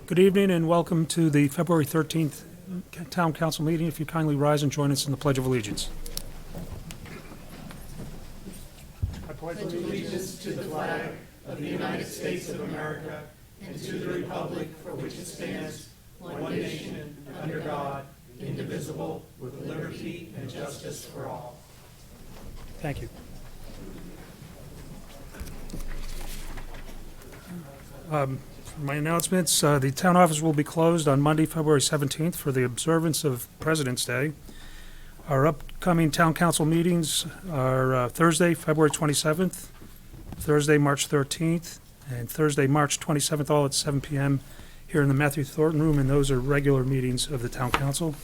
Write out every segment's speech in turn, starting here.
Good evening and welcome to the February 13th Town Council meeting. If you kindly rise and join us in the Pledge of Allegiance. I pledge allegiance to the flag of the United States of America and to the republic for which it stands, one nation, under God, indivisible, with liberty and justice for all. Thank you. My announcements, the town office will be closed on Monday, February 17th for the observance of President's Day. Our upcoming town council meetings are Thursday, February 27th, Thursday, March 13th, and Thursday, March 27th, all at 7 p.m. here in the Matthew Thornton Room, and those are regular meetings of the town council.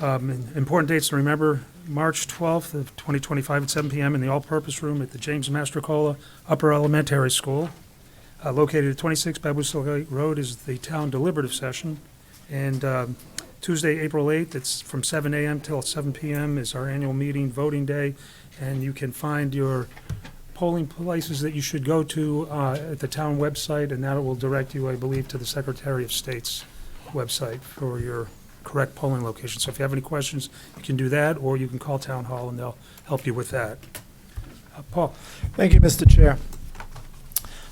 Important dates to remember: March 12th of 2025 at 7 p.m. in the all-purpose room at the James Mastrocola Upper Elementary School. Located at 26 Babushka Road is the town deliberative session. And Tuesday, April 8th, it's from 7 a.m. till 7 p.m. is our annual meeting, voting day. And you can find your polling places that you should go to at the town website, and that will direct you, I believe, to the Secretary of State's website for your correct polling location. So if you have any questions, you can do that, or you can call Town Hall and they'll help you with that. Paul. Thank you, Mr. Chair.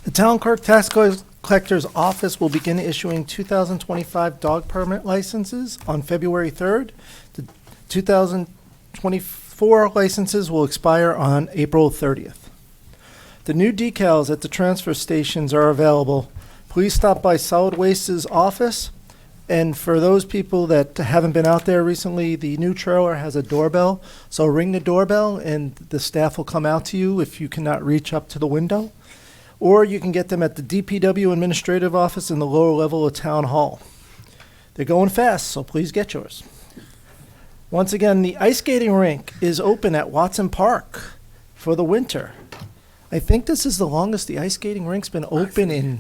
The Town Clerk Tax Collector's Office will begin issuing 2025 dog permit licenses on February 3rd. The 2024 licenses will expire on April 30th. The new decals at the transfer stations are available. Please stop by Solid Waste's office. And for those people that haven't been out there recently, the new trailer has a doorbell. So ring the doorbell and the staff will come out to you if you cannot reach up to the window. Or you can get them at the DPW administrative office in the lower level of Town Hall. They're going fast, so please get yours. Once again, the ice skating rink is open at Watson Park for the winter. I think this is the longest the ice skating rink's been open in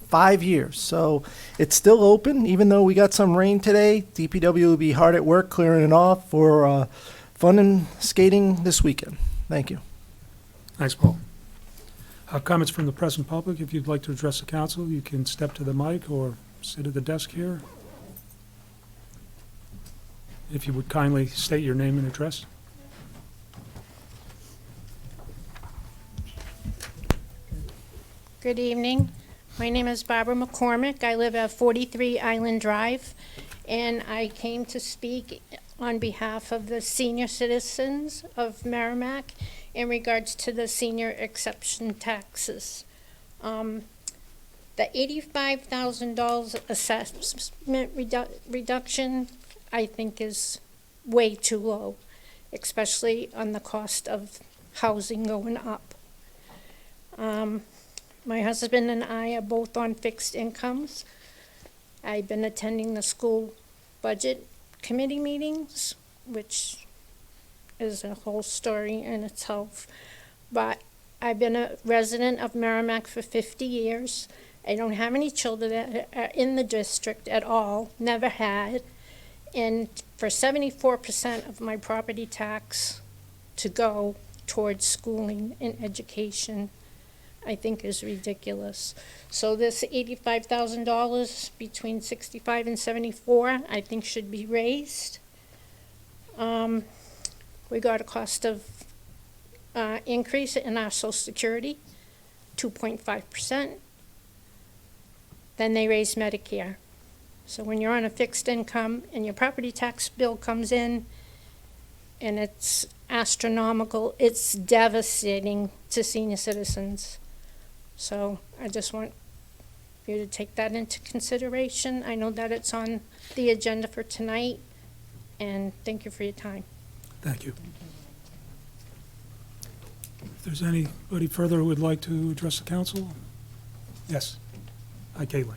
5 years. So it's still open, even though we got some rain today. DPW will be hard at work clearing it off for fun and skating this weekend. Thank you. Thanks, Paul. Comments from the press and public. If you'd like to address the council, you can step to the mic or sit at the desk here. If you would kindly state your name and address. Good evening. My name is Barbara McCormick. I live at 43 Island Drive, and I came to speak on behalf of the senior citizens of Merrimack in regards to the senior exception taxes. The $85,000 assessment reduction, I think, is way too low, especially on the cost of housing going up. My husband and I are both on fixed incomes. I've been attending the school budget committee meetings, which is a whole story in itself. But I've been a resident of Merrimack for 50 years. I don't have any children that are in the district at all, never had. And for 74% of my property tax to go towards schooling and education, I think is ridiculous. So this $85,000 between 65 and 74, I think should be raised. We got a cost of increase in our Social Security, 2.5%. Then they raised Medicare. So when you're on a fixed income and your property tax bill comes in and it's astronomical, it's devastating to senior citizens. So I just want you to take that into consideration. I know that it's on the agenda for tonight, and thank you for your time. Thank you. If there's anybody further who would like to address the council? Yes. Hi, Caitlin.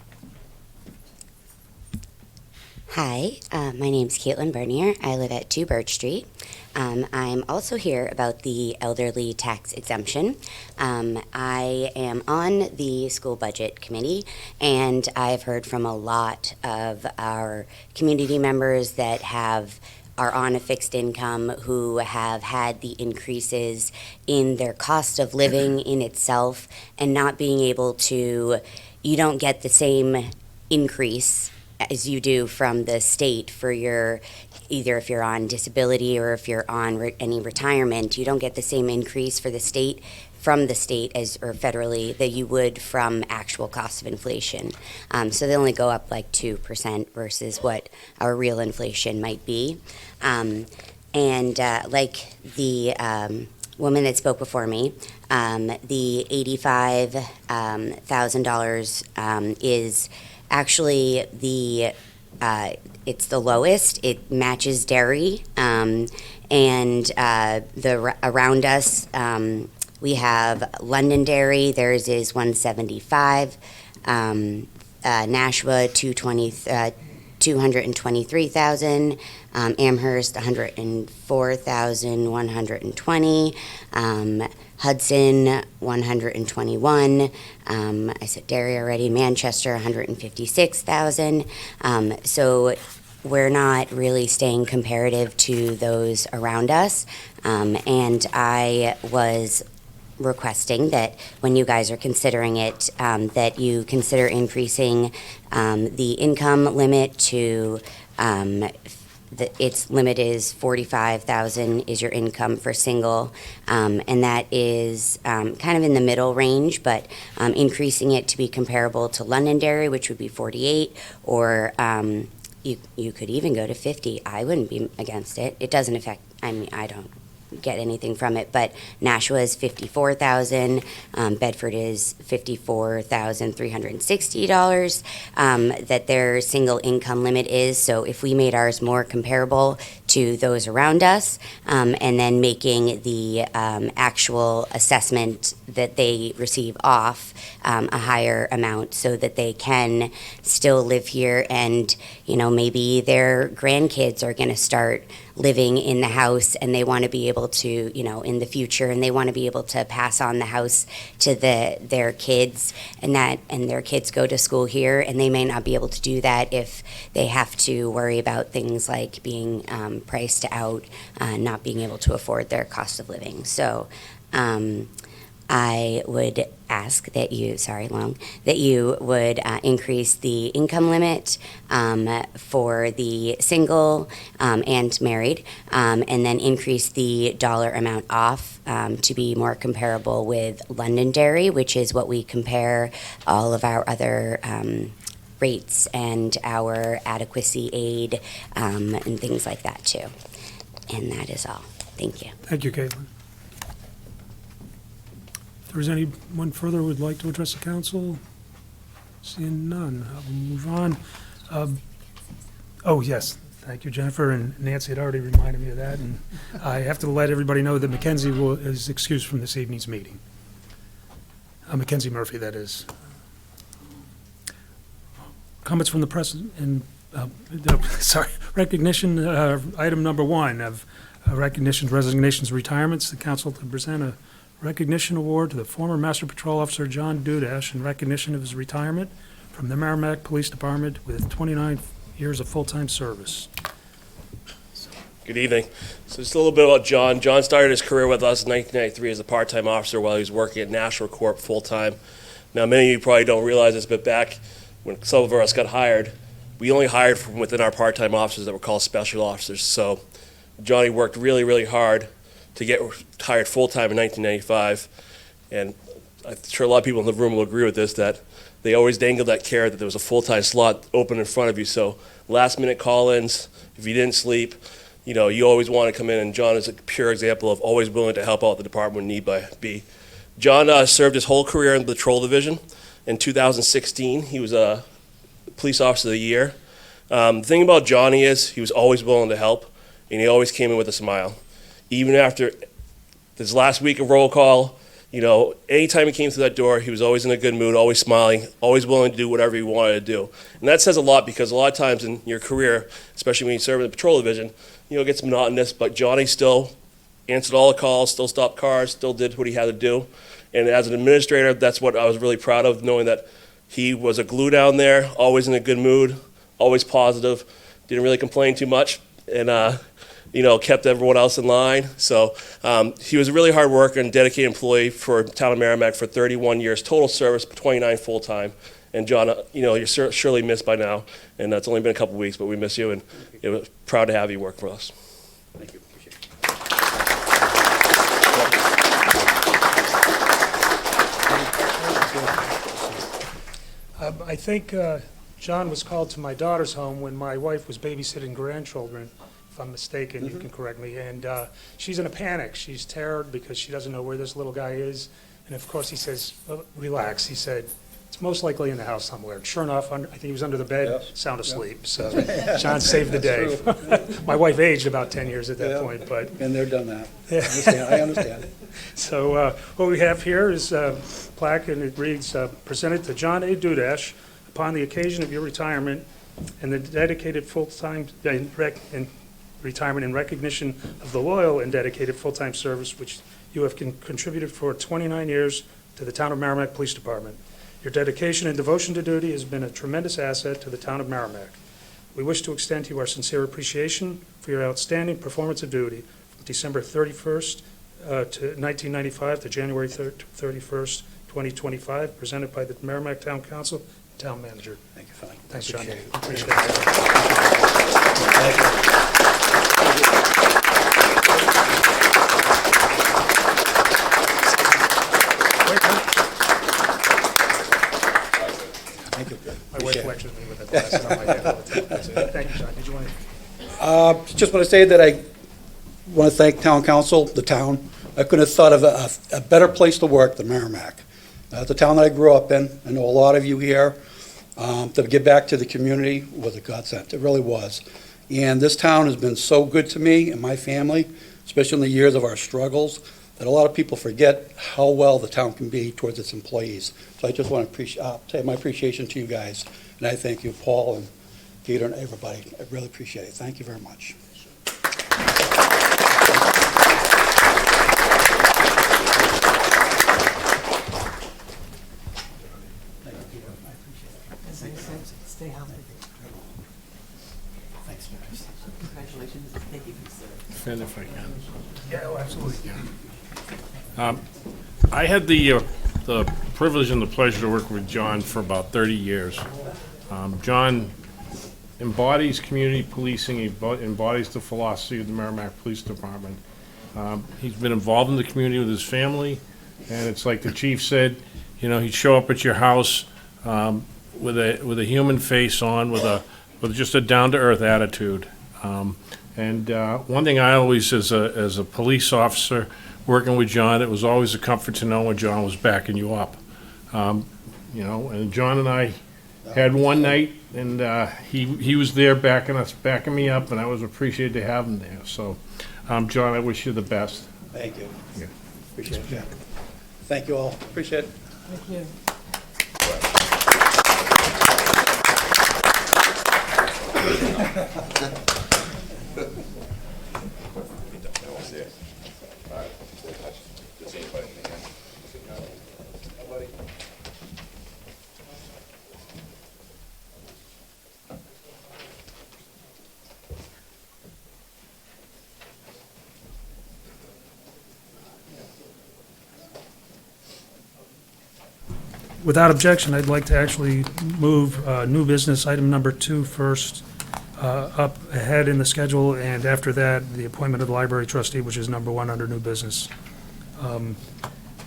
Hi, my name's Caitlin Bernier. I live at 2 Birch Street. I'm also here about the elderly tax exemption. I am on the school budget committee, and I've heard from a lot of our community members that have are on a fixed income who have had the increases in their cost of living in itself, and not being able to, you don't get the same increase as you do from the state for your, either if you're on disability or if you're on any retirement, you don't get the same increase for the state, from the state as, or federally, that you would from actual cost of inflation. So they only go up like 2% versus what our real inflation might be. Like the woman that spoke before me, the $85,000 is actually it's the lowest. It matches dairy, and around us, we have Londonderry. Theirs is 175. Nashua 223,000. Amherst 104,120. Hudson 121. I said Derry already. Manchester 156,000. So we're not really staying comparative to those around us. And I was requesting that when you guys are considering it, that you consider increasing the income limit to its limit is 45,000 is your income for single, and that is kind of in the middle range, but increasing it to be comparable to Londonderry, which would be 48, or you could even go to 50. I wouldn't be against it. It doesn't affect, I mean, I don't get anything from it, but Nashua is 54,000, Bedford is $54,360, that their single income limit is. So if we made ours more comparable to those around us, and then making the actual assessment that they receive off a higher amount, so that they can still live here, and maybe their grandkids are going to start living in the house, and they want to be able to, in the future, and they want to be able to pass on the house to their kids, and their kids go to school here, and they may not be able to do that if they have to worry about things like being priced out, not being able to afford their cost of living. So I would ask that you, that you would increase the income limit for the single and married, and then increase the dollar amount off to be more comparable with Londonderry, which is what we compare all of our other rates and our adequacy aid and things like that too. And that is all. Thank you. Thank you, Caitlin. If there's anyone further who would like to address the council, seeing none, I will move on. Oh, yes, thank you, Jennifer, and Nancy had already reminded me of that, and I have to let everybody know that Mackenzie is excused from this evening's meeting. Mackenzie Murphy, that is. Comments from the press and, recognition, item number 1 of recognitions, resignations, retirements. The council to present a recognition award to the former Master Patrol Officer John Dudash in recognition of his retirement from the Merrimack Police Department with 29 years of full-time service. Good evening. So just a little bit about John. John started his career with us in 1993 as a part-time officer while he was working at National Corp full-time. Now, many of you probably don't realize this, but back when some of us got hired, we only hired from within our part-time officers that were called special officers. So Johnny worked really, really hard to get hired full-time in 1995. And I'm sure a lot of people in the room will agree with this, that they always dangled that carrot that there was a full-time slot open in front of you. So last-minute call-ins, if you didn't sleep, you always want to come in. And John is a pure example of always willing to help out the department when need be. John served his whole career in the patrol division. In 2016, he was a police officer of the year. The thing about Johnny is he was always willing to help, and he always came in with a smile. Even after this last week of roll call, anytime he came through that door, he was always in a good mood, always smiling, always willing to do whatever he wanted to do. And that says a lot, because a lot of times in your career, especially when you serve in the patrol division, it gets monotonous, but Johnny still answered all the calls, still stopped cars, still did what he had to do. And as an administrator, that's what I was really proud of, knowing that he was a glue down there, always in a good mood, always positive, didn't really complain too much. And kept everyone else in line. So he was a really hard worker and dedicated employee for town of Merrimack for 31 years, total service, 29 full-time. And John, you're surely missed by now, and it's only been a couple weeks, but we miss you, and we're proud to have you work for us. Thank you. Appreciate it. I think John was called to my daughter's home when my wife was babysitting grandchildren, if I'm mistaken, you can correct me, and she's in a panic. She's terrored because she doesn't know where this little guy is, and of course he says, well, relax. He said, it's most likely in the house somewhere. Sure enough, I think he was under the bed, Yes. sound asleep, so John saved the day. My wife aged about 10 years at that Yeah. point, but, And they're done that. I understand. so what we have here is a plaque, and it reads, presented to John A. Dudash upon the occasion of your retirement and the dedicated full-time, and retirement in recognition of the loyal and dedicated full-time service which you have contributed for 29 years to the Town of Merrimack Police Department. Your dedication and devotion to duty has been a tremendous asset to the Town of Merrimack. We wish to extend to you our sincere appreciation for your outstanding performance of duty from December 31st to 1995 to January 31st, 2025, presented by the Merrimack Town Council and Town Manager. Thank you, Phil. Thanks, John. Appreciate it. Appreciate it. Wait, Thank you. my wife lectures me with a glasses on my head all the time. Thank you, John. Did you want to? Just want to say that I want to thank town council, the town. I couldn't have thought of a better place to work than Merrimack. The town that I grew up in, I know a lot of you here, to give back to the community was a godsend. It really was. And this town has been so good to me and my family, especially in the years of our struggles, that a lot of people forget how well the town can be towards its employees. So I just want to say my appreciation to you guys, and I thank you, Paul and Peter and everybody. I really appreciate it. Thank you very much. Stay healthy. Thanks, guys. Congratulations. Thank you, sir. And if I can. Yeah, oh, absolutely. I had the privilege and the pleasure to work with John for about 30 years. John embodies community policing, he embodies the philosophy of the Merrimack Police Department. He's been involved in the community with his family, and it's like the chief said, he'd show up at your house with a human face on, with just a down-to-earth attitude. And one thing I always, as a police officer working with John, it was always a comfort to know when John was backing you up. And John and I had one night, and he was there backing me up, and I was appreciated to have him there. So, John, I wish you the best. Thank you. Yeah. Appreciate it. Thank you all. Appreciate it. Thank you. Without objection, I'd like to actually move new business, item number 2 first, up ahead in the schedule, and after that, the appointment of the library trustee, which is number 1 under new business.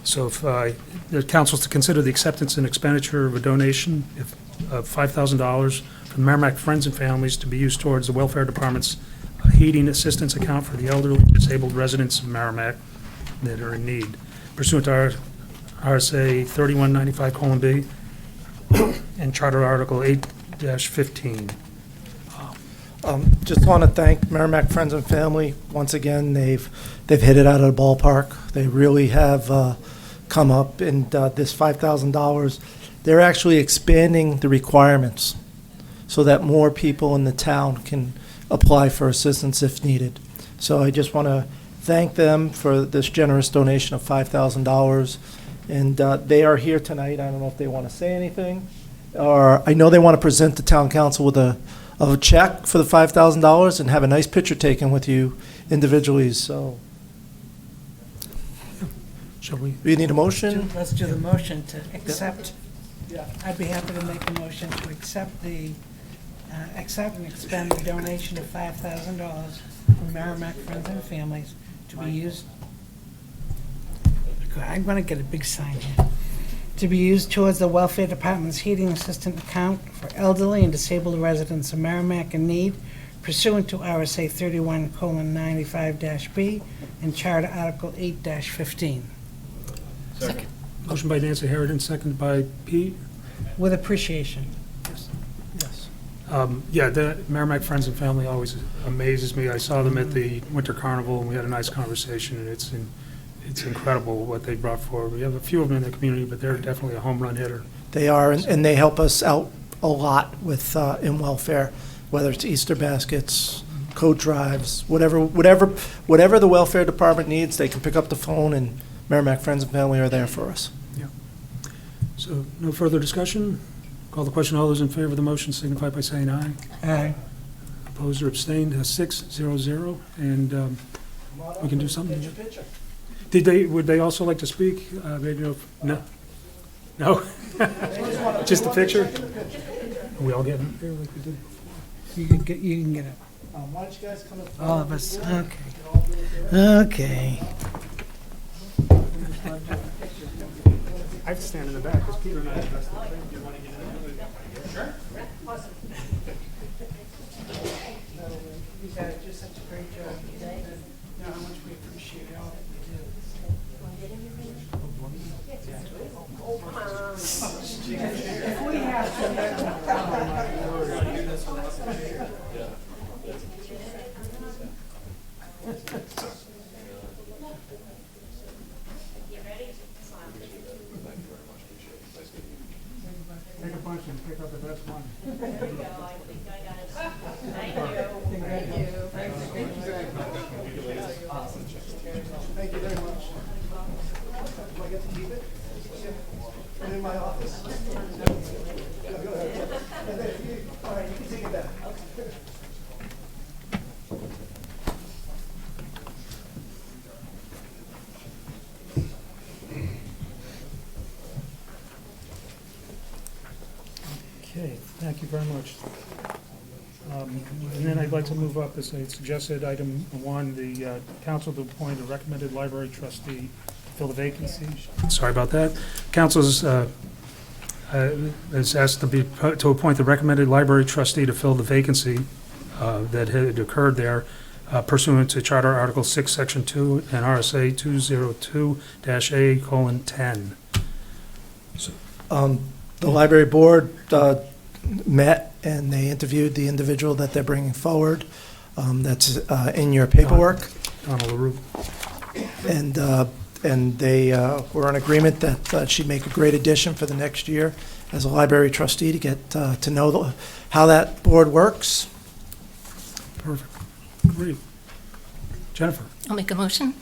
So if the council's to consider the acceptance and expenditure of a donation of $5,000 from Merrimack Friends and Families to be used towards the Welfare Department's heating assistance account for the elderly and disabled residents of Merrimack that are in need. Pursuant to our RSA 3195:B and Charter Article 8-15. Just want to thank Merrimack Friends and Family. Once again, they've hit it out of the ballpark. They really have come up, and this $5,000, they're actually expanding the requirements so that more people in the town can apply for assistance if needed. So I just want to thank them for this generous donation of $5,000. And they are here tonight. I don't know if they want to say anything, or I know they want to present the town council with a of a check for the $5,000 and have a nice picture taken with you individually. So Shall we? you need a motion? Let's do the motion to accept. Yeah. I'd be happy to make a motion to accept and expend the donation of $5,000 from Merrimack Friends and Families to be used. I'm gonna get a big sign here. To be used towards the Welfare Department's heating assistant account for elderly and disabled residents of Merrimack in need pursuant to RSA 31:95-B and Charter Article 8-15. Motion by Nancy Harridan, seconded by Pete. With appreciation. Yes. Yeah, the Merrimack Friends and Family always amazes me. I saw them at the Winter Carnival, and we had a nice conversation, and it's incredible what they brought forward. We have a few of them in the community, but they're definitely a home run hitter. They are, and they help us out a lot with, in welfare, whether it's Easter baskets, coat drives, whatever the welfare department needs, they can pick up the phone, and Merrimack Friends and Family are there for us. So, no further discussion? Call the question. All those in favor of the motion signify by saying aye. Aye. Opposed or abstained, 6-0-0, and we can do something. Would they also like to speak? Maybe no? No? Just a picture? Are we all getting up there like we did before? You can get it. Why don't you guys come up? All of us, okay. I have to stand in the back, because Peter and I have dressed the same. You want to get in there? You guys do such a great job. You know how much we appreciate all that you do. If we have Take a bunch and pick up the best one. Thank you very much. Do I get to keep it? I'm in my office. Yeah, go ahead. And then all right, you can take it back. Okay, thank you very much. And then I'd like to move up as I suggested, item 1, the council to appoint a recommended library trustee to fill the vacancy. Sorry about that. Council's is asked to appoint the recommended library trustee to fill the vacancy that had occurred there pursuant to Charter Article 6, Section 2, and RSA 202-A:10. The library board met and they interviewed the individual that they're bringing forward. That's in your paperwork. Donald LaRue. And they were in agreement that she'd make a great addition for the next year as a library trustee to get to know how that board works. Perfect. Great. Jennifer. I'll make a motion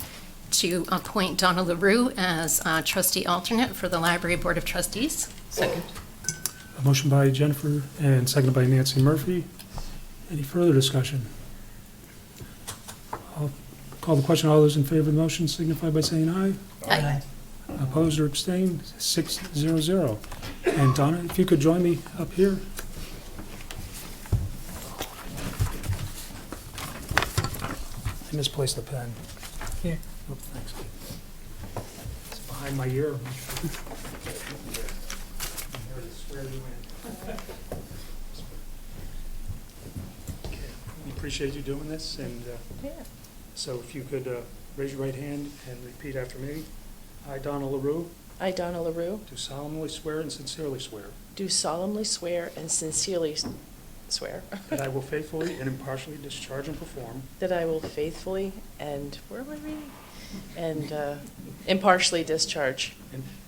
to appoint Donna LaRue as trustee alternate for the Library Board of Trustees. Second. A motion by Jennifer and seconded by Nancy Murphy. Any further discussion? I'll call the question. All those in favor of the motion signify by saying aye. Aye. Opposed or abstained? 6-0-0. And Donna, if you could join me up here. I misplaced the pen. Here. Oh, thanks. It's behind my ear. Okay, we appreciate you doing this, and so if you could raise your right hand and repeat after me. I, Donna LaRue, I, Donna LaRue, do solemnly swear and sincerely swear do solemnly swear and sincerely swear that I will faithfully and impartially discharge and perform that I will faithfully and, where am I reading? And impartially discharge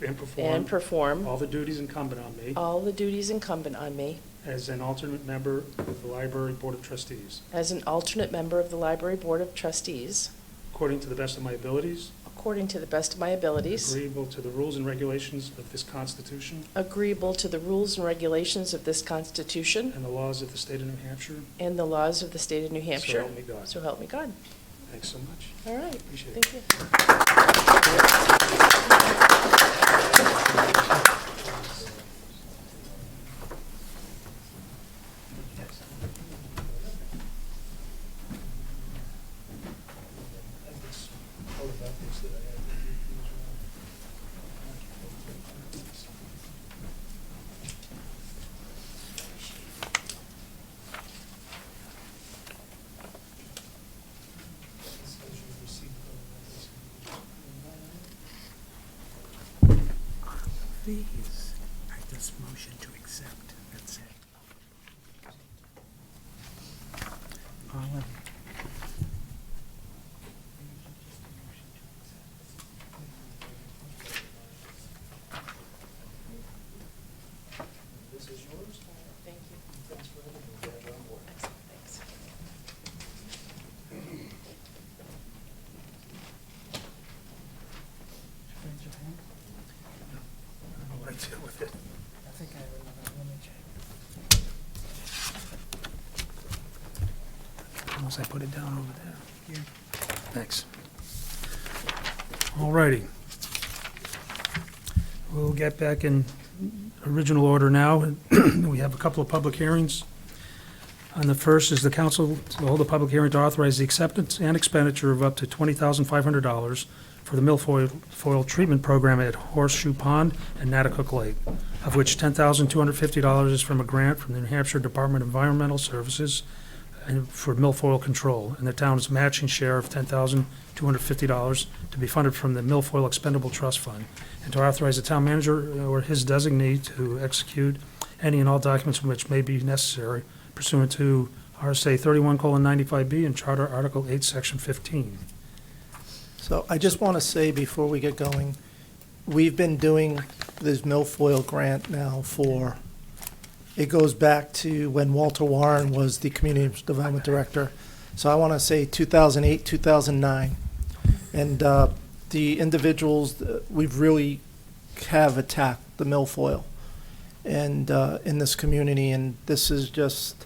and perform all all the duties incumbent on me the duties incumbent on me as an alternate member of the Library Board of Trustees, as an alternate member of the Library Board of Trustees, according to the best of my abilities, according to the best of my abilities, agreeable to the rules and regulations of this Constitution agreeable to the rules and regulations of this Constitution and the laws of the state of New Hampshire. and the laws of the state of New Hampshire. So help me God. So help me God. Thanks so much. All right. Appreciate it. Thank you. These are this motion to accept, that's it. All of it. Thank you. Excellent, thanks. I'll deal with it. I think I remember, let me check. Unless I put it down over there. Here. Thanks. All righty. We'll get back in original order now. We have a couple of public hearings. And the first is the council to hold a public hearing to authorize the acceptance and expenditure of up to $20,500 for the milfoil treatment program at Horseshoe Pond and Natticook Lake, of which $10,250 is from a grant from the New Hampshire Department of Environmental Services and for milfoil control, and the town's matching share of $10,250 to be funded from the Milfoil Expendable Trust Fund, and to authorize the town manager or his designee to execute any and all documents which may be necessary pursuant to RSA 31:95B and Charter Article 8, Section 15. So I just want to say before we get going, we've been doing this milfoil grant now for, it goes back to when Walter Warren was the Community Development Director. So I want to say 2008, 2009. And the individuals, we've really have attacked the milfoil and in this community. And this is just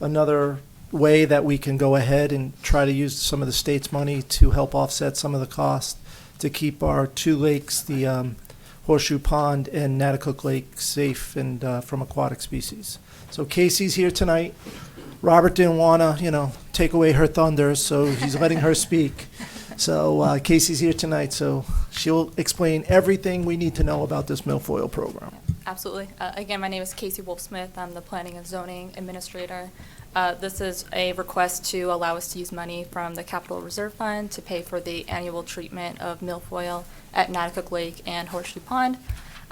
another way that we can go ahead and try to use some of the state's money to help offset some of the cost to keep our two lakes, the Horseshoe Pond and Natticook Lake, safe and from aquatic species. So Casey's here tonight. Robert didn't want to, take away her thunder, so he's letting her speak. So Casey's here tonight, so she'll explain everything we need to know about this milfoil program. Absolutely. Again, my name is Casey Wolfsmith. I'm the Planning and Zoning Administrator. This is a request to allow us to use money from the Capital Reserve Fund to pay for the annual treatment of milfoil at Natticook Lake and Horseshoe Pond.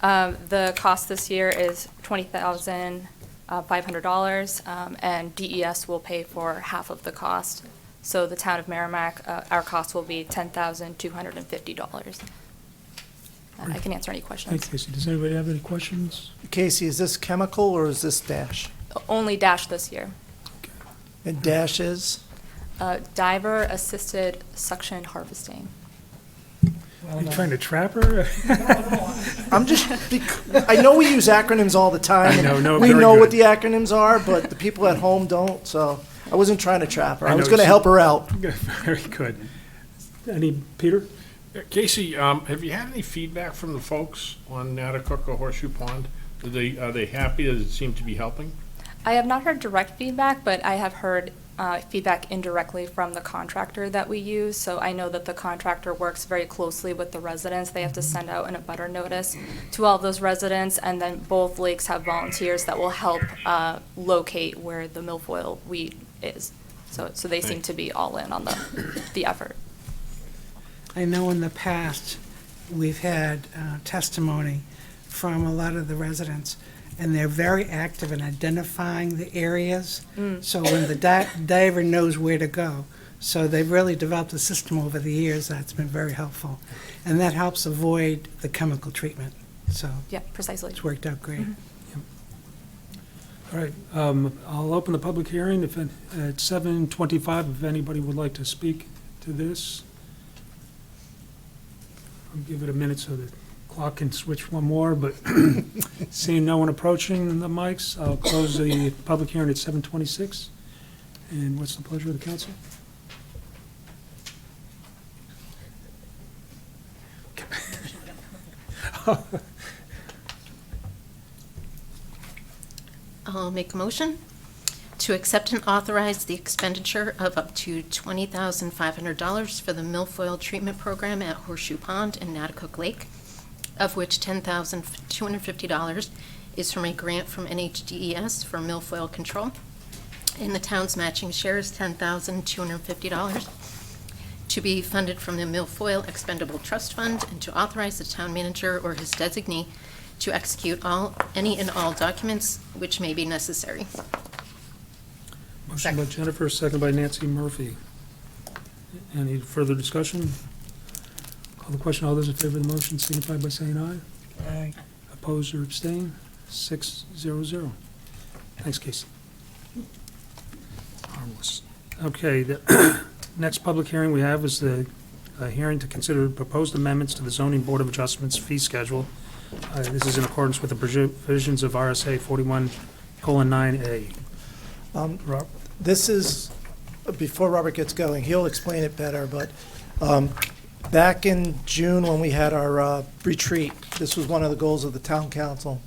The cost this year is $20,500, and DES will pay for half of the cost. So the town of Merrimack, our cost will be $10,250. I can answer any questions. Thanks, Casey. Does anybody have any questions? Casey, is this chemical or is this Dash? Only Dash this year. And Dash is? Diver assisted suction harvesting. Are you trying to trap her? I know we use acronyms all the time. I know, no, we very know what good. the acronyms are, but the people at home don't, so I wasn't trying to trap her. I I was know, going to she- help her out. Very good. Any, Peter? Casey, have you had any feedback from the folks on Natticook or Horseshoe Pond? Are they happy? Does it seem to be helping? I have not heard direct feedback, but I have heard feedback indirectly from the contractor that we use. So I know that the contractor works very closely with the residents. They have to send out an abutter notice to all of those residents, and then both lakes have volunteers that will help locate where the milfoil weed is. So they seem to be all in on the effort. I know in the past, we've had testimony from a lot of the residents, and they're very active in identifying the areas. So when the diver knows where to go. So they've really developed a system over the years that's been very helpful. And that helps avoid the chemical treatment. So Yeah, precisely. it's worked out great. All right, I'll open the public hearing at 7:25, if anybody would like to speak to this. I'll give it a minute so the clock can switch one more, but seeing no one approaching the mics, I'll close the public hearing at 7:26. And what's the pleasure of the council? I'll make a motion to accept and authorize the expenditure of up to $20,500 for the milfoil treatment program at Horseshoe Pond and Natticook Lake, of which $10,250 is from a grant from NHDES for milfoil control, and the town's matching share is $10,250 to be funded from the Milfoil Expendable Trust Fund, and to authorize the town manager or his designee to execute any and all documents which may be necessary. Motion by Jennifer, second by Nancy Murphy. Any further discussion? Call the question. All those in favor of the motion signify by saying aye. Aye. Opposed or abstained? 6-0-0. Thanks, Casey. Harmless. Okay, the next public hearing we have is the hearing to consider proposed amendments to the Zoning Board of Adjustments fee schedule. This is in accordance with the provisions of RSA 41:9A. Rob? This is, before Robert gets going, he'll explain it better, but back in June when we had our retreat, this was one of the goals of the town council,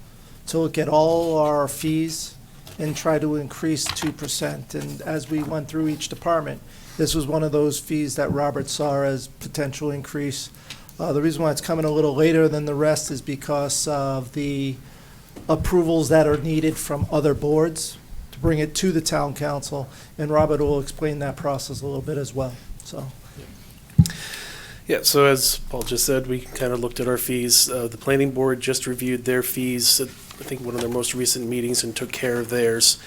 to look at all our fees and try to increase 2%. And as we went through each department, this was one of those fees that Robert saw as potential increase. The reason why it's coming a little later than the rest is because of the approvals that are needed from other boards to bring it to the town council, and Robert will explain that process a little bit as well, so. Yeah, so as Paul just said, we kind of looked at our fees. The planning board just reviewed their fees, at, I think, one of their most recent meetings, and took care of theirs,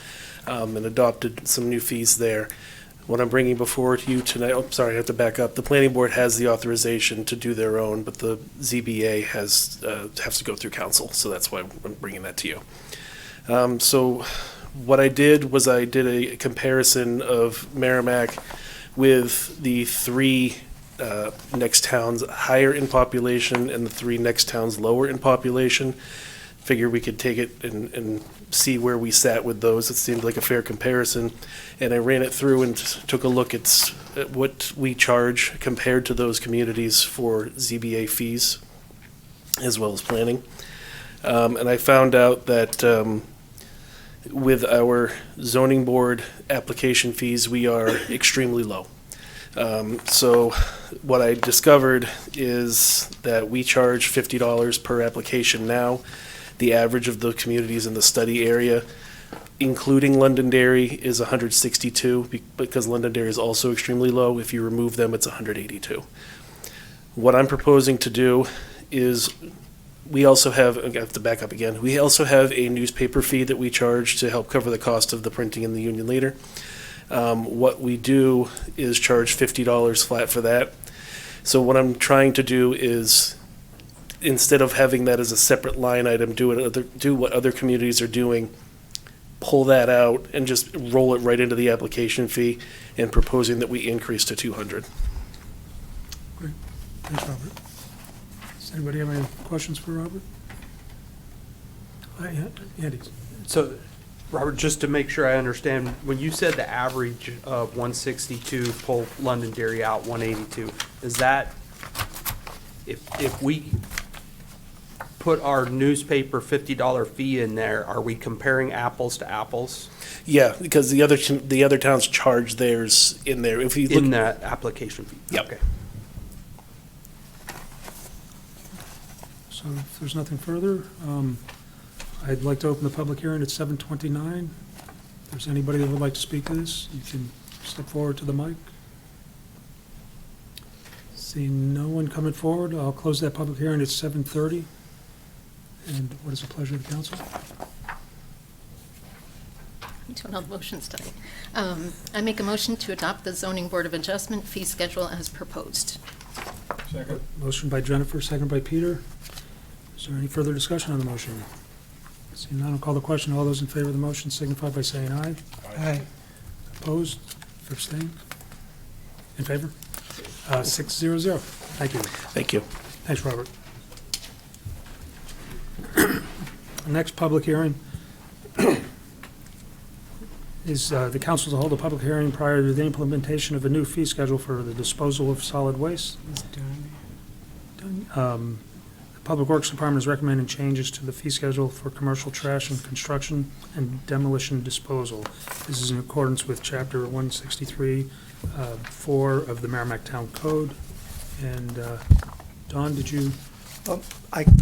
and adopted some new fees there. What I'm bringing before you tonight, oh, sorry, I have to back up. The planning board has the authorization to do their own, but the ZBA has to go through council, so that's why I'm bringing that to you. So what I did was I did a comparison of Merrimack with the three next towns higher in population and the three next towns lower in population. Figured we could take it and see where we sat with those. It seemed like a fair comparison. And I ran it through and took a look at what we charge compared to those communities for ZBA fees, as well as planning. And I found out that with our zoning board application fees, we are extremely low. So what I discovered is that we charge $50 per application now. The average of the communities in the study area, including Londonderry, is 162, because Londonderry is also extremely low. If you remove them, it's 182. What I'm proposing to do is, we also have, I have to back up again, we also have a newspaper fee that we charge to help cover the cost of the printing in the Union Leader. What we do is charge $50 flat for that. So what I'm trying to do is, instead of having that as a separate line item, do what other communities are doing, pull that out and just roll it right into the application fee, and proposing that we increase to $200. Great. Thanks, Robert. Does anybody have any questions for Robert? Andy? So, Robert, just to make sure I understand, when you said the average of 162, pull Londonderry out 182, is that, if we put our newspaper $50 fee in there, are we comparing apples to apples? Yeah, because the other towns charge theirs in there. If you look In that application fee? Yep. Okay. So if there's nothing further, I'd like to open the public hearing at 7:29. If there's anybody that would like to speak to this, you can step forward to the mic. Seeing no one coming forward, I'll close that public hearing at 7:30. And what is the pleasure of the council? I'm doing all the motions tonight. I make a motion to adopt the Zoning Board of Adjustment fee schedule as proposed. Second. Motion by Jennifer, second by Peter. Is there any further discussion on the motion? Seeing none, I'll call the question. All those in favor of the motion signify by saying aye. Aye. Opposed? Abstained? In favor? 6-0-0. Thank you. Thank you. Thanks, Robert. Next public hearing is the council to hold a public hearing prior to the implementation of a new fee schedule for the disposal of solid waste. The Public Works Department is recommending changes to the fee schedule for commercial trash and construction and demolition disposal. This is in accordance with Chapter 163, 4 of the Merrimack Town Code. And Don, did you?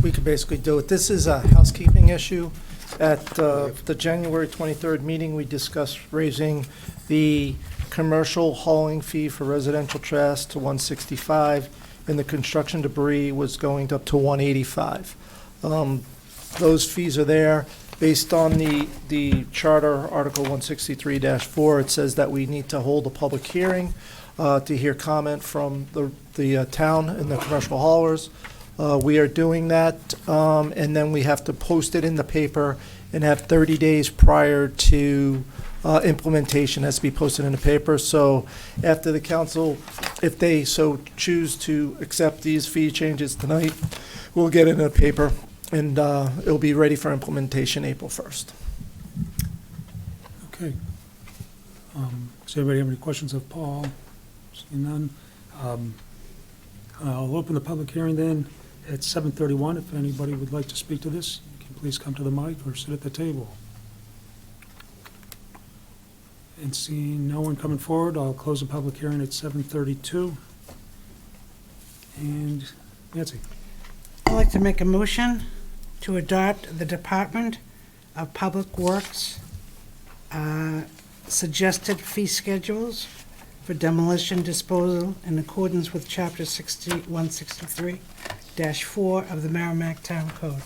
We could basically do it. This is a housekeeping issue. At the January 23rd meeting, we discussed raising the commercial hauling fee for residential trash to $165, and the construction debris was going up to $185. Those fees are there. Based on the charter, Article 163-4, it says that we need to hold a public hearing to hear comment from the town and the commercial haulers. We are doing that, and then we have to post it in the paper and have 30 days prior to implementation has to be posted in the paper. So after the council, if they so choose to accept these fee changes tonight, we'll get it in the paper, and it'll be ready for implementation April 1st. Okay. Does anybody have any questions of Paul? Seeing none. I'll open the public hearing then at 7:31. If anybody would like to speak to this, you can please come to the mic or sit at the table. And seeing no one coming forward, I'll close the public hearing at 7:32. And Nancy? I'd like to make a motion to adopt the Department of Public Works suggested fee schedules for demolition disposal in accordance with Chapter 163-4 of the Merrimack Town Code.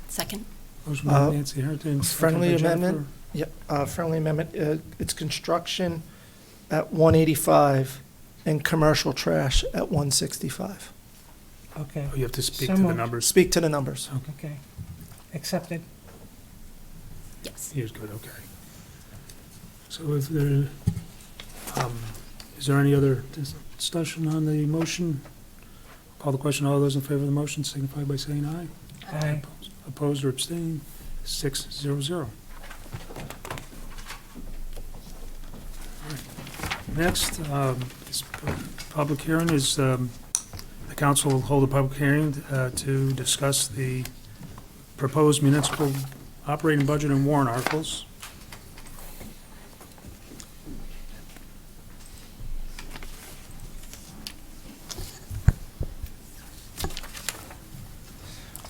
Second. Motion by Nancy Harrington. second by Friendly Jennifer. amendment? Yep, friendly amendment. It's construction at 185 and commercial trash at 165. Okay, Oh, you have to speak So to the moved. numbers. Speak to the numbers. okay. Accepted. Yes. He is good, okay. So if there, is there any other discussion on the motion? Call the question. All those in favor of the motion signify by saying aye. Aye. Opposed or abstained? 6-0-0. Next, this public hearing is, the council will hold a public hearing to discuss the proposed municipal operating budget and warrant articles.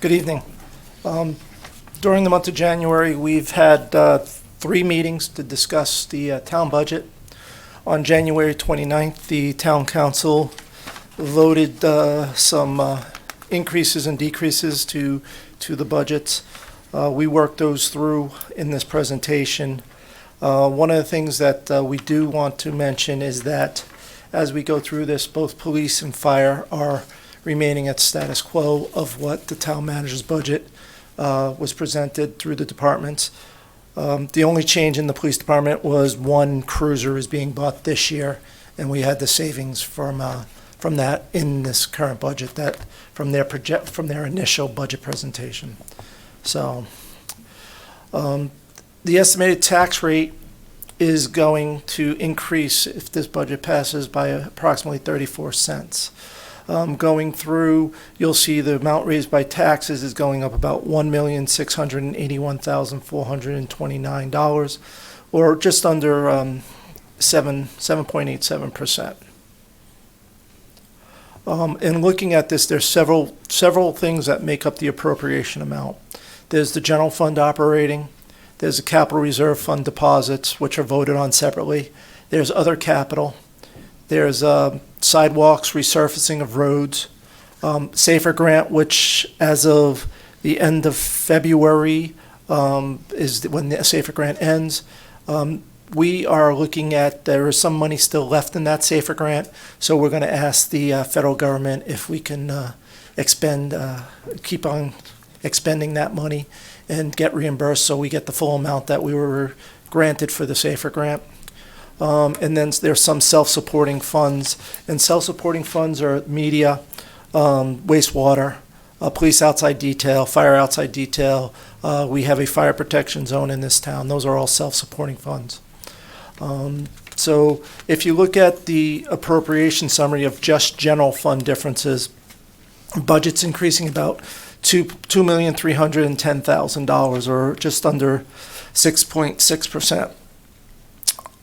Good evening. During the month of January, we've had 3 meetings to discuss the town budget. On January 29th, the town council voted some increases and decreases to the budgets. We worked those through in this presentation. One of the things that we do want to mention is that as we go through this, both police and fire are remaining at status quo of what the town manager's budget was presented through the departments. The only change in the police department was 1 cruiser is being bought this year, and we had the savings from that in this current budget, that from their initial budget presentation. So the estimated tax rate is going to increase if this budget passes by approximately 34 cents. Going through, you'll see the amount raised by taxes is going up about $1,681,429, or just under 7.87%. In looking at this, there's several things that make up the appropriation amount. There's the general fund operating. There's the capital reserve fund deposits, which are voted on separately. There's other capital. There's sidewalks, resurfacing of roads, SAFER grant, which as of the end of February is when the SAFER grant ends. We are looking at, there is some money still left in that SAFER grant, so we're going to ask the federal government if we can keep on expending that money and get reimbursed so we get the full amount that we were granted for the SAFER grant. And then there's some self-supporting funds, and self-supporting funds are media, wastewater, police outside detail, fire outside detail. We have a fire protection zone in this town. Those are all self-supporting funds. So if you look at the appropriation summary of just general fund differences, budget's increasing about $2,310,000, or just under 6.6%.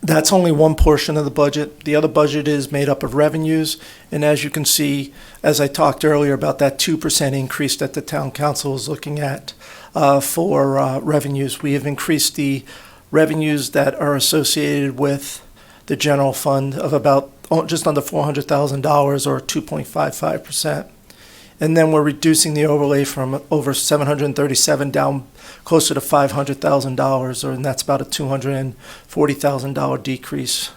That's only one portion of the budget. The other budget is made up of revenues, and as you can see, as I talked earlier about that 2% increase that the town council is looking at for revenues, we have increased the revenues that are associated with the general fund of about just under $400,000, or 2.55%. And then we're reducing the overlay from over 737 down closer to $500,000, and that's about a $240,000 decrease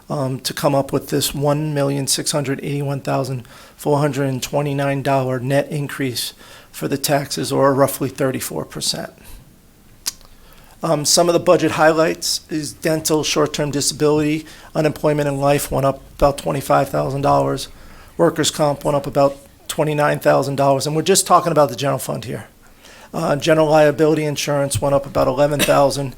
to come up with this $1,681,429 net increase for the taxes, or roughly 34%. Some of the budget highlights is dental, short-term disability, unemployment and life went up about $25,000. Workers' comp went up about $29,000, and we're just talking about the general fund here. General liability insurance went up about $11,000.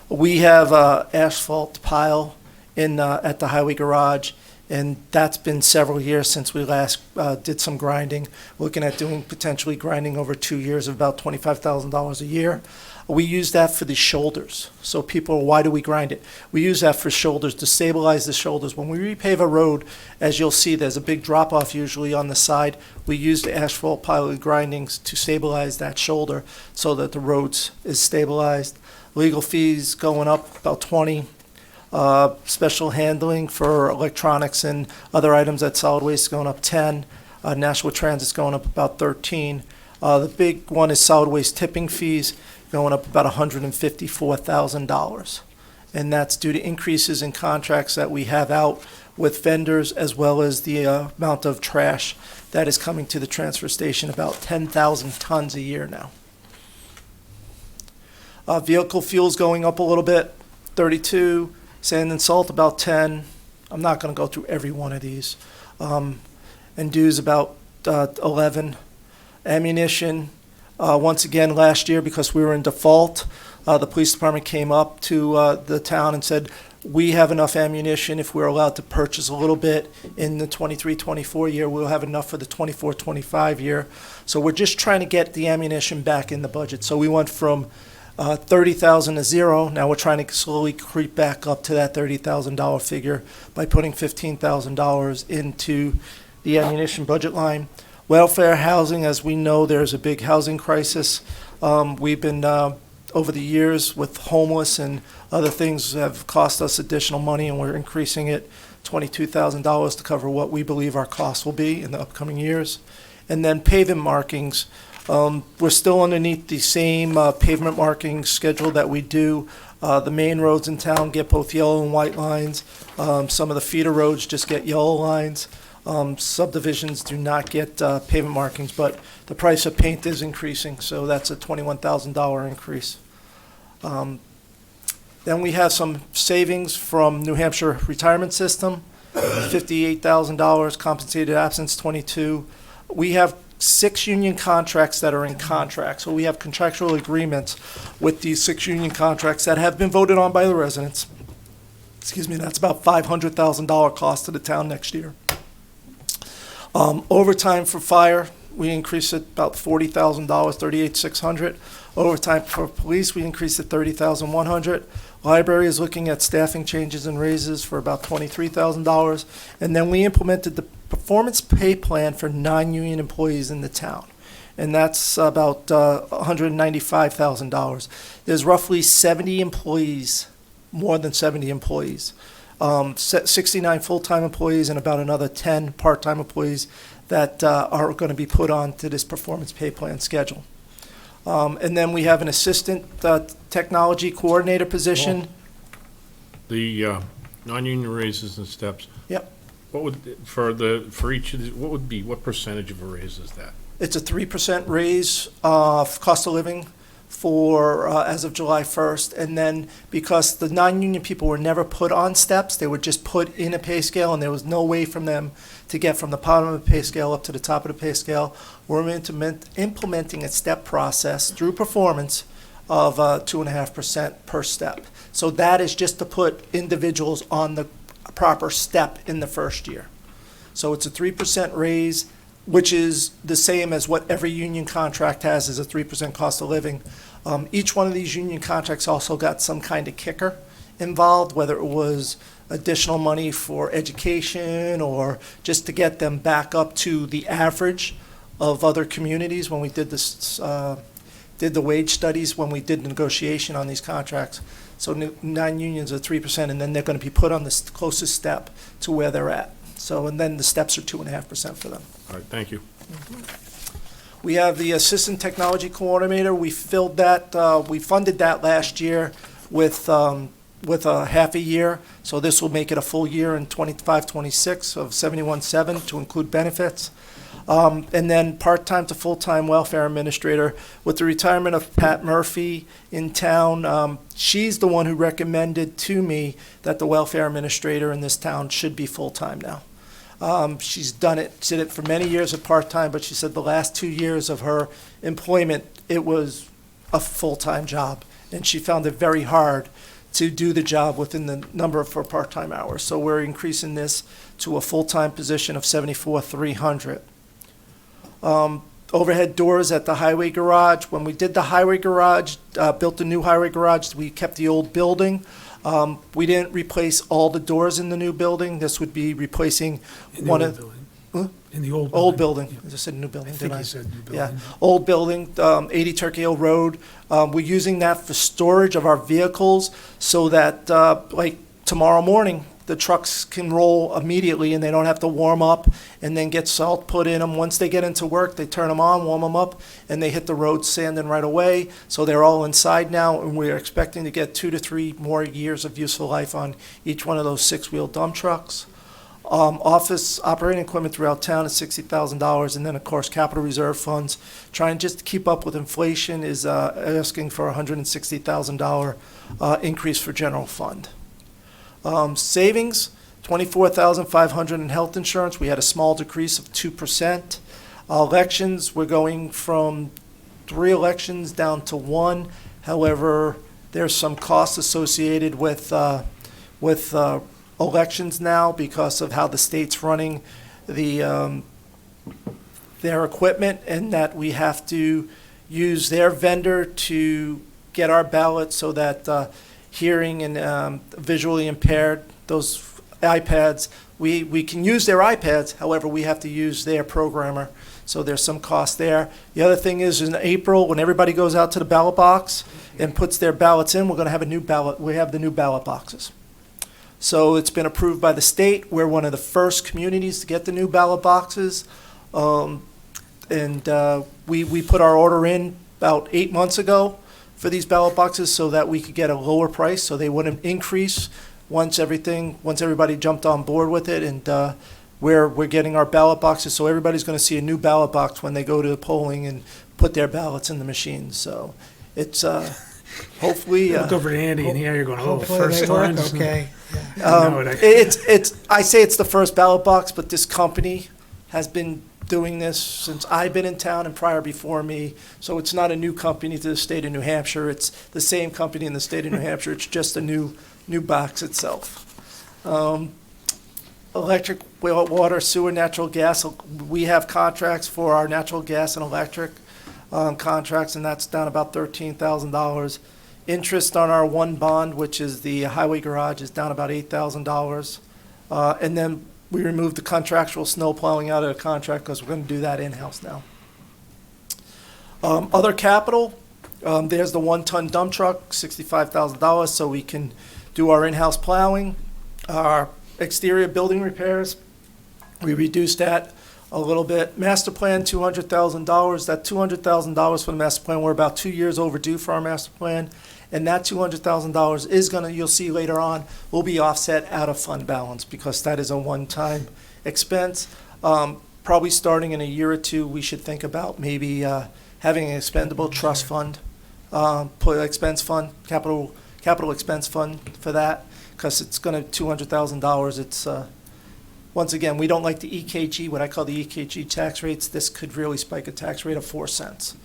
We have asphalt pile in at the highway garage, and that's been several years since we last did some grinding. Looking at doing potentially grinding over 2 years of about $25,000 a year. We use that for the shoulders. So people, why do we grind it? We use that for shoulders, to stabilize the shoulders. When we repave a road, as you'll see, there's a big drop off usually on the side. We use the asphalt pile grindings to stabilize that shoulder so that the roads is stabilized. Legal fees going up about 20. Special handling for electronics and other items at solid waste going up 10. National Transit's going up about 13. The big one is solid waste tipping fees, going up about $154,000. And that's due to increases in contracts that we have out with vendors, as well as the amount of trash that is coming to the transfer station, about 10,000 tons a year now. Vehicle fuel's going up a little bit, 32. Sand and salt about 10. I'm not going to go through every one of these. And dues about 11. Ammunition, once again last year, because we were in default, the police department came up to the town and said, we have enough ammunition. If we're allowed to purchase a little bit in the 23-24 year, we'll have enough for the 24-25 year. So we're just trying to get the ammunition back in the budget. So we went from 30,000 to zero. Now we're trying to slowly creep back up to that $30,000 figure by putting $15,000 into the ammunition budget line. Welfare housing, as we know, there's a big housing crisis. We've been, over the years, with homeless and other things have cost us additional money, and we're increasing it $22,000 to cover what we believe our costs will be in the upcoming years. And then pavement markings. We're still underneath the same pavement marking schedule that we do. The main roads in town get both yellow and white lines. Some of the feeder roads just get yellow lines. Subdivisions do not get pavement markings, but the price of paint is increasing, so that's a $21,000 increase. Then we have some savings from New Hampshire retirement system, $58,000, compensated absence 22. We have 6 union contracts that are in contract. So we have contractual agreements with these 6 union contracts that have been voted on by the residents. Excuse me, that's about $500,000 cost to the town next year. Overtime for fire, we increased it about $40,000, $38,600. Overtime for police, we increased it $30,100. Library is looking at staffing changes and raises for about $23,000. And then we implemented the performance pay plan for non-union employees in the town. And that's about $195,000. There's roughly 70 employees, more than 70 employees. 69 full-time employees and about another 10 part-time employees that are going to be put on to this performance pay plan schedule. And then we have an assistant technology coordinator position. The non-union raises and steps. Yep. What would, for each of these, what percentage of a raise is that? It's a 3% raise, cost of living for, as of July 1st. And then because the non-union people were never put on steps, they were just put in a pay scale, and there was no way from them to get from the bottom of the pay scale up to the top of the pay scale. We're implementing a step process through performance of 2.5% per step. So that is just to put individuals on the proper step in the first year. So it's a 3% raise, which is the same as what every union contract has, is a 3% cost of living. Each one of these union contracts also got some kind of kicker involved, whether it was additional money for education or just to get them back up to the average of other communities. When we did this, did the wage studies, when we did negotiation on these contracts. So non-unions are 3%, and then they're going to be put on the closest step to where they're at. So, and then the steps are 2.5% for them. All right, thank you. We have the Assistant Technology Coordinator. We filled that, we funded that last year with a half a year. So this will make it a full year in 25-26 of 71.7 to include benefits. And then part-time to full-time welfare administrator. With the retirement of Pat Murphy in town, she's the one who recommended to me that the welfare administrator in this town should be full-time now. She's did it for many years at part-time, but she said the last 2 years of her employment, it was a full-time job. And she found it very hard to do the job within the number of her part-time hours. So we're increasing this to a full-time position of $74,300. Overhead doors at the highway garage. When we did the highway garage, built the new highway garage, we kept the old building. We didn't replace all the doors in the new building. This would be replacing one of In the old building. old building. I just said new building, I think didn't I? you said new building. Yeah, old building, 80 Turkey Hill Road. We're using that for storage of our vehicles so that, like tomorrow morning, the trucks can roll immediately and they don't have to warm up and then get salt put in them. Once they get into work, they turn them on, warm them up, and they hit the road sanding right away. So they're all inside now, and we're expecting to get 2 to 3 more years of useful life on each one of those 6-wheel dump trucks. Office operating equipment throughout town is $60,000, and then, of course, capital reserve funds. Trying just to keep up with inflation is asking for a $160,000 increase for general fund. Savings, $24,500 in health insurance. We had a small decrease of 2%. Elections, we're going from 3 elections down to 1. However, there's some costs associated with elections now because of how the state's running their equipment, and that we have to use their vendor to get our ballots so that hearing and visually impaired, those iPads, we can use their iPads, however, we have to use their programmer, so there's some cost there. The other thing is in April, when everybody goes out to the ballot box and puts their ballots in, we're going to have a new ballot. We have the new ballot boxes. So it's been approved by the state. We're one of the first communities to get the new ballot boxes. We put our order in about 8 months ago for these ballot boxes so that we could get a lower price, so they wouldn't increase once everybody jumped on board with it. And we're getting our ballot boxes, so everybody's going to see a new ballot box when they go to the polling and put their ballots in the machine. So it's hopefully. Look over to Andy and here you're going, oh, Hopefully first they work time. okay. I say it's the first ballot box, but this company has been doing this since I've been in town and prior before me. So it's not a new company to the state of New Hampshire. It's the same company in the state of New Hampshire. It's just a new box itself. Electric, water, sewer, natural gas. We have contracts for our natural gas and electric contracts, and that's down about $13,000. Interest on our one bond, which is the highway garage, is down about $8,000. And then we removed the contractual snow plowing out of the contract because we're going to do that in-house now. Other capital, there's the 1-ton dump truck, $65,000, so we can do our in-house plowing. Our exterior building repairs, we reduced that a little bit. Master plan, $200,000. That $200,000 for the master plan, we're about 2 years overdue for our master plan. And that $200,000 is going to, you'll see later on, will be offset out of fund balance because that is a one-time expense. Probably starting in a year or two, we should think about maybe having an expendable trust fund put expense fund, capital expense fund for that, because it's gonna, $200,000. It's, once again, we don't like the EKG, what I call the EKG tax rates. This could really spike a tax rate of 4 cents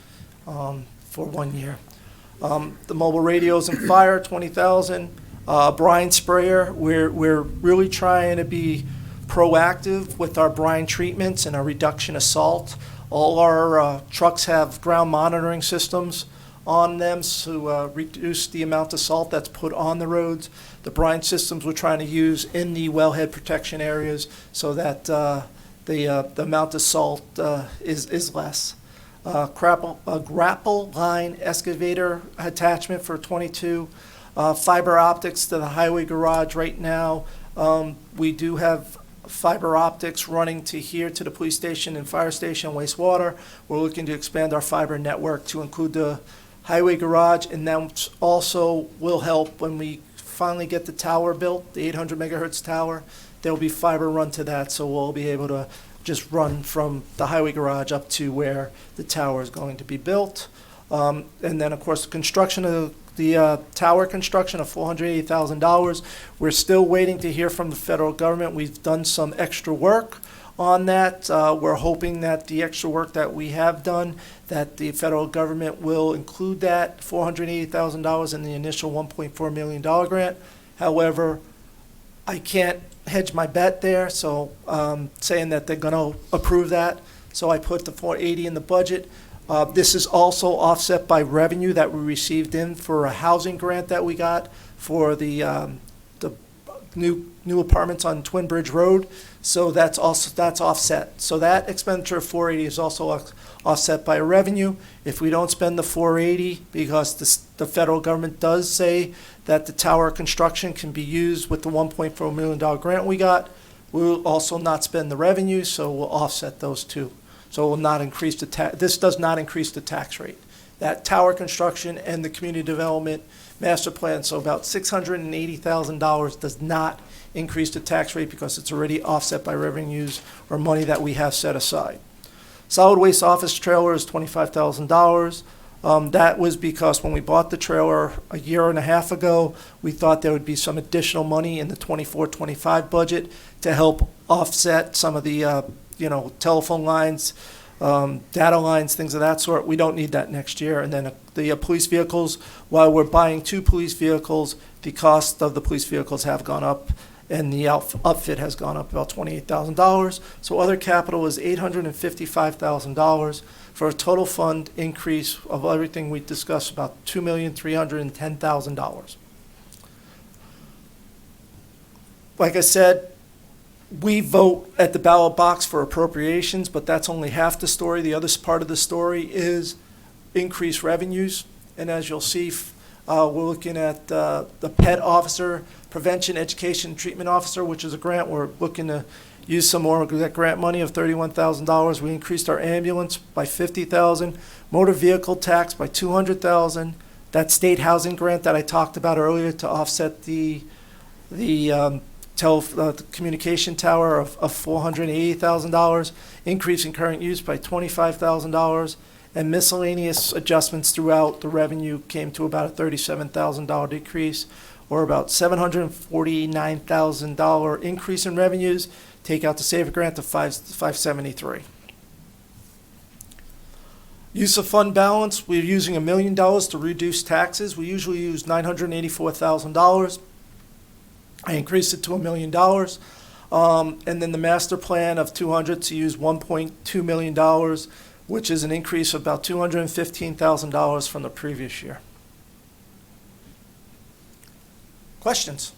for 1 year. The mobile radios and fire, 20,000. Brine sprayer, we're really trying to be proactive with our brine treatments and our reduction of salt. All our trucks have ground monitoring systems on them to reduce the amount of salt that's put on the roads. The brine systems we're trying to use in the wellhead protection areas so that the amount of salt is less. Grapple line excavator attachment for 22. Fiber optics to the highway garage right now. We do have fiber optics running to here to the police station and fire station wastewater. We're looking to expand our fiber network to include the highway garage, and that also will help when we finally get the tower built, the 800 megahertz tower. There'll be fiber run to that, so we'll be able to just run from the highway garage up to where the tower is going to be built. And then, of course, the construction of the tower construction of $480,000. We're still waiting to hear from the federal government. We've done some extra work on that. We're hoping that the extra work that we have done, that the federal government will include that $480,000 in the initial $1.4 million grant. However, I can't hedge my bet there, so saying that they're going to approve that. So I put the $480 in the budget. This is also offset by revenue that we received in for a housing grant that we got for the new apartments on Twin Bridge Road. So that's offset. So that expenditure of $480 is also offset by revenue. If we don't spend the $480, because the federal government does say that the tower construction can be used with the $1.4 million grant we got, we'll also not spend the revenue, so we'll offset those two. So it will not increase this does not increase the tax rate. That tower construction and the community development master plan, so about $680,000 does not increase the tax rate because it's already offset by revenues or money that we have set aside. Solid waste office trailer is $25,000. That was because when we bought the trailer a year and a half ago, we thought there would be some additional money in the 24-25 budget to help offset some of the telephone lines, data lines, things of that sort. We don't need that next year. And then the police vehicles, while we're buying 2 police vehicles, the cost of the police vehicles have gone up, and the outfit has gone up about $28,000. So other capital is $855,000 for a total fund increase of everything we discussed, about $2,310,000. Like I said, we vote at the ballot box for appropriations, but that's only half the story. The other part of the story is increased revenues. And as you'll see, we're looking at the PET officer, Prevention, Education, Treatment Officer, which is a grant. We're looking to use some more of that grant money of $31,000. We increased our ambulance by $50,000, motor vehicle tax by $200,000. That state housing grant that I talked about earlier to offset the communication tower of $480,000, increase in current use by $25,000, and miscellaneous adjustments throughout the revenue came to about a $37,000 decrease, or about $749,000 increase in revenues. Take out the SAVER grant to $573,000. Use of fund balance, we're using $1 million to reduce taxes. We usually use $984,000. I increased it to $1 million. And then the master plan of 200 to use $1.2 million, which is an increase of about $215,000 from the previous year. Questions?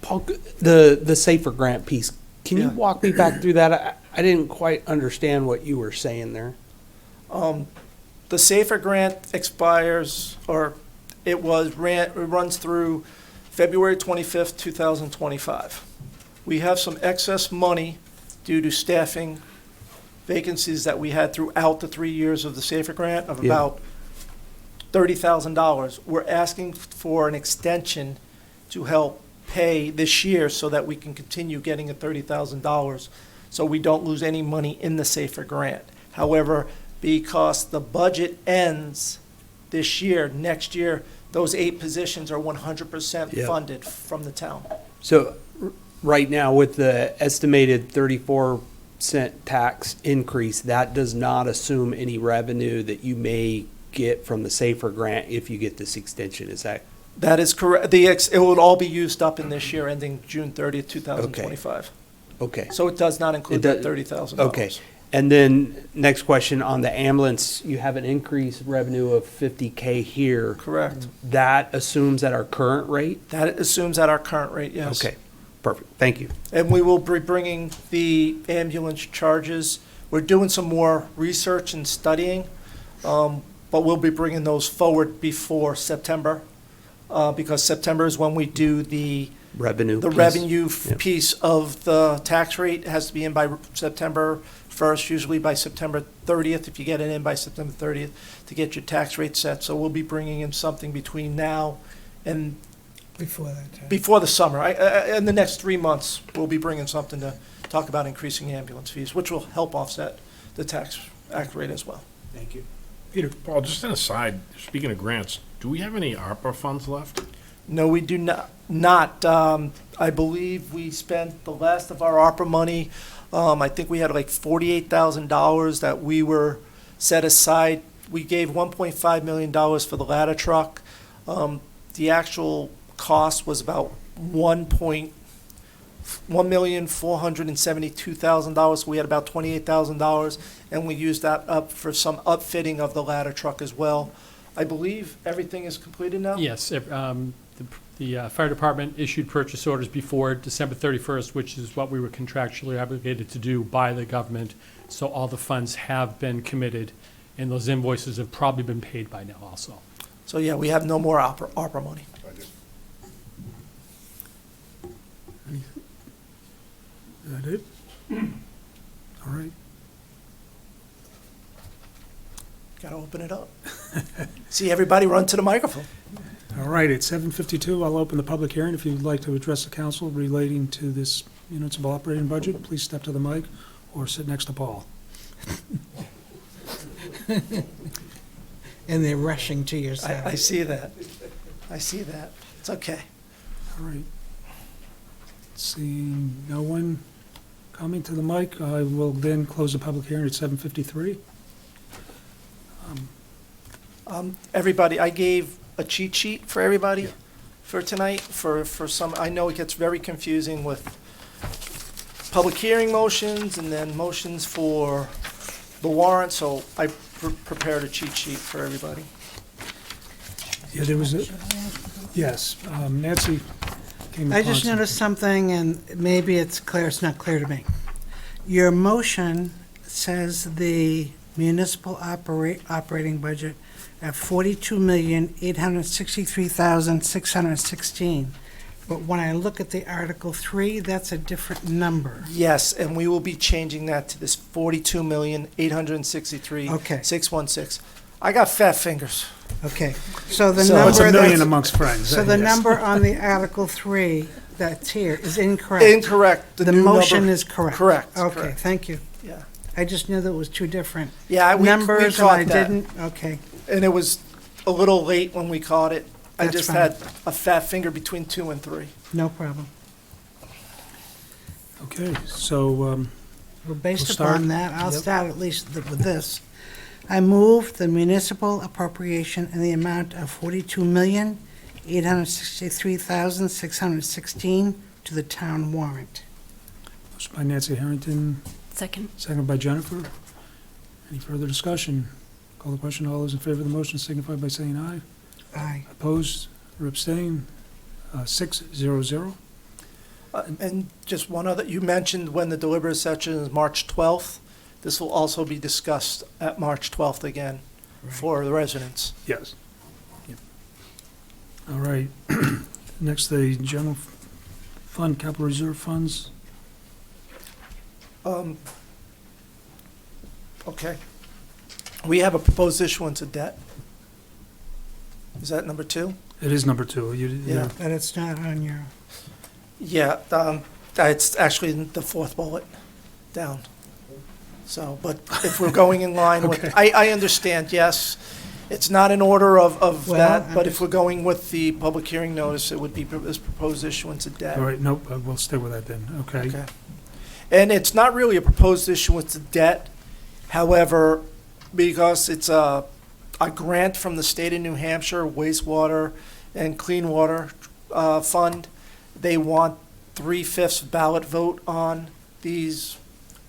Paul, the SAFER grant piece, can you Yeah. walk me back through that? I didn't quite understand what you were saying there. The SAFER grant expires, or it runs through February 25th, 2025. We have some excess money due to staffing vacancies that we had throughout the 3 years of the SAFER grant of about $30,000. We're asking for an extension to help pay this year so that we can continue getting a $30,000 so we don't lose any money in the SAFER grant. However, because the budget ends this year. Next year, those 8 positions are 100% Yep. funded from the town. So right now, with the estimated 34% tax increase, that does not assume any revenue that you may get from the SAFER grant if you get this extension. Is that? That is correct. It will all be used up in this year, ending June 30th, 2025. Okay. So it does not include It does- that $30,000. Okay. And then next question on the ambulance, you have an increased revenue of 50K here. Correct. That assumes at our current rate? That assumes at our current rate, yes. Okay, perfect. Thank you. And we will be bringing the ambulance charges. We're doing some more research and studying, but we'll be bringing those forward before September, because September is when we do the Revenue. piece. revenue Yep. piece of the tax rate. It has to be in by September 1st, usually by September 30th, if you get it in by September 30th, to get your tax rate set. So we'll be bringing in something between now and Before that time. before the summer. In the next 3 months, we'll be bringing something to talk about increasing ambulance fees, which will help offset the tax act rate as well. Thank you. Peter? Paul, just an aside, speaking of grants, do we have any ARPA funds left? No, we do not. I believe we spent the last of our ARPA money. I think we had like $48,000 that we were set aside. We gave $1.5 million for the ladder truck. The actual cost was about $1,472,000. So we had about $28,000, and we used that up for some upfitting of the ladder truck as well. I believe everything is completed now? Yes, the fire department issued purchase orders before December 31st, which is what we were contractually obligated to do by the government. So all the funds have been committed, and those invoices have probably been paid by now also. So yeah, we have no more ARPA money. Is that it? All right. Gotta open it up. See everybody run to the microphone. All right, it's 7:52. I'll open the public hearing. If you'd like to address the council relating to this municipal operating budget, please step to the mic or sit next to Paul. And they're rushing to your side. I see that. I see that. It's okay. All right. Seeing no one coming to the mic, I will then close the public hearing at 7:53. Everybody, I gave a cheat sheet for everybody for tonight, for some, I know it gets very confusing with public hearing motions and then motions for the warrant, so I prepared a cheat sheet for everybody. Yeah, there was a, yes, Nancy came upon I just some- noticed something, and maybe it's clear, it's not clear to me. Your motion says the municipal operating budget at $42,863,616. But when I look at the Article 3, that's a different number. Yes, and we will be changing that to this $42,863,616. I got fat fingers. Okay, so the So number It's a million that's- amongst friends. So the yes. number on the Article 3 that's here is incorrect. Incorrect. The new motion number- is correct. Correct. Okay, correct. thank you. Yeah. I just knew that it was two different Yeah, we numbers, and caught I that. didn't, okay. And it was a little late when we caught it. I That's just fine. had a fat finger between 2 and 3. No problem. Okay, so, Well, We'll based start. upon that, I'll Yep. start at least with this. I move the municipal appropriation in the amount of $42,863,616 to the town warrant. motion by Nancy Harrington, Second. seconded by Jennifer. Any further discussion? Call the question. All those in favor of the motion signify by saying aye. Aye. Opposed or abstained? 600. And just one other, you mentioned when the deliberative session is March 12th. This will also be discussed at March 12th again for the residents. Yes. Yep. All right. Next, the general fund, capital reserve funds. Okay. We have a proposed issuance of debt. Is that number 2? It is number 2. Yeah. And it's not on your, Yeah, it's actually in the 4th bullet down. So, but if we're going in line with, Okay. I understand, yes, it's not in order of Well, that, I'm but if just- we're going with the public hearing notice, it would be this proposed issuance of debt. All right, nope, we'll stay with that then, okay. Okay. And it's not really a proposed issuance of debt. However, because it's a grant from the state of New Hampshire wastewater and clean water fund, they want 3/5 ballot vote on these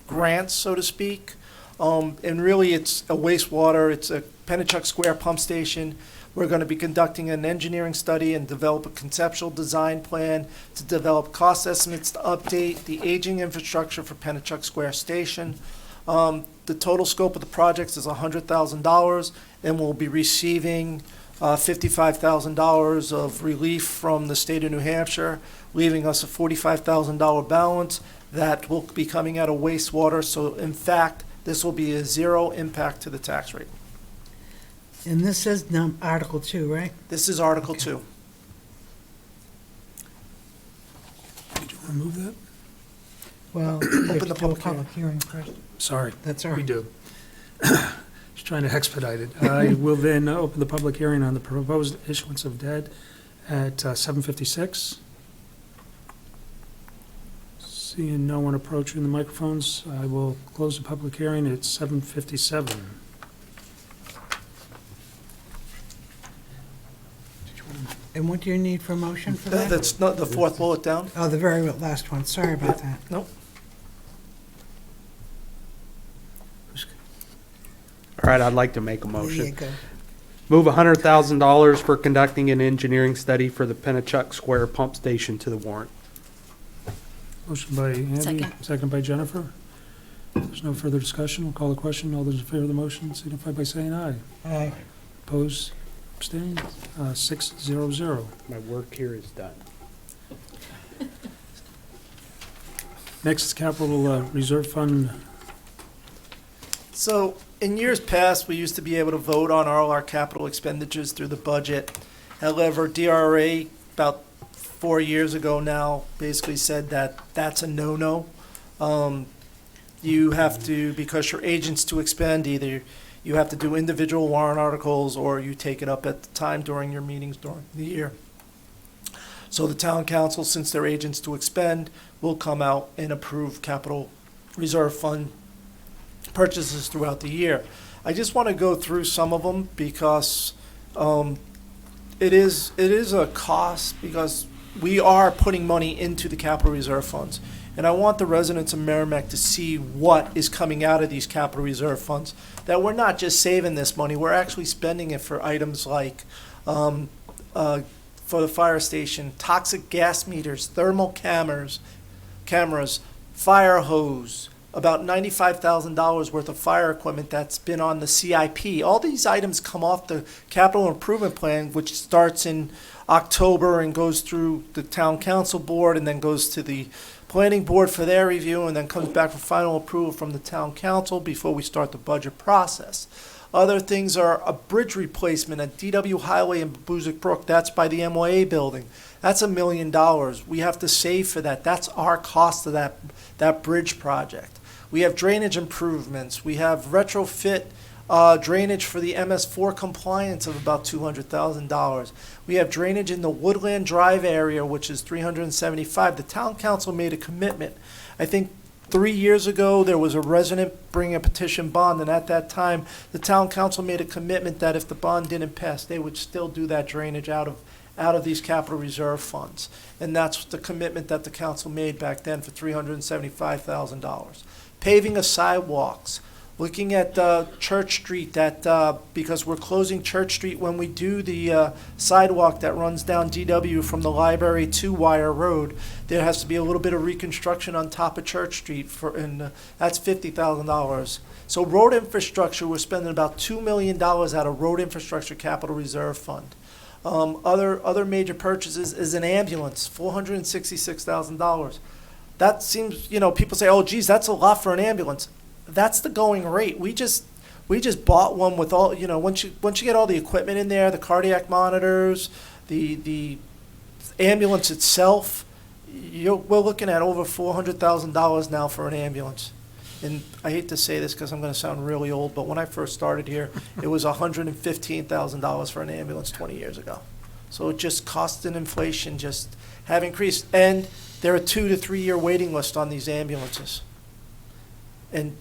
grants, so to speak. And really, it's a wastewater, it's a Pennachuck Square pump station. We're going to be conducting an engineering study and develop a conceptual design plan to develop cost estimates to update the aging infrastructure for Pennachuck Square Station. The total scope of the project is $100,000, and we'll be receiving $55,000 of relief from the state of New Hampshire, leaving us a $45,000 balance that will be coming out of wastewater. So in fact, this will be a zero impact to the tax rate. And this is Article 2, right? This is Article 2. Did you want to move that? Well, we have to the do a public public hearing first. Sorry. That's all We right. do. Just trying to expedite it. I will then open the public hearing on the proposed issuance of debt at 7:56. Seeing no one approaching the microphones, I will close the public hearing at 7:57. And what do you need for a motion for that? That's not the fourth bullet down. Oh, the very last one, sorry about that. Nope. All right, I'd like to make a There you motion. go. Move $100,000 for conducting an engineering study for the Pennachuck Square pump station to the warrant. Motion by Andy, Second. second by Jennifer. If there's no further discussion, we'll call the question. All those in favor of the motion signify by saying aye. Aye. Opposed, abstained, 600. My work here is done. Next is capital reserve fund. So in years past, we used to be able to vote on all our capital expenditures through the budget. However, DRA, about 4 years ago now, basically said that that's a no-no. You have to, because you're agents to expend, either you have to do individual warrant articles or you take it up at the time during your meetings during the year. So the town council, since they're agents to expend, will come out and approve capital reserve fund purchases throughout the year. I just want to go through some of them because it is a cost because we are putting money into the capital reserve funds. And I want the residents of Merrimack to see what is coming out of these capital reserve funds. That we're not just saving this money, we're actually spending it for items like, for the fire station, toxic gas meters, thermal cameras, fire hose, about $95,000 worth of fire equipment that's been on the CIP. All these items come off the capital improvement plan, which starts in October and goes through the town council board and then goes to the planning board for their review and then comes back for final approval from the town council before we start the budget process. Other things are a bridge replacement at DW Highway in Babuzik Brook. That's by the MYA building. That's $1 million. We have to save for that. That's our cost of that bridge project. We have drainage improvements. We have retrofit drainage for the MS4 compliance of about $200,000. We have drainage in the Woodland Drive area, which is $375,000. The town council made a commitment. I think 3 years ago, there was a resident bringing a petition bond, and at that time, the town council made a commitment that if the bond didn't pass, they would still do that drainage out of these capital reserve funds. And that's the commitment that the council made back then for $375,000. Paving of sidewalks, looking at Church Street, because we're closing Church Street when we do the sidewalk that runs down DW from the library to Wire Road, there has to be a little bit of reconstruction on top of Church Street, and that's $50,000. So road infrastructure, we're spending about $2 million out of road infrastructure capital reserve fund. Other major purchases is an ambulance, $466,000. That seems, people say, oh, geez, that's a lot for an ambulance. That's the going rate. We just bought one with all, once you get all the equipment in there, the cardiac monitors, the ambulance itself, we're looking at over $400,000 now for an ambulance. and I hate to say this because I'm going to sound really old, but when I first started here, it was $115,000 for an ambulance 20 years ago. So it just cost and inflation just have increased. And there are 2 to 3 year waiting list on these ambulances. And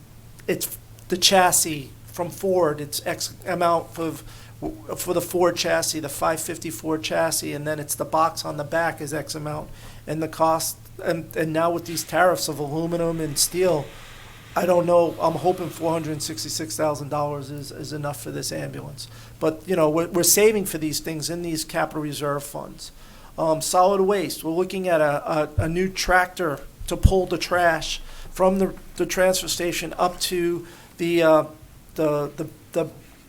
it's the chassis from Ford, it's X amount for the Ford chassis, the 550 Ford chassis, and then it's the box on the back is X amount. And the cost, and now with these tariffs of aluminum and steel, I don't know, I'm hoping $466,000 is enough for this ambulance. But, you know, we're saving for these things in these capital reserve funds. Solid waste, we're looking at a new tractor to pull the trash from the transfer station up to the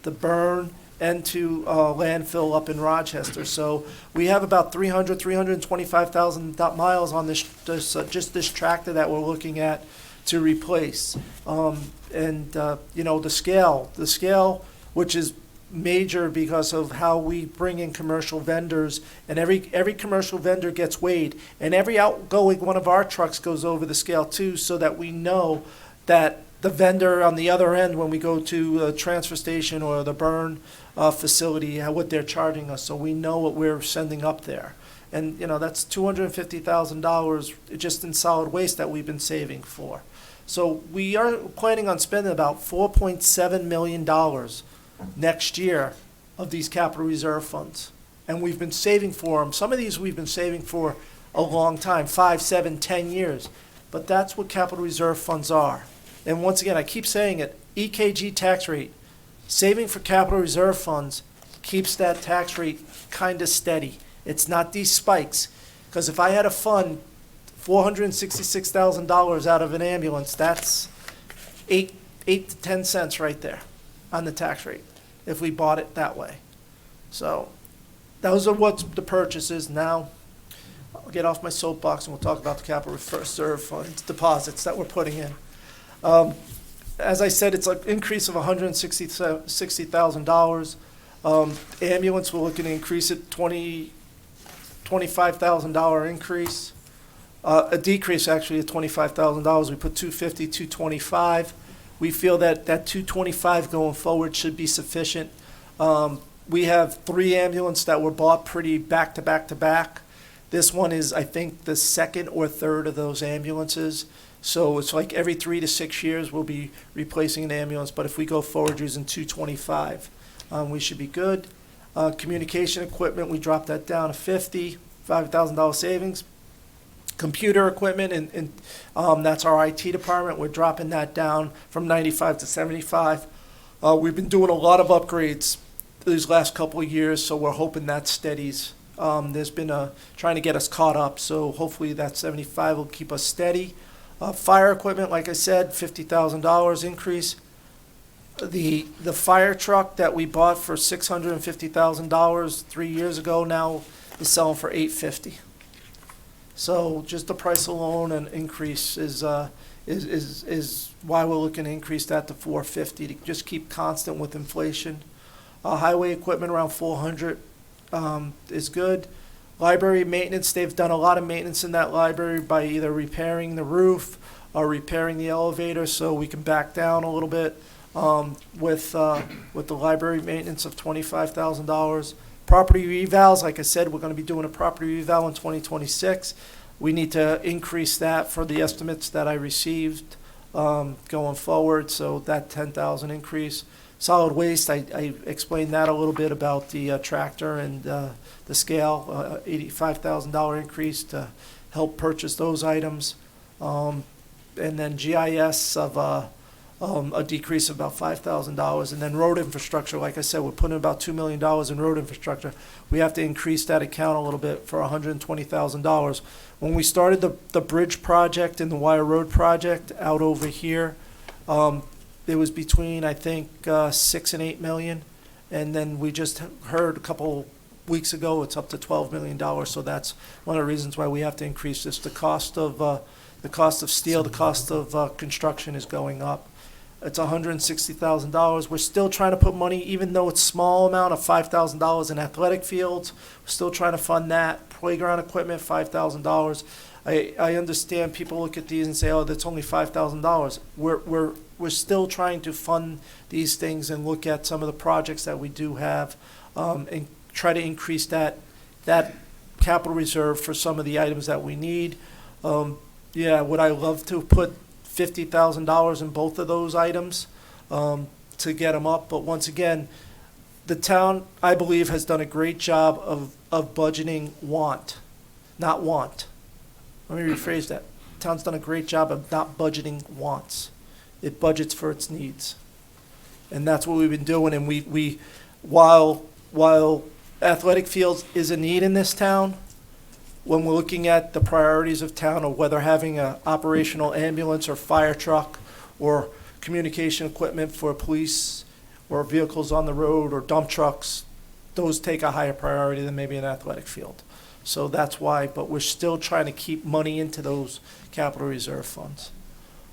burn and to landfill up in Rochester. So we have about 325,000 miles on just this tractor that we're looking at to replace. You know, the scale, which is major because of how we bring in commercial vendors, and every commercial vendor gets weighed, and every outgoing one of our trucks goes over the scale too, so that we know that the vendor on the other end, when we go to a transfer station or the burn facility, what they're charging us, so we know what we're sending up there. And, you know, that's $250,000 just in solid waste that we've been saving for. So we are planning on spending about $4.7 million next year of these capital reserve funds. And we've been saving for them. Some of these we've been saving for a long time, 5, 7, 10 years. But that's what capital reserve funds are. And once again, I keep saying it, EKG tax rate, saving for capital reserve funds keeps that tax rate kind of steady. It's not these spikes. Because if I had a fund $466,000 out of an ambulance, that's 8 to 10 cents right there on the tax rate if we bought it that way. So those are what the purchases. Now I'll get off my soapbox and we'll talk about the capital reserve funds deposits that we're putting in. As I said, it's an increase of $160,000. Ambulance, we're looking to increase it $25,000 increase. A decrease actually of $25,000. We put 250, 225. We feel that that 225 going forward should be sufficient. We have 3 ambulances that were bought pretty back to back to back. This one is, I think, the second or third of those ambulances. So it's like every 3 to 6 years we'll be replacing an ambulance. But if we go forward using 225, we should be good. Communication equipment, we dropped that down to $5,000 savings. Computer equipment, and that's our IT department. We're dropping that down from 95 to 75. We've been doing a lot of upgrades these last couple of years, so we're hoping that steadies. There's been trying to get us caught up, so hopefully that 75 will keep us steady. Fire equipment, like I said, $50,000 increase. The fire truck that we bought for $650,000 3 years ago now is selling for $850,000. So just the price alone and increase is why we're looking to increase that to $450,000 to just keep constant with inflation. Highway equipment around $400,000 is good. Library maintenance, they've done a lot of maintenance in that library by either repairing the roof or repairing the elevator, so we can back down a little bit with the library maintenance of $25,000. Property revals, like I said, we're going to be doing a property reval in 2026. We need to increase that for the estimates that I received going forward, so that $10,000 increase. Solid waste, I explained that a little bit about the tractor and the scale, $85,000 increase to help purchase those items. And then GIS of a decrease of about $5,000. And then road infrastructure, like I said, we're putting about $2 million in road infrastructure. We have to increase that account a little bit for $120,000. When we started the bridge project and the Wire Road project out over here, it was between, I think, 6 and 8 million. And then we just heard a couple weeks ago it's up to $12 million. So that's one of the reasons why we have to increase this. The cost of steel, the cost of construction is going up. It's $160,000. We're still trying to put money, even though it's a small amount of $5,000 in athletic fields. We're still trying to fund that. Playground equipment, $5,000. I understand people look at these and say, oh, that's only $5,000. We're still trying to fund these things and look at some of the projects that we do have, and try to increase that capital reserve for some of the items that we need. Yeah, would I love to put $50,000 in both of those items to get them up? But once again, the town, I believe, has done a great job of budgeting not want. Let me rephrase that. The town's done a great job of not budgeting wants. It budgets for its needs. And that's what we've been doing. And we while athletic fields is a need in this town, when we're looking at the priorities of town, or whether having an operational ambulance or fire truck or communication equipment for police or vehicles on the road or dump trucks, those take a higher priority than maybe an athletic field. So that's why, but we're still trying to keep money into those capital reserve funds.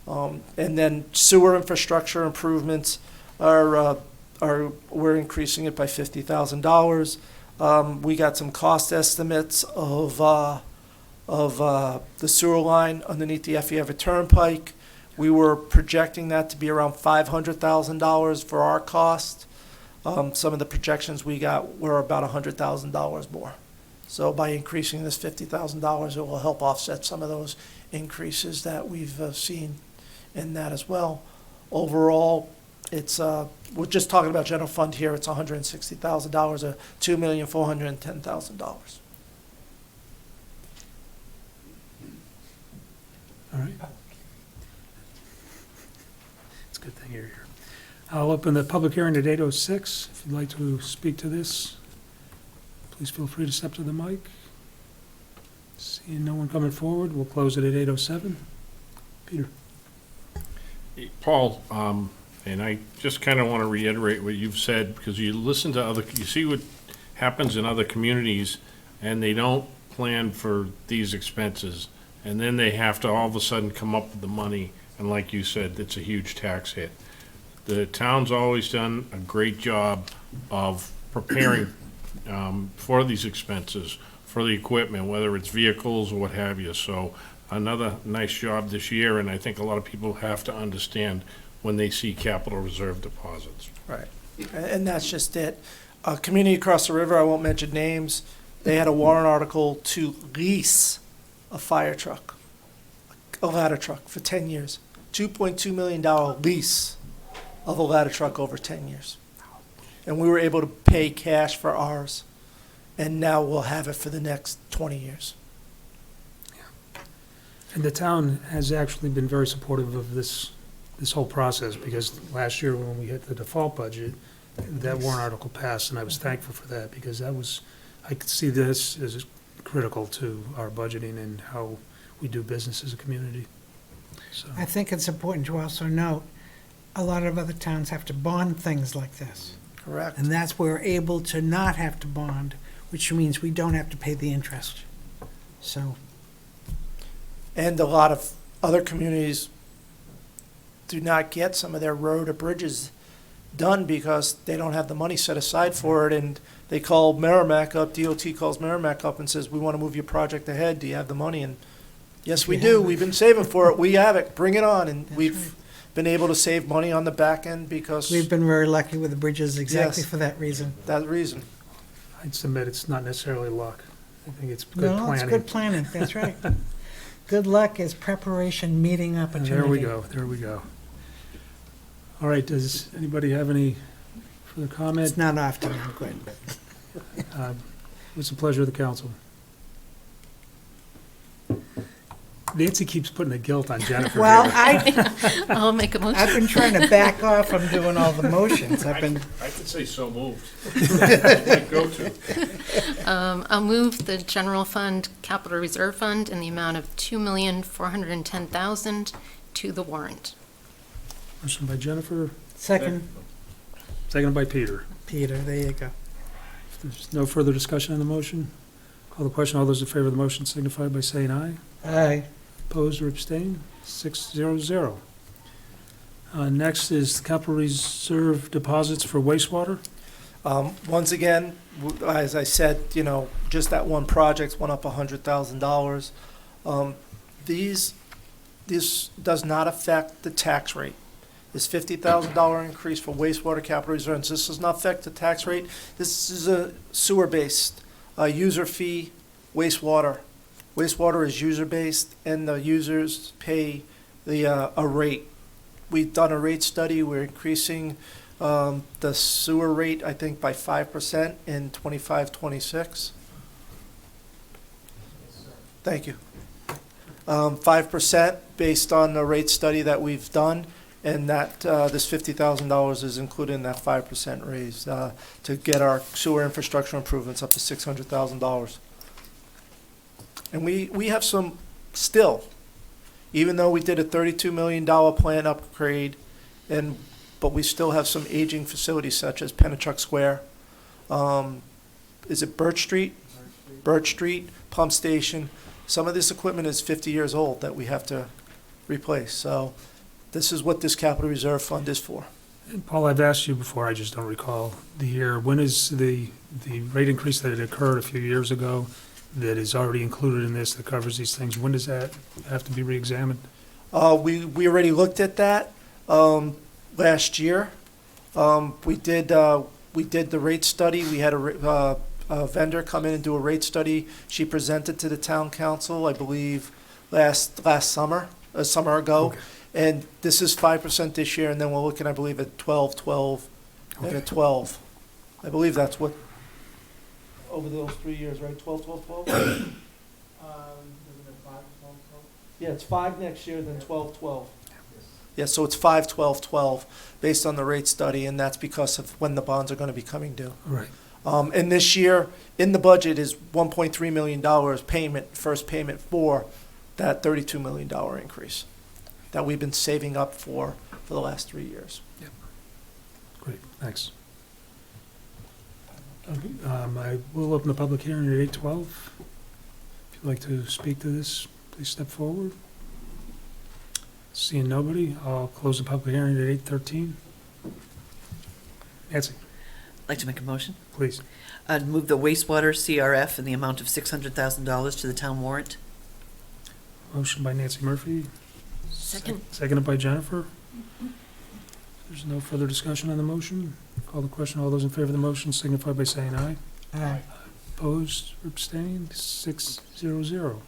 And then sewer infrastructure improvements we're increasing it by $50,000. We got some cost estimates of the sewer line underneath the Effie Everett Turnpike. We were projecting that to be around $500,000 for our cost. Some of the projections we got were about $100,000 more. So by increasing this $50,000, it will help offset some of those increases that we've seen in that as well. Overall, it's we're just talking about general fund here. It's $160,000, or $2,410,000. All right. It's a good thing you're here. I'll open the public hearing at 8:06. If you'd like to speak to this, please feel free to step to the mic. Seeing no one coming forward, we'll close it at 8:07. Peter. Paul, and I just kind of want to reiterate what you've said, because you listen to you see what happens in other communities, and they don't plan for these expenses, and then they have to all of a sudden come up with the money, and like you said, it's a huge tax hit. The town's always done a great job of preparing for these expenses, for the equipment, whether it's vehicles or what have you. So another nice job this year, and I think a lot of people have to understand when they see capital reserve deposits. Right, and that's just it. A community across the river, I won't mention names, they had a warrant article to lease a fire truck, a ladder truck for 10 years. $2.2 million lease of a ladder truck over 10 years. And we were able to pay cash for ours, and now we'll have it for the next 20 years. And the town has actually been very supportive of this whole process, because last year when we hit the default budget, that warrant article passed, and I was thankful for that, because I could see this as critical to our budgeting and how we do business as a community. So, I think it's important to also note, a lot of other towns have to bond things like this. Correct. And that's where we're able to not have to bond, which means we don't have to pay the interest. So, And a lot of other communities do not get some of their road or bridges done because they don't have the money set aside for it, and they call Merrimack up, DOT calls Merrimack up and says, we want to move your project ahead, do you have the money? And yes, we do, we've been saving for it, we have it, bring it on, and we've been able to save money on the back end because. we've been very lucky with the bridges exactly Yes. for that reason. That reason. I'd submit it's not necessarily luck. I think it's good planning. No, it's good planning, that's right. Good luck is preparation meeting And opportunity. there we go. All right, does anybody have any further comment? It's not often, I'm good. It's a pleasure of the council. Nancy keeps putting the guilt on Jennifer. Well, here. I'll make a motion. I've been trying to back off from doing all the motions. I could say so moved. My go-to. I'll move the general fund, capital reserve fund in the amount of $2,410,000 to the warrant. Motion by Jennifer, Second, seconded by Peter. Peter, there you go. If there's no further discussion on the motion, call the question. All those in favor of the motion signify by saying aye. Aye. Opposed or abstained? 600. Next is capital reserve deposits for wastewater. Once again, as I said, just that one project went up $100,000. This does not affect the tax rate. This $50,000 increase for wastewater capital reserves, this does not affect the tax rate. This is a sewer-based, user fee wastewater. Wastewater is user-based, and the users pay a rate. We've done a rate study. We're increasing the sewer rate, I think, by 5% in 25-26. Thank you. 5% based on the rate study that we've done, and that this $50,000 is included in that 5% raise to get our sewer infrastructure improvements up to $600,000. And we have some still, even though we did a $32 million plant upgrade, but we still have some aging facilities such as Pennachuck Square. Is it Birch Street? Birch Street, pump station. Some of this equipment is 50 years old that we have to replace. So this is what this capital reserve fund is for. And Paul, I've asked you before, I just don't recall the year. When is the rate increase that had occurred a few years ago that is already included in this that covers these things? When does that have to be reexamined? We already looked at that last year. We did the rate study. We had a vendor come in and do a rate study. She presented to the town council, I believe, last summer, a summer ago. Okay. And this is 5% this year, and then we're looking, I believe, at 12, and a 12. I believe that's what, over those 3 years, right? 12, 12, 12? Yeah, it's 5 next year, then 12, 12. Yeah, so it's 5, 12, 12, based on the rate study, and that's because of when the bonds are going to be coming due. Right. And this year, in the budget, is $1.3 million payment, first payment for that $32 million increase that we've been saving up for the last 3 years. Great, thanks. I will open the public hearing at 8:12. If you'd like to speak to this, please step forward. Seeing nobody, I'll close the public hearing at 8:13. Nancy, I'd like to make a motion. please. Move the wastewater CRF in the amount of $600,000 to the town warrant. Motion by Nancy Murphy, Second. seconded by Jennifer. There's no further discussion on the motion. Call the question. All those in favor of the motion signify by saying aye. Aye. Opposed or abstained? 6-0-0.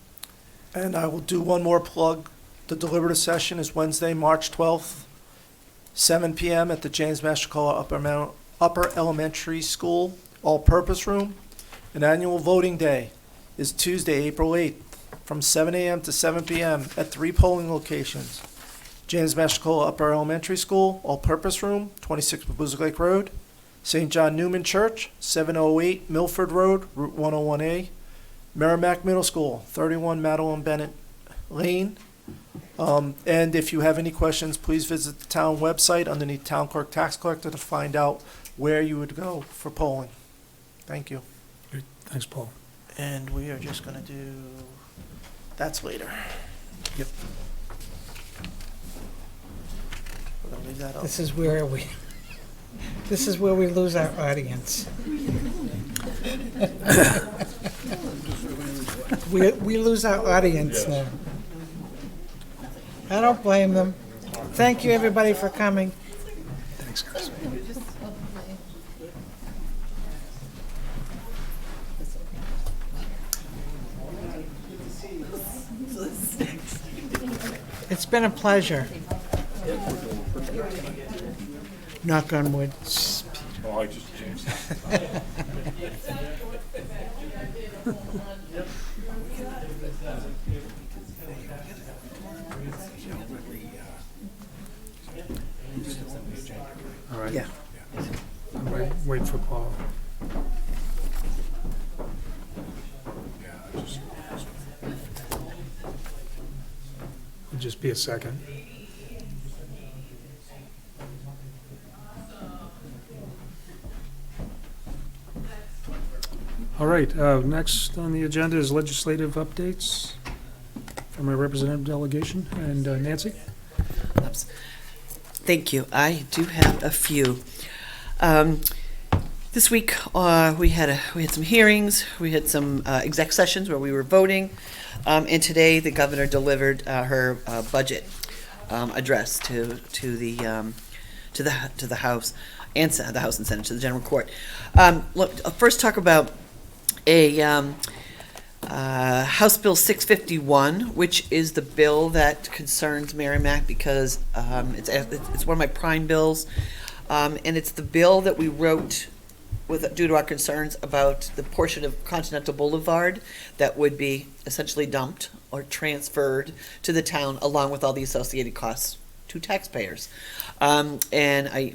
And I will do one more plug. The deliberative session is Wednesday, March 12th, 7 p.m. at the James Mastrocola Upper Elementary School, all-purpose room. An annual voting day is Tuesday, April 8th, from 7 a.m. to 7 p.m. at 3 polling locations. James Mastrocola Upper Elementary School, all-purpose room, 26 Babuzik Lake Road. St. John Newman Church, 708 Milford Road, Route 101A. Merrimack Middle School, 31 Madeline Bennett Lane. And if you have any questions, please visit the town website underneath Town Clerk Tax Collector to find out where you would go for polling. Thank you. Great. Thanks, Paul. And we are just going to do, that's later. Yep. We're going to leave that up. This is where we lose our audience. We lose our audience now. I don't blame them. Thank you, everybody, for coming. Thanks, guys. It's been a pleasure. Knock on wood. Oh, I just changed. All right. Yeah. Wait for Paul. It'll just be a second. All right, next on the agenda is legislative updates from our representative delegation. And Nancy? Thank you. I do have a few. This week, we had some hearings, we had some exec sessions where we were voting, and today the governor delivered her budget address to the House and the House and Senate, to the General Court. Look, I'll first talk about a House Bill 651, which is the bill that concerns Merrimack because it's one of my prime bills, and it's the bill that we wrote due to our concerns about the portion of Continental Boulevard that would be essentially dumped or transferred to the town along with all the associated costs to taxpayers. And I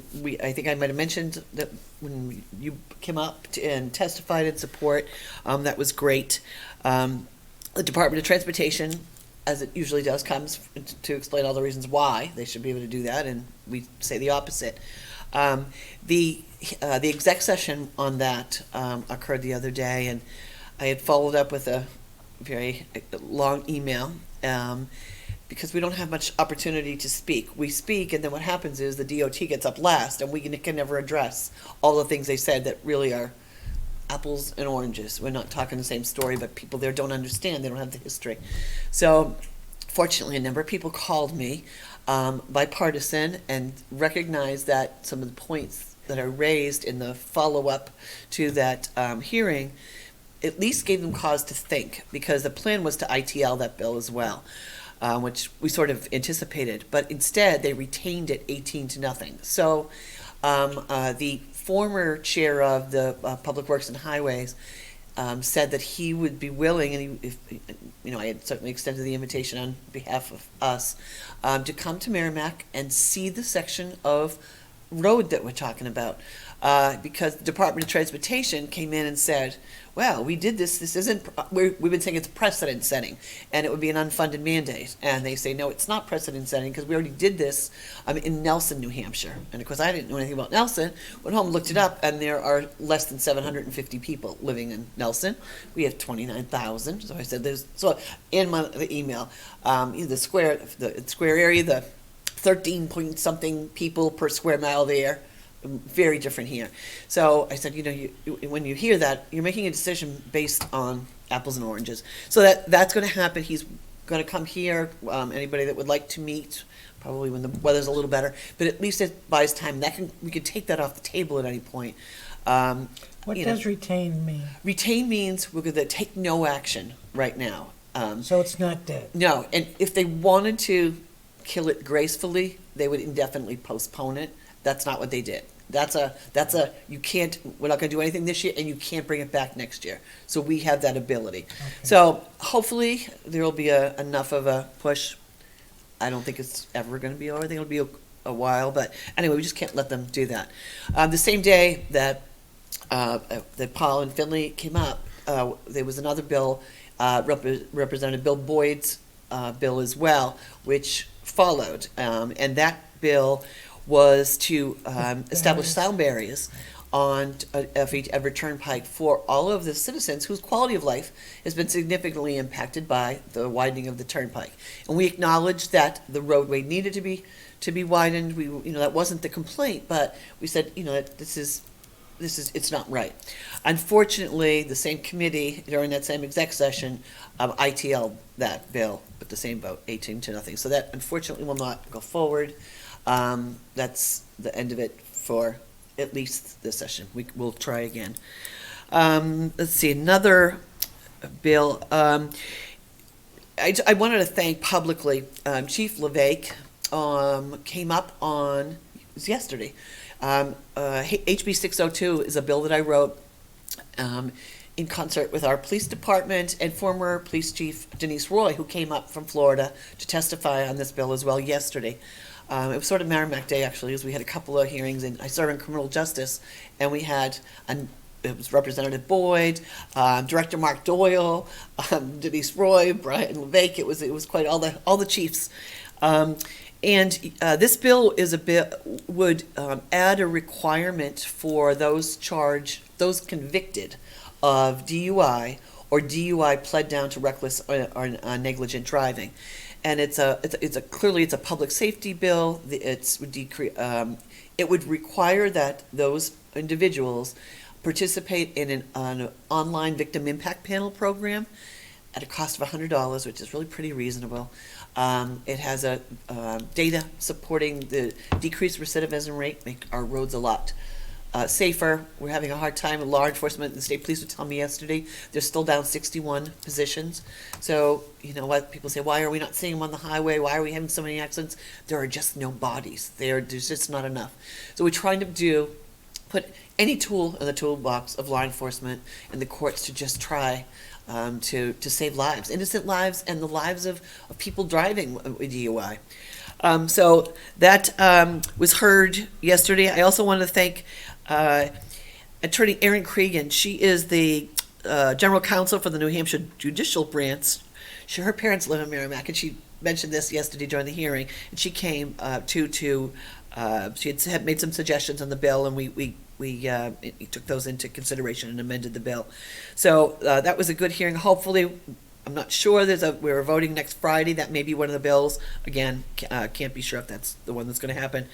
think I might have mentioned that when you came up and testified in support, that was great. The Department of Transportation, as it usually does, comes to explain all the reasons why they should be able to do that, and we say the opposite. The exec session on that occurred the other day, and I had followed up with a very long email because we don't have much opportunity to speak. We speak, and then what happens is the DOT gets up last, and we can never address all the things they said that really are apples and oranges. We're not talking the same story, but people there don't understand. They don't have the history. So fortunately, a number of people called me, bipartisan, and recognized that some of the points that are raised in the follow-up to that hearing at least gave them cause to think, because the plan was to ITL that bill as well, which we sort of anticipated, but instead they retained it 18-0. So the former chair of the Public Works and Highways said that he would be willing, and I had certainly extended the invitation on behalf of us, to come to Merrimack and see the section of road that we're talking about, because the Department of Transportation came in and said, well, we did this isn't, we've been saying it's precedent setting, and it would be an unfunded mandate. And they say, no, it's not precedent setting, because we already did this in Nelson, New Hampshire. And of course, I didn't know anything about Nelson. Went home, looked it up, and there are less than 750 people living in Nelson. We have 29,000. So I said, so in the email, the square area, the 13 point something people per square mile there, very different here. So I said, when you hear that, you're making a decision based on apples and oranges. So that's going to happen. He's going to come here. Anybody that would like to meet, probably when the weather's a little better, but at least it buys time. We can take that off the table at any point. What does retain mean? Retain means we're going to take no action right now. So it's not dead? No, and if they wanted to kill it gracefully, they would indefinitely postpone it. That's not what they did. We're not going to do anything this year, and you can't bring it back next year. So we have that ability. Okay. So hopefully there will be enough of a push. I don't think it's ever going to be over. I think it'll be a while, but anyway, we just can't let them do that. The same day that Paul and Finley came up, there was another bill, Representative Bill Boyd's bill as well, which followed, and that bill was to establish sound barriers on F.H. Everett Turnpike for all of the citizens whose quality of life has been significantly impacted by the widening of the turnpike. And we acknowledged that the roadway needed to be widened. That wasn't the complaint, but we said, that it's not right. Unfortunately, the same committee during that same exec session ITL'd that bill with the same vote, 18-0. So that unfortunately will not go forward. That's the end of it for at least this session. We'll try again. Let's see, another bill. I wanted to thank publicly Chief LeVake came up on, it was yesterday. HB 602 is a bill that I wrote in concert with our police department and former police chief Denise Roy, who came up from Florida to testify on this bill as well yesterday. It was sort of Merrimack Day, actually, as we had a couple of hearings, and I serve in criminal justice, and we had it was Representative Boyd, Director Mark Doyle, Denise Roy, Brian LeVake. It was quite all the chiefs. And this bill would add a requirement for those convicted of DUI or DUI pled down to reckless or negligent driving. And it's clearly a public safety bill. It would require that those individuals participate in an online victim impact panel program at a cost of $100, which is really pretty reasonable. It has a data supporting the decreased recidivism rate, make our roads a lot safer. We're having a hard time with law enforcement. The state police would tell me yesterday they're still down 61 positions. So, you know what, people say, why are we not seeing them on the highway? Why are we having so many accidents? There are just no bodies. There's just not enough. So we're trying to put any tool in the toolbox of law enforcement and the courts to just try to save lives, innocent lives, and the lives of people driving with DUI. So that was heard yesterday. I also want to thank Attorney Erin Cregan. She is the General Counsel for the New Hampshire Judicial Branch. Her parents live in Merrimack, and she mentioned this yesterday during the hearing, and she came she had made some suggestions on the bill, and we took those into consideration and amended the bill. So that was a good hearing. Hopefully, I'm not sure, we're voting next Friday. That may be one of the bills. Again, can't be sure if that's the one that's going to happen.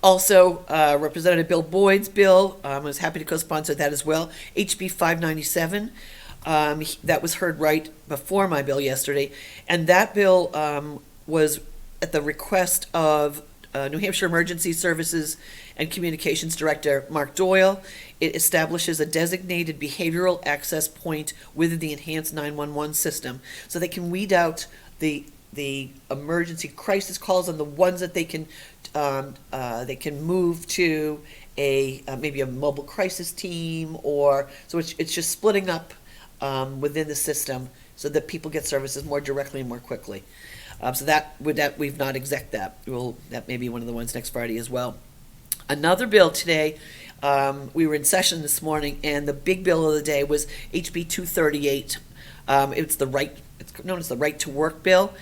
Also, Representative Bill Boyd's bill, I was happy to co-sponsor that as well. HB 597, that was heard right before my bill yesterday. And that bill was at the request of New Hampshire Emergency Services and Communications Director Mark Doyle. It establishes a designated behavioral access point within the enhanced 911 system, so they can weed out the emergency crisis calls and the ones that they can move to maybe a mobile crisis team, or so it's just splitting up within the system so that people get services more directly and more quickly. So we've not exec that. That may be one of the ones next Friday as well. Another bill today, we were in session this morning, and the big bill of the day was HB 238. It's known as the Right to Work bill.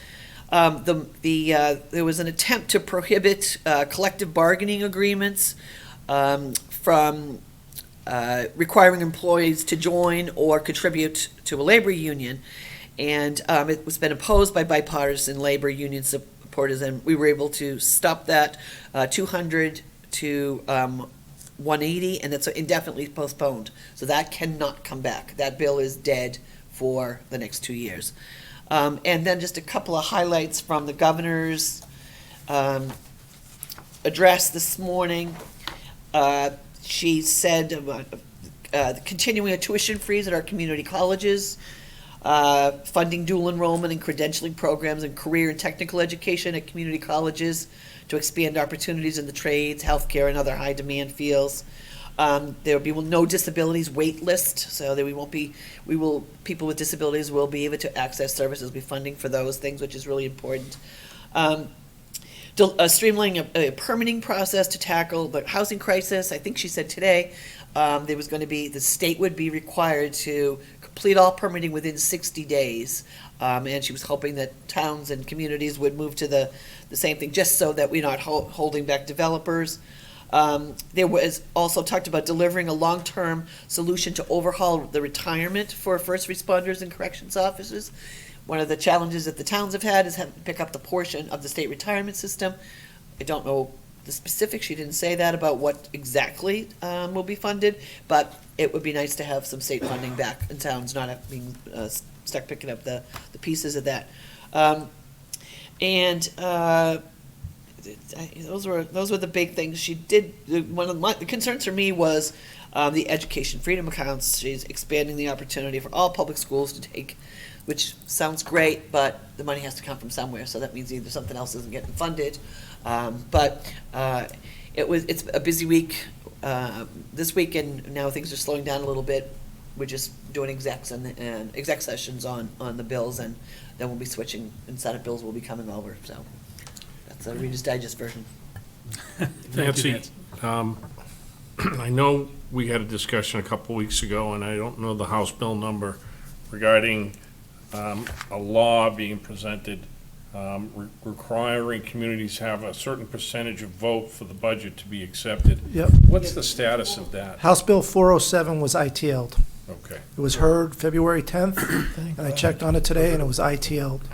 There was an attempt to prohibit collective bargaining agreements from requiring employees to join or contribute to a labor union. And it was been opposed by bipartisan labor union supporters, and we were able to stop that 200 to 180, and it's indefinitely postponed. So that cannot come back. That bill is dead for the next 2 years. And then just a couple of highlights from the governor's address this morning. She said continuing a tuition freeze at our community colleges, funding dual enrollment and credentialing programs and career and technical education at community colleges to expand opportunities in the trades, healthcare, and other high-demand fields. There will be no disabilities wait list, so that people with disabilities will be able to access services. We'll be funding for those things, which is really important. Streamlining a permitting process to tackle the housing crisis. I think she said today the state would be required to complete all permitting within 60 days. And she was hoping that towns and communities would move to the same thing, just so that we're not holding back developers. There was also talked about delivering a long-term solution to overhaul the retirement for first responders and corrections officers. One of the challenges that the towns have had is having to pick up the portion of the state retirement system. I don't know the specifics. She didn't say that about what exactly will be funded, but it would be nice to have some state funding back in towns, not being stuck picking up the pieces of that. Those were the big things she did. One of the concerns for me was the education freedom accounts. She's expanding the opportunity for all public schools to take, which sounds great, but the money has to come from somewhere. So that means either something else isn't getting funded. It's a busy week this week, and now things are slowing down a little bit. We're just doing execs and exec sessions on the bills, and then we'll be switching, and Senate bills will be coming over. So that's a Reader's Digest version. Nancy, I know we had a discussion a couple weeks ago, and I don't know the House bill number, regarding a law being presented requiring communities to have a certain percentage of vote for the budget to be accepted. Yep. What's the status of that? House Bill 407 was ITL'd. Okay. It was heard February 10th, and I checked on it today, and it was ITL'd.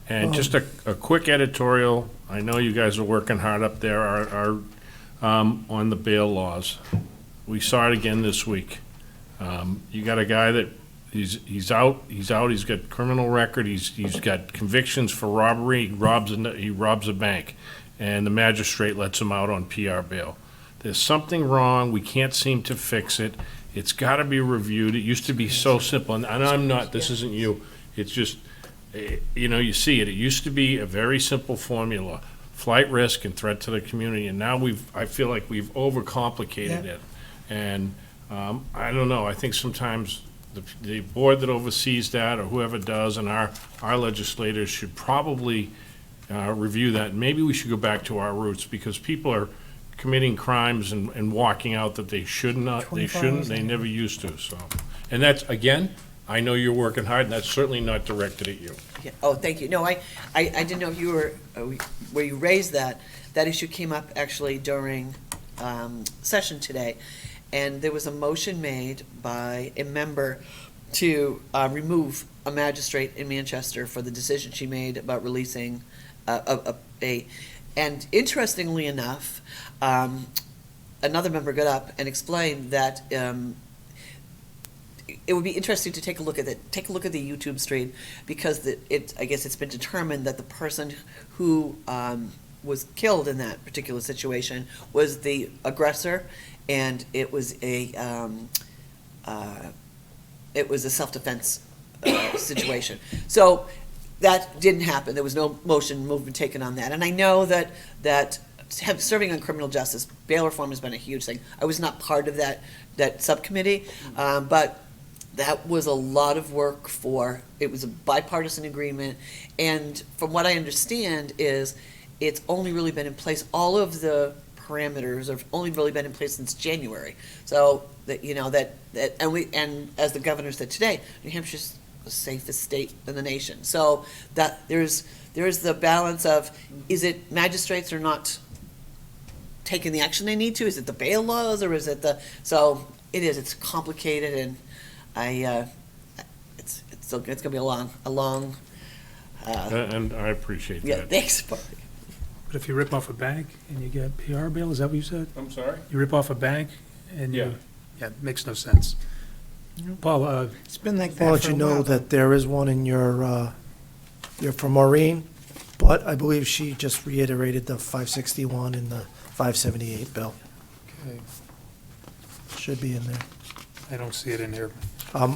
And just a quick editorial, I know you guys are working hard up there, are on the bail laws. We saw it again this week. You got a guy that he's out, he's got criminal record, he's got convictions for robbery, he robs a bank, and the magistrate lets him out on PR bail. There's something wrong, we can't seem to fix it, it's gotta be reviewed, it used to be so simple, and I'm not, this isn't you, it's just, you see it, it used to be a very simple formula, flight risk and threat to the community, and now I feel like we've overcomplicated it. And I don't know, I think sometimes the board that oversees that, or whoever does, and our legislators should probably review that. Maybe we should go back to our roots, because people are committing crimes and walking out that they shouldn't, they never used to, so. And that's, again, I know you're working hard, and that's certainly not directed at you. Yeah. Oh, thank you. No, I didn't know if you were, where you raised that issue came up actually during session today. And there was a motion made by a member to remove a magistrate in Manchester for the decision she made about releasing and interestingly enough, another member got up and explained that it would be interesting to take a look at the YouTube stream, because I guess it's been determined that the person who was killed in that particular situation was the aggressor, and it was a self-defense situation. So that didn't happen. There was no movement taken on that. And I know that serving on criminal justice, bail reform has been a huge thing. I was not part of that subcommittee, but that was a lot of work it was a bipartisan agreement. And from what I understand is it's only really been in place, all of the parameters have only really been in place since January. So and as the governor said today, New Hampshire's the safest state in the nation. So that there's the balance of, is it magistrates are not taking the action they need to? Is it the bail laws, or is it it's complicated, and it's gonna be a long. And I appreciate that. Yeah, thanks, Barry. But if you rip off a bank and you get PR bail, is that what you said? I'm sorry? You rip off a bank and Yeah. yeah, it makes no sense. Paul, It's been like that I'll let for a you know while. that there is one in your from Maureen, but I believe she just reiterated the 561 and the 578 bill. okay, Should be in there. I don't see it in here.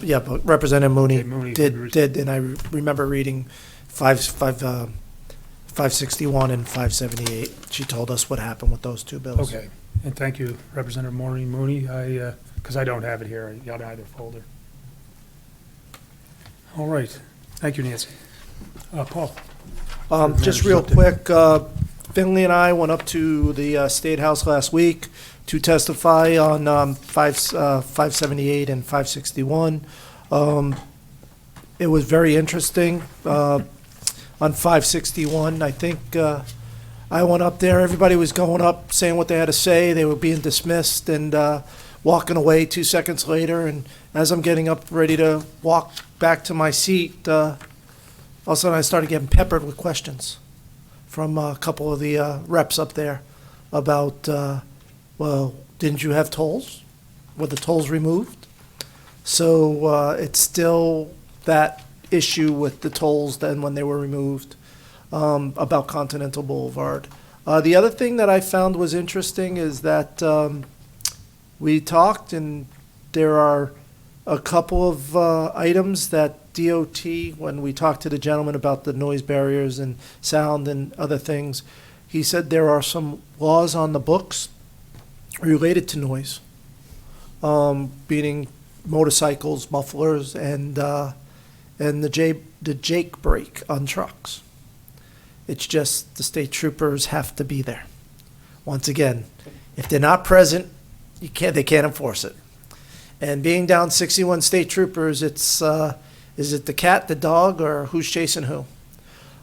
Yeah, but Representative Mooney Okay, Mooney did, and I remember reading 561 and 578. She told us what happened with those two bills. Okay, and thank you, Representative Maureen Mooney. Because I don't have it here, I got either folder. All right, thank you, Nancy. Paul? Just real quick, Finley and I went up to the State House last week to testify on 578 and 561. It was very interesting. On 561, I think I went up there, everybody was going up, saying what they had to say, they were being dismissed and walking away 2 seconds later, and as I'm getting up ready to walk back to my seat, all of a sudden I started getting peppered with questions from a couple of the reps up there about, well, didn't you have tolls? Were the tolls removed? So it's still that issue with the tolls then when they were removed about Continental Boulevard. The other thing that I found was interesting is that we talked, and there are a couple of items that DOT, when we talked to the gentleman about the noise barriers and sound and other things, he said there are some laws on the books related to noise, being motorcycles, mufflers, and the Jake brake on trucks. It's just the state troopers have to be there. Once again, if they're not present, they can't enforce it. And being down 61 state troopers, it's is it the cat, the dog, or who's chasing who?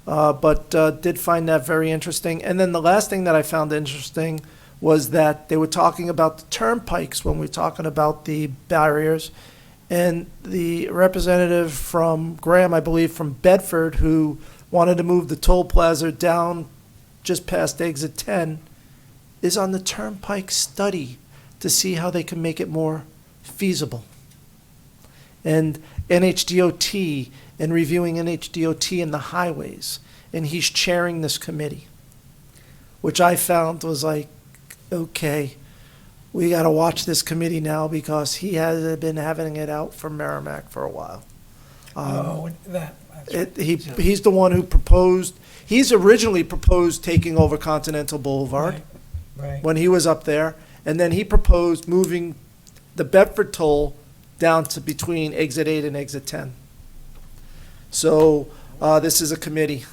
But did find that very interesting. And then the last thing that I found interesting was that they were talking about the turnpikes when we were talking about the barriers. And the representative from Graham, I believe, from Bedford, who wanted to move the toll plaza down just past exit 10, is on the turnpike study to see how they can make it more feasible. And NHDOT, and reviewing NHDOT and the highways, and he's chairing this committee, which I found was like, okay, we got to watch this committee now because he has been having it out for Merrimack for a while. He's the one who proposed, he's originally proposed taking over Continental Boulevard Right. when he was up there, and then he proposed moving the Bedford toll down to between exit 8 and exit 10. So this is a committee,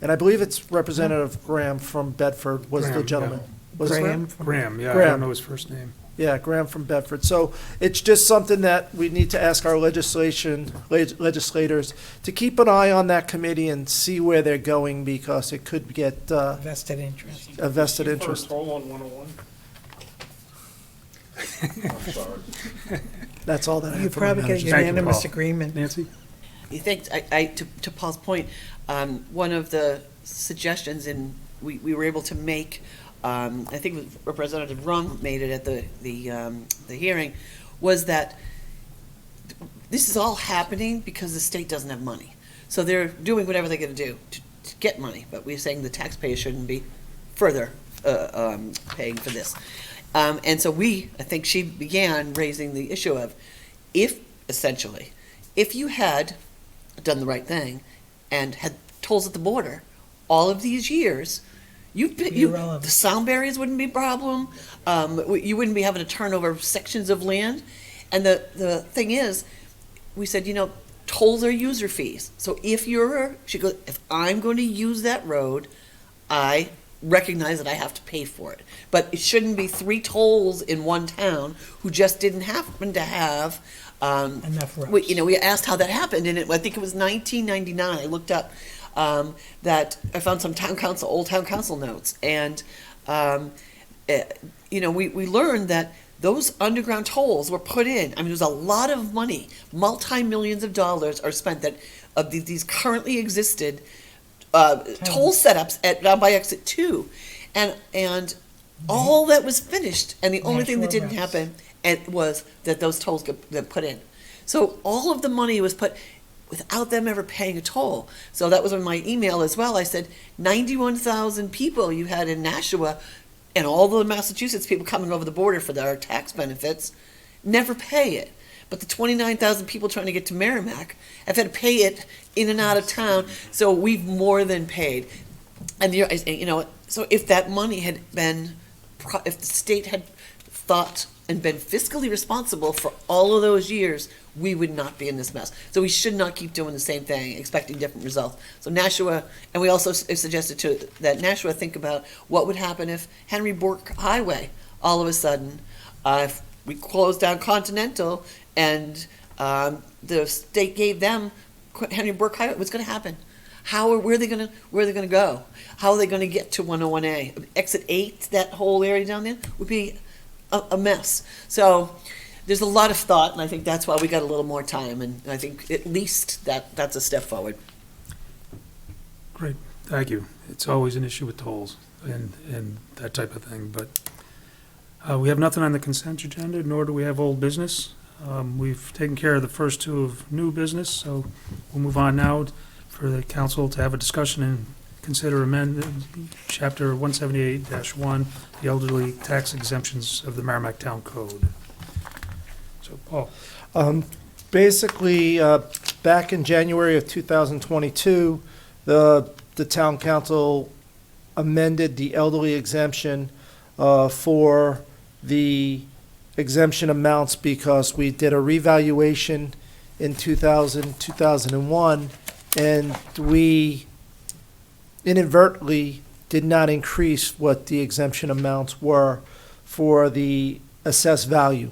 and I believe it's Representative Graham from Bedford was the Graham, gentleman. yeah. Was it Graham? Graham, yeah, I Graham. don't know his first name. Yeah, Graham from Bedford. So it's just something that we need to ask our legislators to keep an eye on that committee and see where they're going, because it could get Vested interest. a vested interest. Toll on 101? That's all that I You have for my probably get a manager. Thank you, unanimous Paul. agreement. Nancy? You think, to Paul's point, one of the suggestions we were able to make, I think Representative Rung made it at the hearing, was that this is all happening because the state doesn't have money. So they're doing whatever they're gonna do to get money, but we're saying the taxpayer shouldn't be further paying for this. And so I think she began raising the issue of, if you had done the right thing and had tolls at the border all of these years, the sound barriers wouldn't be a problem. You wouldn't be having to turn over sections of land. And the thing is, we said, tolls are user fees. So she goes, if I'm going to use that road, I recognize that I have to pay for it. But it shouldn't be 3 tolls in one town who just didn't happen to have Enough roads. we asked how that happened, and I think it was 1999. I looked up that I found some old town council notes, and we learned that those underground tolls were put in. I mean, there's a lot of money, multi-millions of dollars are spent that of these currently existed toll setups down by exit 2, and all that was finished, and the only thing that didn't happen was that those tolls get put in. So all of the money was put without them ever paying a toll. So that was on my email as well. I said 91,000 people you had in Nashua, and all the Massachusetts people coming over the border for their tax benefits never pay it. But the 29,000 people trying to get to Merrimack have had to pay it in and out of town. So we've more than paid. And so if that money had been, if the state had thought and been fiscally responsible for all of those years, we would not be in this mess. So we should not keep doing the same thing, expecting different results. So Nashua, and we also suggested that Nashua think about what would happen if Henry Bourke Highway, all of a sudden, if we closed down Continental and the state gave them Henry Bourke Highway, what's going to happen? Where are they going to go? How are they going to get to 101A? Exit 8, that whole area down there would be a mess. So there's a lot of thought, and I think that's why we got a little more time, and I think at least that's a step forward. Great, thank you. It's always an issue with tolls and that type of thing, but we have nothing on the consent agenda, nor do we have old business. We've taken care of the first 2 of new business, so we'll move on now for the council to have a discussion and consider amendment Chapter 178-1, the elderly tax exemptions of the Merrimack Town Code. So, Paul. Basically, back in January of 2022, the town council amended the elderly exemption for the exemption amounts because we did a revaluation in 2001, and we inadvertently did not increase what the exemption amounts were for the assessed value.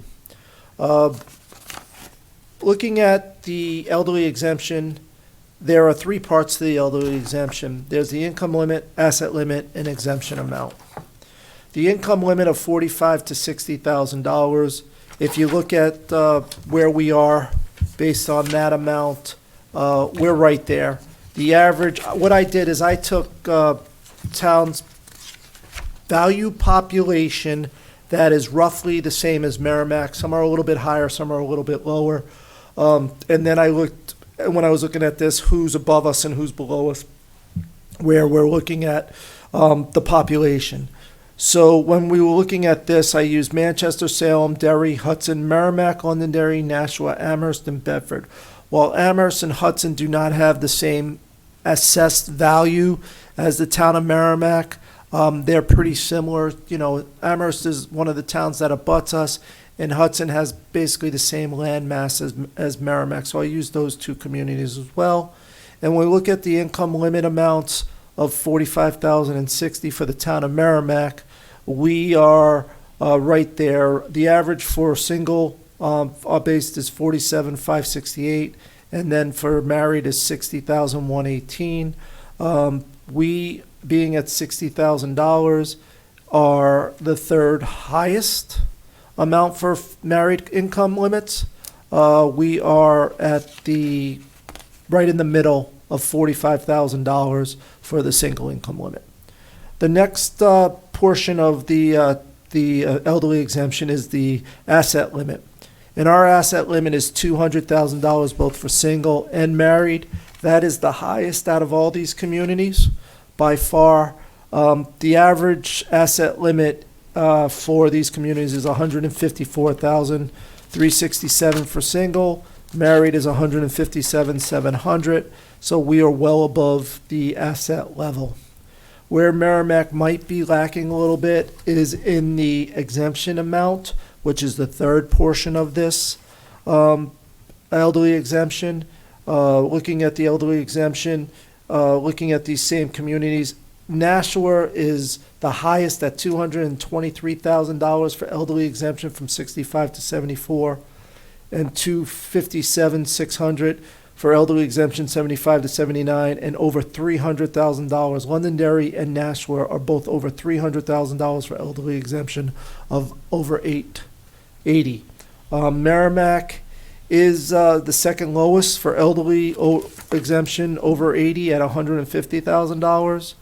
Looking at the elderly exemption, there are 3 parts to the elderly exemption. There's the income limit, asset limit, and exemption amount. The income limit of $45,000 to $60,000, if you look at where we are based on that amount, we're right there. The average, what I did is I took town's value population that is roughly the same as Merrimack. Some are a little bit higher, some are a little bit lower. And then I looked, when I was looking at this, who's above us and who's below us, where we're looking at the population. So when we were looking at this, I used Manchester, Salem, Derry, Hudson, Merrimack, Londonderry, Nashua, Amherst, and Bedford. While Amherst and Hudson do not have the same assessed value as the town of Merrimack, they're pretty similar. You know, Amherst is one of the towns that abuts us, and Hudson has basically the same land mass as Merrimack. So I used those two communities as well. And when we look at the income limit amounts of $45,060 for the town of Merrimack, we are right there. The average for single based is $47,568, and then for married is $60,118. We, being at $60,000, are the third highest amount for married income limits. We are at the right in the middle of $45,000 for the single income limit. The next portion of the elderly exemption is the asset limit. And our asset limit is $200,000 both for single and married. That is the highest out of all these communities by far. The average asset limit for these communities is $154,367 for single. Married is $157,700. So we are well above the asset level. Where Merrimack might be lacking a little bit is in the exemption amount, which is the third portion of this elderly exemption. Looking at the elderly exemption, looking at these same communities, Nashua is the highest at $223,000 for elderly exemption from 65 to 74, and $257,600 for elderly exemption 75 to 79, and over $300,000. Londonderry and Nashua are both over $300,000 for elderly exemption of over $880. Merrimack is the second lowest for elderly exemption over 80 at $150,000.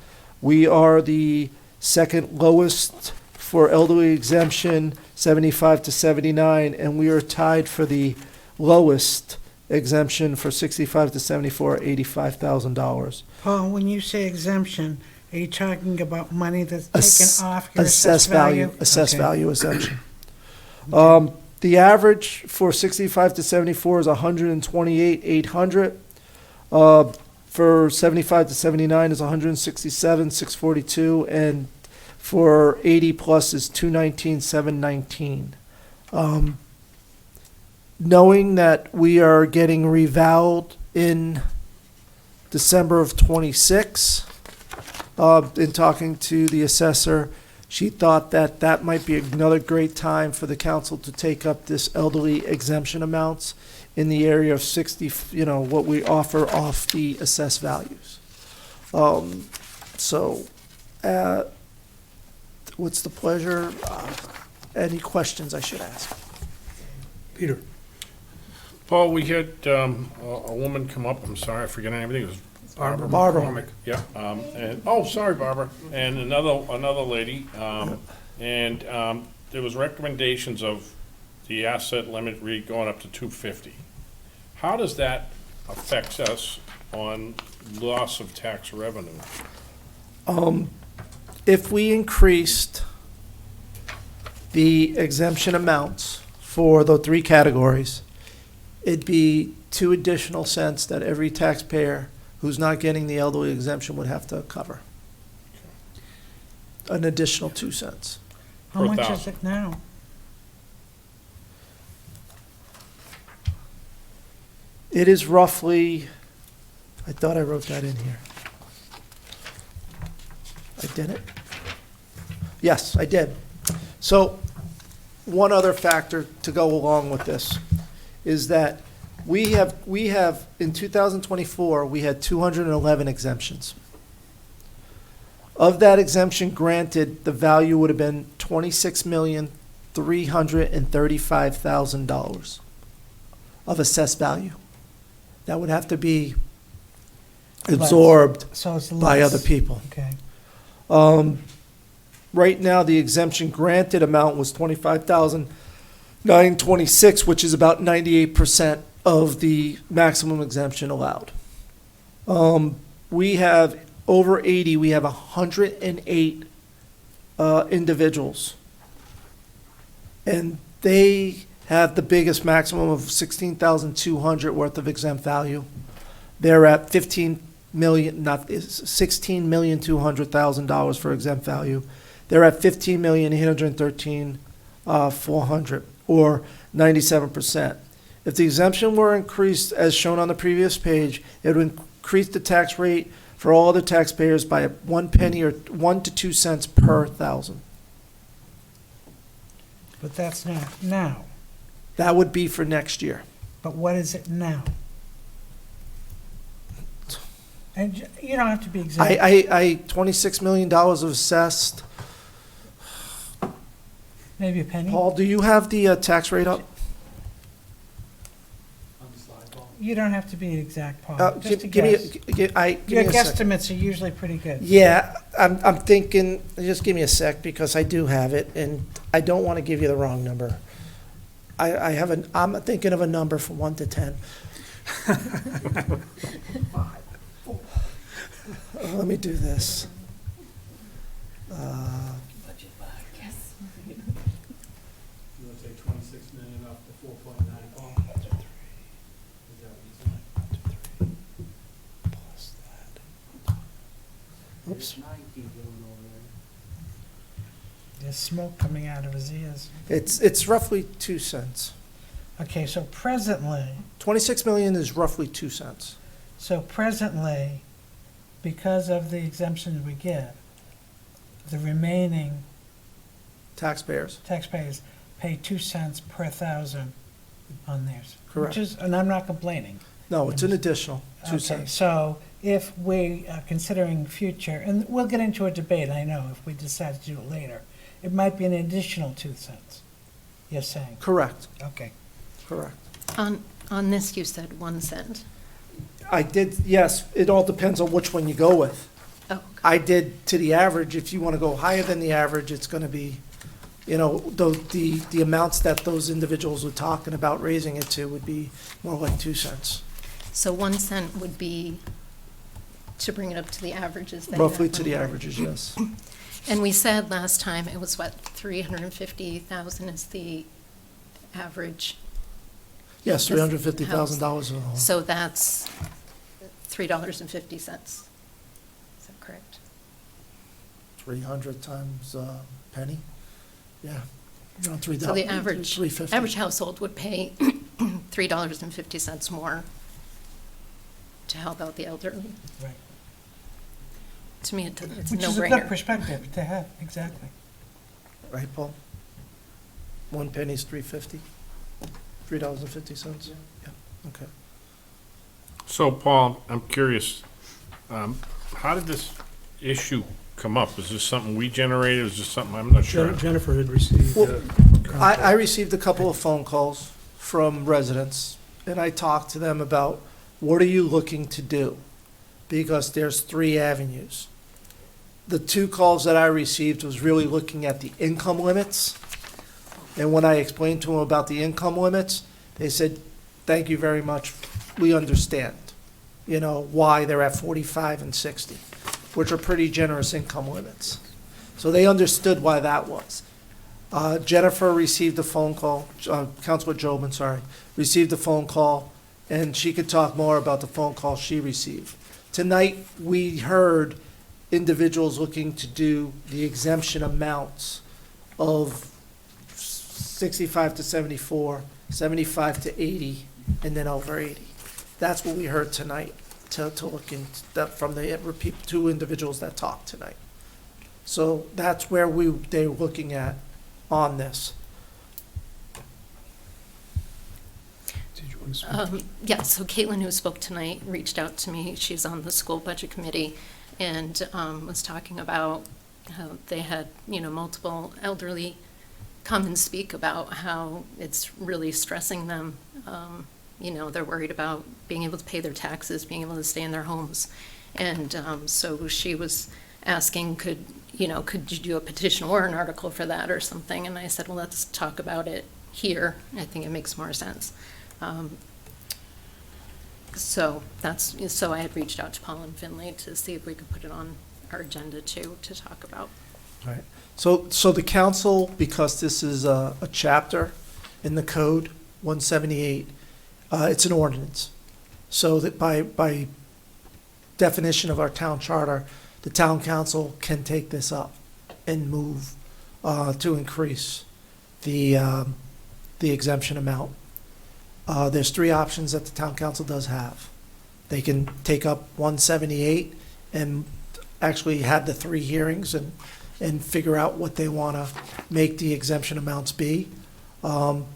We are the second lowest for elderly exemption 75 to 79, and we are tied for the lowest exemption for 65 to 74 at $85,000. Paul, when you say exemption, are you talking about money that's taken off your Assessed value. Assessed Okay. value exemption. The average for 65 to 74 is $128,800. For 75 to 79 is $167,642, and for 80 plus is $219,719. Knowing that we are getting revaled in December of '26, in talking to the assessor, she thought that that might be another great time for the council to take up this elderly exemption amounts in the area of 60, you know, what we offer off the assessed values. What's the pleasure? Any questions I should ask? Peter? Paul, we had a woman come up, I'm sorry, I forget her name, I think it was Barbara. McCormick. Yeah, and, oh, sorry, Barbara, and another lady, and there was recommendations of the asset limit going up to 250. How does that affect us on loss of tax revenue? If we increased the exemption amounts for the three categories, it'd be 2 additional cents that every taxpayer who's not getting the elderly exemption would have to cover. An additional 2 cents. How Per much is thousand. it now? It is roughly, I thought I wrote that in here. I did it? Yes, I did. So, one other factor to go along with this is that we have, in 2024, we had 211 exemptions. Of that exemption granted, the value would have been $26,335,000 of assessed value. That would have to be absorbed So it's by less. other people. Okay. Right now, the exemption granted amount was $25,926, which is about 98% of the maximum exemption allowed. We have over 80, we have 108 individuals. And they have the biggest maximum of 16,200 worth of exempt value. They're at 15 million, not $16,200,000 for exempt value. They're at 15,813,400, or 97%. If the exemption were increased as shown on the previous page, it would increase the tax rate for all other taxpayers by 1 penny or 1 to 2 cents per thousand. But that's not now. That would be for next year. But what is it now? And you don't have to be exact. $26 million of assessed. Maybe a penny? Paul, do you have the tax rate up? You don't have to be exact, Paul. Just a Give me, guess. give me Your a sec. guesstimates are usually pretty good. Yeah, I'm thinking, just give me a sec, because I do have it, and I don't want to give you the wrong number. I'm thinking of a number from 1 to 10. Let me do this. You want to take 26 million off the 4.9, Paul? Is that what you Oops. There's smoke coming out of his ears. It's roughly 2 cents. Okay, so presently, 26 million is roughly 2 cents. because of the exemptions we give, the remaining Taxpayers. taxpayers pay 2 cents per thousand on theirs. Correct. Which is, and I'm not complaining. No, it's an additional 2 Okay, cents. so if we are considering future, and we'll get into a debate, I know, if we decide to do it later, it might be an additional 2 cents, you're saying? Correct, Okay. correct. On this, you said 1 cent. I did, yes, it all depends on which one you go with. Oh, I did to the average. If you want to go higher than the average, it's going to be, the amounts that those individuals were talking about raising it to would be more like 2 cents. So 1 cent would be to bring it up to the averages that you Roughly have to on the here. averages, yes. And we said last time it was what, 350,000 is the average? Yes, $350,000 in all. So that's $3.50. Is that correct? 300 times penny? Yeah. Around $3. So the average $3.50. household would pay $3.50 more to help out the elderly. Right. To me, it's a Which is a good no-brainer. perspective to have, exactly. Right, Paul? 1 penny's $3.50? $3.50? Yeah, okay. So, Paul, I'm curious, how did this issue come up? Is this something we generated? Is this something, I'm not sure. Jennifer had received. Well, I received a couple of phone calls from residents, and I talked to them about, what are you looking to do? Because there's 3 avenues. The 2 calls that I received was really looking at the income limits. And when I explained to them about the income limits, they said, thank you very much, we understand, why they're at 45 and 60, which are pretty generous income limits. So they understood why that was. Jennifer received a phone call, Councilor Jobin, sorry, received a phone call, and she could talk more about the phone call she received. Tonight, we heard individuals looking to do the exemption amounts of 65 to 74, 75 to 80, and then over 80. That's what we heard tonight, to look into that from the 2 individuals that talked tonight. So that's where they're looking at on this. Did you want to speak? Yeah, so Caitlin, who spoke tonight, reached out to me. She's on the school budget committee and was talking about how they had, multiple elderly come and speak about how it's really stressing them. They're worried about being able to pay their taxes, being able to stay in their homes. And so she was asking, could you do a petition warrant article for that or something? And I said, well, let's talk about it here. I think it makes more sense. So I had reached out to Paul and Finley to see if we could put it on our agenda too, to talk about. Right. So the council, because this is a chapter in the code, 178, it's an ordinance. So that by definition of our town charter, the town council can take this up and move to increase the exemption amount. There's three options that the town council does have. They can take up 178 and actually have the 3 hearings and figure out what they want to make the exemption amounts be.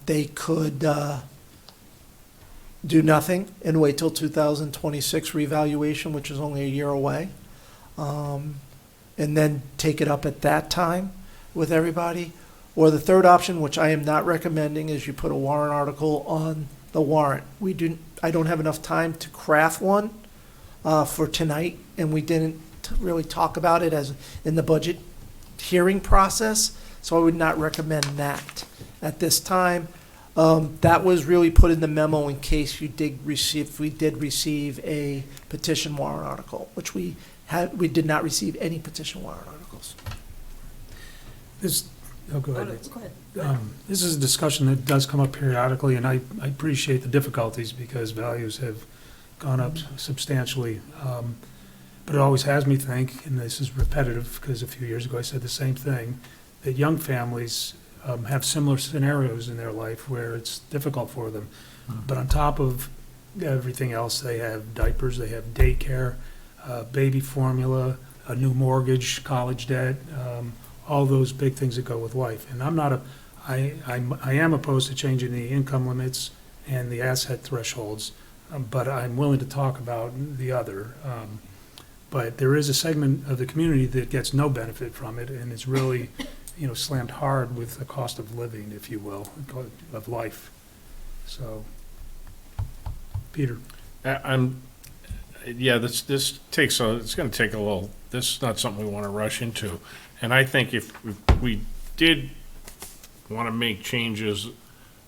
They could do nothing and wait till 2026 revaluation, which is only a year away, and then take it up at that time with everybody. Or the third option, which I am not recommending, is you put a warrant article on the warrant. I don't have enough time to craft one for tonight, and we didn't really talk about it as in the budget hearing process, so I would not recommend that at this time. That was really put in the memo in case we did receive a petition warrant article, which we did not receive any petition warrant articles. Go ahead. This is a discussion that does come up periodically, and I appreciate the difficulties because values have gone up substantially. But it always has me think, and this is repetitive because a few years ago I said the same thing, that young families have similar scenarios in their life where it's difficult for them. But on top of everything else, they have diapers, they have daycare, baby formula, a new mortgage, college debt, all those big things that go with life. And I am opposed to changing the income limits and the asset thresholds, but I'm willing to talk about the other. But there is a segment of the community that gets no benefit from it, and it's really, slammed hard with the cost of living, if you will, of life. So, Peter. This takes it's going to take a little, this is not something we want to rush into. And I think if we did want to make changes,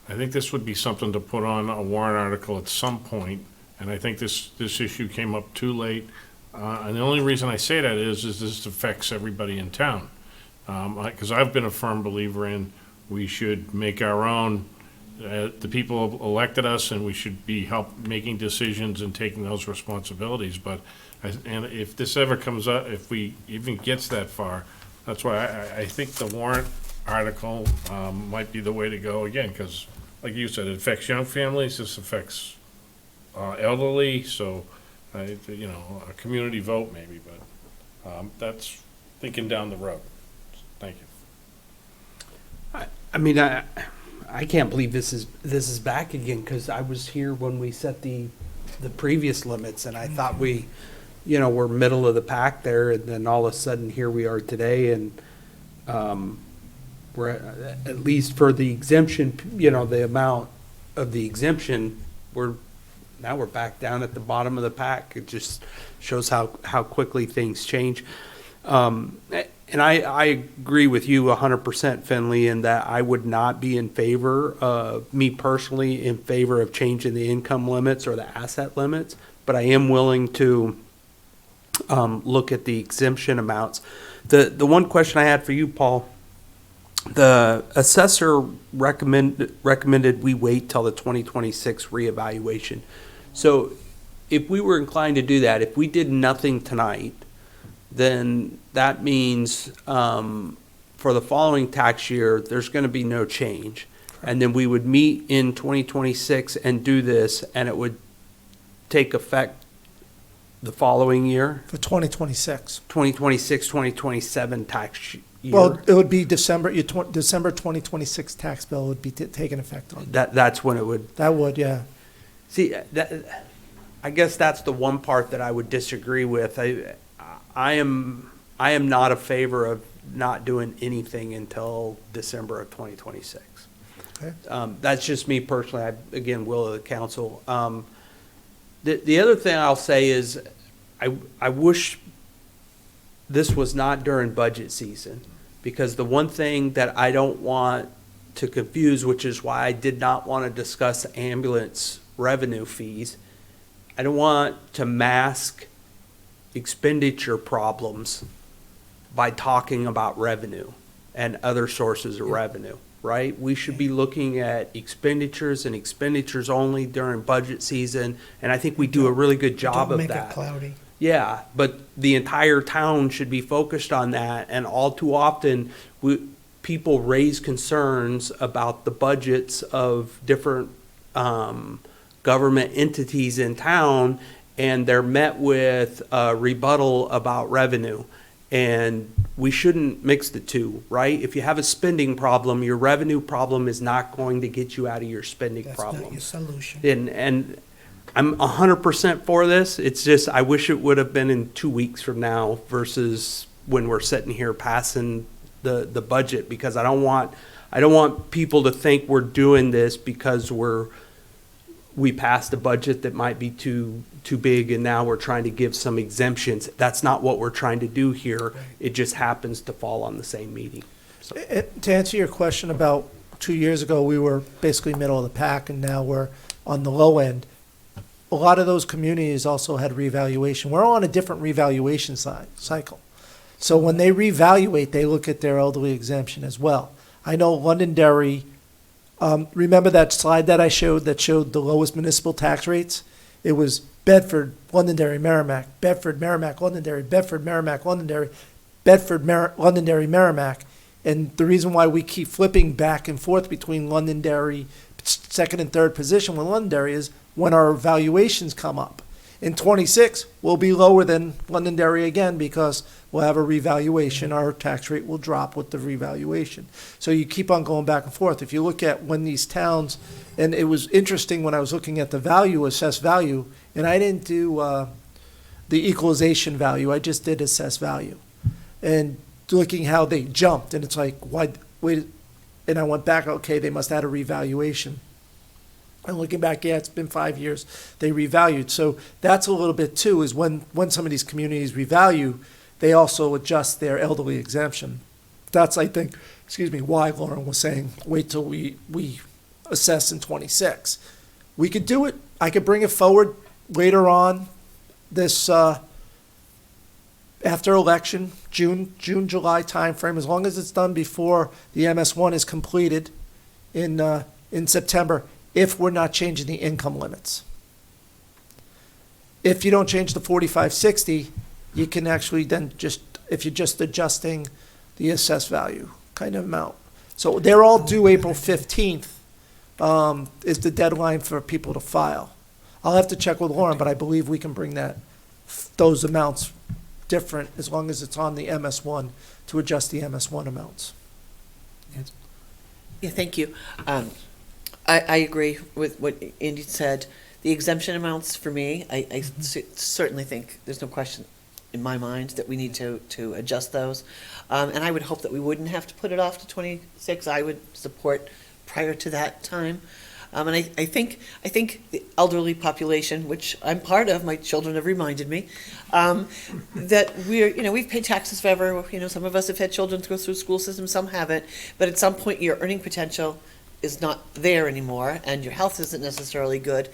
I think this would be something to put on a warrant article at some point. And I think this issue came up too late. And the only reason I say that is this affects everybody in town. Because I've been a firm believer in we should make our own, the people elected us, and we should be making decisions and taking those responsibilities. But, and if this ever comes up, if we even gets that far, that's why I think the warrant article might be the way to go again, because like you said, it affects young families, this affects elderly, so, a community vote maybe, but that's thinking down the road. Thank you. I can't believe this is back again, because I was here when we set the previous limits, and I thought we, we're middle of the pack there, and then all of a sudden here we are today, and we're at least for the exemption, the amount of the exemption, we're back down at the bottom of the pack. It just shows how quickly things change. And I agree with you 100%, Finley, in that I would not be in favor, me personally, in favor of changing the income limits or the asset limits, but I am willing to look at the exemption amounts. The one question I had for you, Paul, the assessor recommended we wait till the 2026 reevaluation. So if we were inclined to do that, if we did nothing tonight, then that means for the following tax year, there's going to be no change. And then we would meet in 2026 and do this, and it would take effect the following year? For 2026. 2026, 2027 tax year? Well, it would be December 2026 tax bill would be taking effect on. That's when it would? That would, yeah. See, I guess that's the one part that I would disagree with. I am not a favor of not doing anything until December of 2026. Okay. That's just me personally. Again, will of the council. The other thing I'll say is I wish this was not during budget season. Because the one thing that I don't want to confuse, which is why I did not want to discuss ambulance revenue fees, I don't want to mask expenditure problems by talking about revenue and other sources of revenue, right? We should be looking at expenditures and expenditures only during budget season, and I think we do a really good job of Don't make that. it cloudy. Yeah, but the entire town should be focused on that, and all too often, people raise concerns about the budgets of different government entities in town, and they're met with a rebuttal about revenue. And we shouldn't mix the two, right? If you have a spending problem, your revenue problem is not going to get you out of your spending That's problem. not your solution. And I'm 100% for this. It's just, I wish it would have been in 2 weeks from now versus when we're sitting here passing the budget, because I don't want people to think we're doing this because we passed a budget that might be too big and now we're trying to give some exemptions. That's not what we're trying to do here. It just happens to fall on the same meeting. So. To answer your question about 2 years ago, we were basically middle of the pack, and now we're on the low end. A lot of those communities also had revaluation. We're on a different revaluation cycle. So when they revaluate, they look at their elderly exemption as well. I know Londonderry, remember that slide that I showed that showed the lowest municipal tax rates? It was Bedford, Londonderry, Merrimack, Bedford, Merrimack, Londonderry, Bedford, Merrimack, Londonderry, Bedford, Londonderry, Merrimack. And the reason why we keep flipping back and forth between Londonderry, second and third position with Londonderry, is when our valuations come up. In 26, we'll be lower than Londonderry again because we'll have a revaluation. Our tax rate will drop with the revaluation. So you keep on going back and forth. If you look at when these towns, and it was interesting when I was looking at the value, assessed value, and I didn't do the equalization value, I just did assessed value. And looking how they jumped, and it's like, why, wait, and I went back, okay, they must have had a revaluation. And looking back, yeah, it's been 5 years, they revalued. So that's a little bit too, is when some of these communities revalue, they also adjust their elderly exemption. That's, I think, why Lauren was saying, wait till we assess in 26. We could do it. I could bring it forward later on this, after election, June, July timeframe, as long as it's done before the MS1 is completed in September, if we're not changing the income limits. If you don't change the 4560, you can actually then just, if you're just adjusting the assessed value kind of amount. So they're all due April 15th, is the deadline for people to file. I'll have to check with Lauren, but I believe we can bring those amounts different as long as it's on the MS1 to adjust the MS1 amounts. Yeah, thank you. I agree with what Andy said. The exemption amounts for me, I certainly think there's no question in my mind that we need to adjust those. And I would hope that we wouldn't have to put it off to 26. I would support prior to that time. And I think the elderly population, which I'm part of, my children have reminded me, that we've paid taxes forever. Some of us have had children go through school systems, some haven't. But at some point, your earning potential is not there anymore, and your health isn't necessarily good,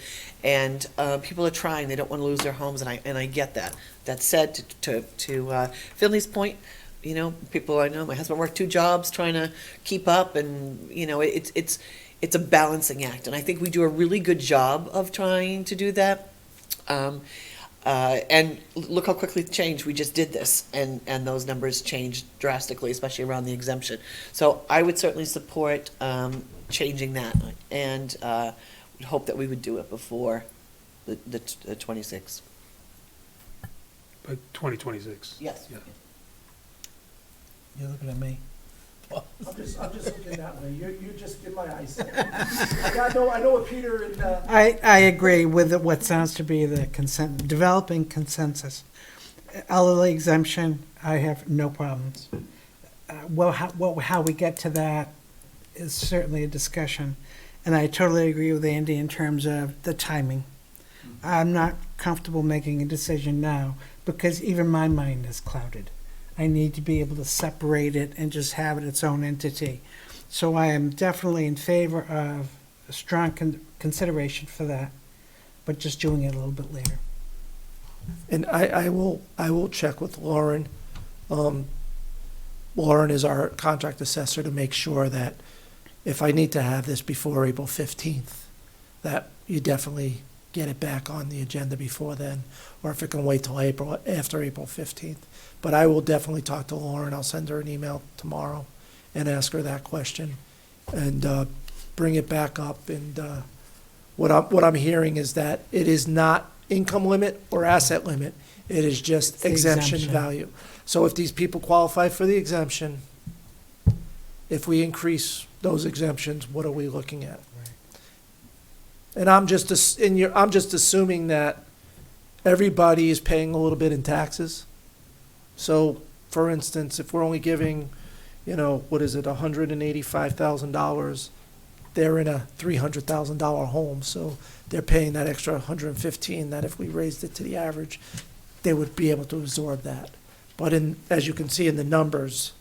and people are trying. They don't want to lose their homes, and I get that. That said, to Finley's point, people I know, my husband worked 2 jobs trying to keep up, and it's a balancing act, and I think we do a really good job of trying to do that. And look how quickly it changed. We just did this, and those numbers changed drastically, especially around the exemption. So I would certainly support changing that, and would hope that we would do it before the 26. By 2026. Yes. Yeah. You're looking at me. I'm just looking that way. You're just in my eyes. I know what Peter and. I agree with what sounds to be the developing consensus. Elderly exemption, I have no problems. How we get to that is certainly a discussion, and I totally agree with Andy in terms of the timing. I'm not comfortable making a decision now because even my mind is clouded. I need to be able to separate it and just have it its own entity. So I am definitely in favor of a strong consideration for that, but just doing it a little bit later. And I will check with Lauren. Lauren is our contract assessor to make sure that if I need to have this before April 15th, that you definitely get it back on the agenda before then, or if it can wait till April, after April 15th. But I will definitely talk to Lauren. I'll send her an email tomorrow and ask her that question and bring it back up. And what I'm hearing is that it is not income limit or asset limit. It is just the exemption exemption. value. So if these people qualify for the exemption, if we increase those exemptions, what are we looking at? And I'm just assuming that everybody is paying a little bit in taxes. So, for instance, if we're only giving, what is it, $185,000, they're in a $300,000 home, so they're paying that extra $115,000 that if we raised it to the average, they would be able to absorb that. But as you can see in the numbers,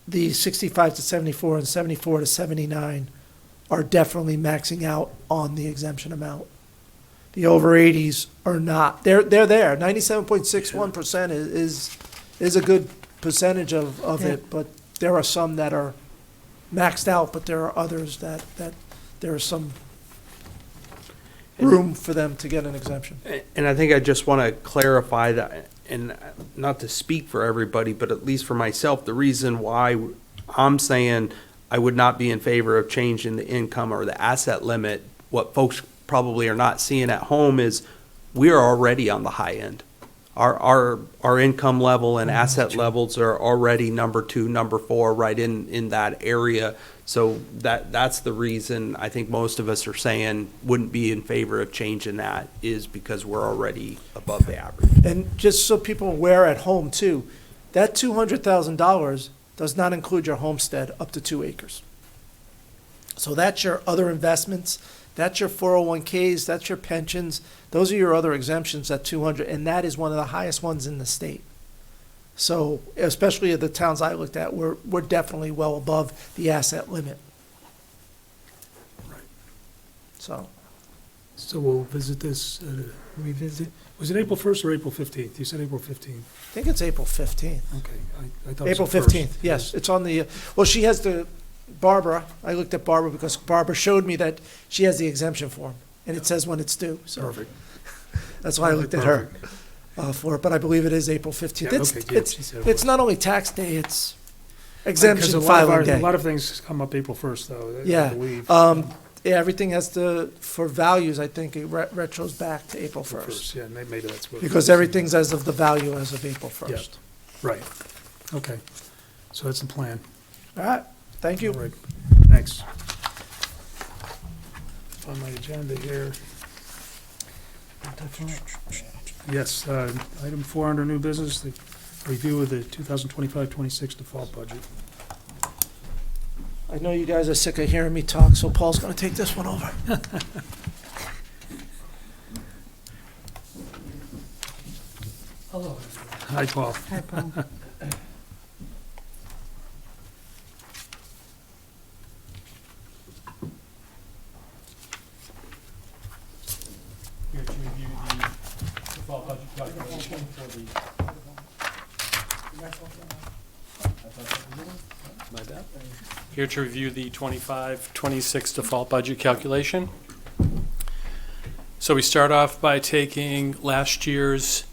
the 65 to 74 and 74 to 79 are definitely maxing out on the exemption amount. The over 80s are not. They're there. 97.61% is a good percentage of it, but there are some that are maxed out, but there are others that there is some room for them to get an exemption. And I think I just want to clarify that, and not to speak for everybody, but at least for myself, the reason why I'm saying I would not be in favor of changing the income or the asset limit, what folks probably are not seeing at home is we are already on the high end. Our income level and asset levels are already number 2, number 4, right in that area. So that's the reason I think most of us are saying wouldn't be in favor of changing that, is because we're already above the average. And just so people are aware at home too, that $200,000 does not include your homestead up to 2 acres. So that's your other investments, that's your 401ks, that's your pensions. Those are your other exemptions at 200, and that is one of the highest ones in the state. So especially at the towns I looked at, we're definitely well above the asset limit. Right. So So we'll visit this, Revisit. was it April 1st or April 15th? You said April 15th. I think it's April 15th. Okay, I thought it was April the 1st. 15th, yes. It's on the, well, she has Barbara, I looked at Barbara because Barbara showed me that she has the exemption form, and it says when it's due, so. Perfect. That's why I looked at her for it, but I believe it is April 15th. Yeah, It's, okay, yeah, it's, she said it it's was. not only tax day, it's Because exemption a lot of filing A day. lot of things come up April 1st, though, I Yeah, believe. yeah, everything has to, for values, I think it retros back to April April 1st. Yeah, maybe that's what. it Because is. everything's as of the value as of April 1st. Right, okay, so that's the plan. All right, thank you. All right, thanks. On my agenda here. Yes, item 4 under new business, the review of the 2025-26 default budget. I know you guys are sick of hearing me talk, so Paul's gonna take this one over. Hello. Hi, Paul. Hi, Paul. Here to review the default budget calculation for the. My bad. Here to review the 25-26 default budget calculation. So we start off by taking last year's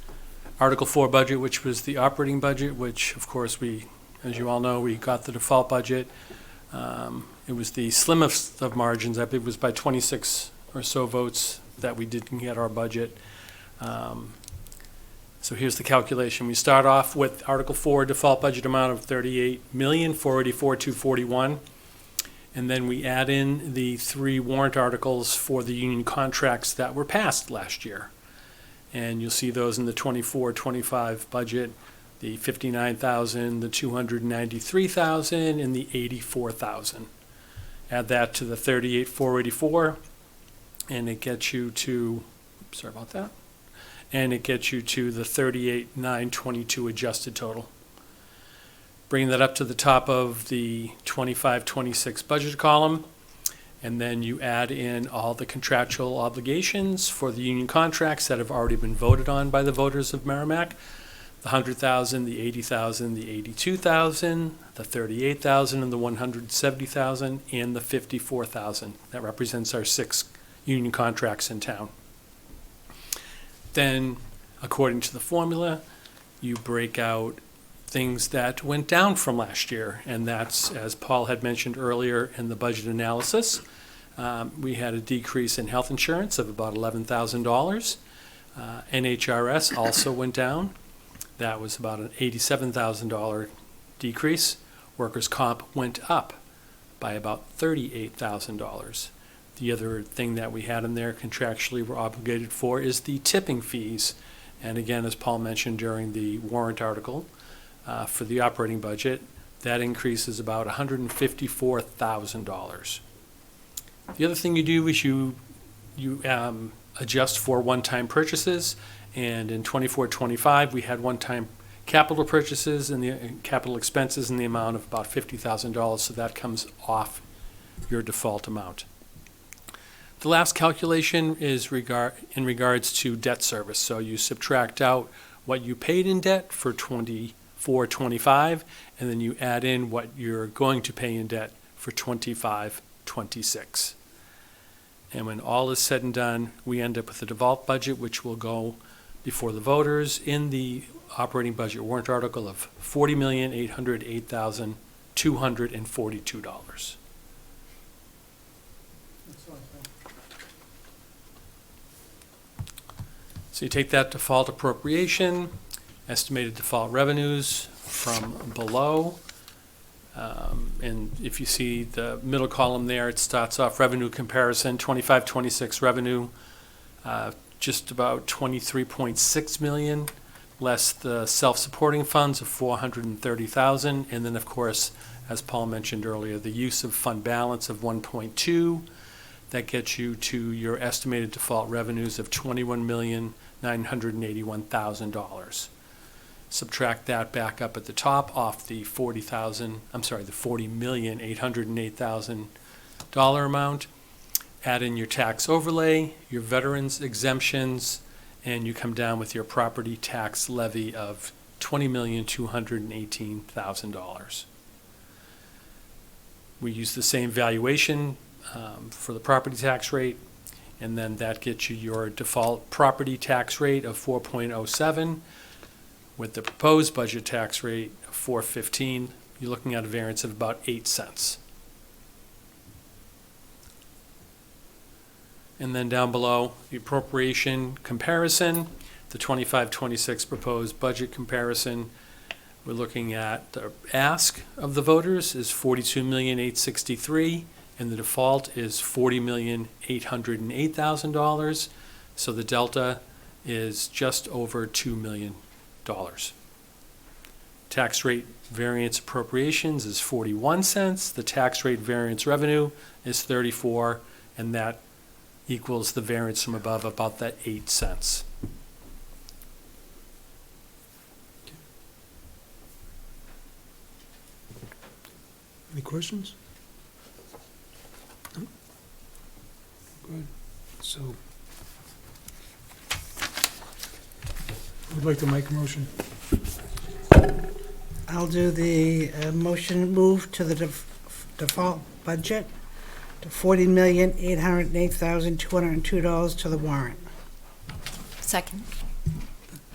Article 4 budget, which was the operating budget, which of course we, as you all know, we got the default budget. It was the slimmest of margins. I believe it was by 26 or so votes that we didn't get our budget. So here's the calculation. We start off with Article 4 default budget amount of $38,484,241. And then we add in the 3 warrant articles for the union contracts that were passed last year. And you'll see those in the 24-25 budget, the $59,000, the $293,000, and the $84,000. Add that to the $38,484, and it gets you to, sorry about that, and it gets you to the 38,922 adjusted total. Bring that up to the top of the 25-26 budget column, and then you add in all the contractual obligations for the union contracts that have already been voted on by the voters of Merrimack. The 100,000, the 80,000, the 82,000, the 38,000, and the 170,000, and the 54,000. That represents our 6 union contracts in town. Then, according to the formula, you break out things that went down from last year, and that's, as Paul had mentioned earlier in the budget analysis, we had a decrease in health insurance of about $11,000. NHRS also went down. That was about an $87,000 decrease. Workers' comp went up by about $38,000. The other thing that we had in there contractually we're obligated for is the tipping fees. And again, as Paul mentioned during the warrant article, for the operating budget, that increase is about $154,000. The other thing you do is you adjust for one-time purchases, and in 24-25 we had one-time capital purchases and the capital expenses in the amount of about $50,000, so that comes off your default amount. The last calculation is in regards to debt service, so you subtract out what you paid in debt for 24-25, and then you add in what you're going to pay in debt for 25-26. And when all is said and done, we end up with a default budget, which will go before the voters in the operating budget warrant article of $40,808,242. So you take that default appropriation, estimated default revenues from below, and if you see the middle column there, it starts off revenue comparison, 25-26 revenue, just about 23.6 million, less the self-supporting funds of 430,000, and then of course, as Paul mentioned earlier, the use of fund balance of 1.2. That gets you to your estimated default revenues of $21,981,000. Subtract that back up at the top off the $40,808,000 amount. Add in your tax overlay, your veterans exemptions, and you come down with your property tax levy of $20,218,000. We use the same valuation for the property tax rate, and then that gets you your default property tax rate of 4.07. With the proposed budget tax rate of 4.15, you're looking at a variance of about 8 cents. And then down below, the appropriation comparison, the 25-26 proposed budget comparison. We're looking at the ask of the voters is $42,863,000, and the default is $40,808,000. So the delta is just over $2 million. Tax rate variance appropriations is 41 cents. The tax rate variance revenue is 34, and that equals the variance from above, about that 8 cents. Any questions? No? Good. So, who would like to make a motion? I'll do the motion move to the default budget to $40,808,202 to the warrant. Second.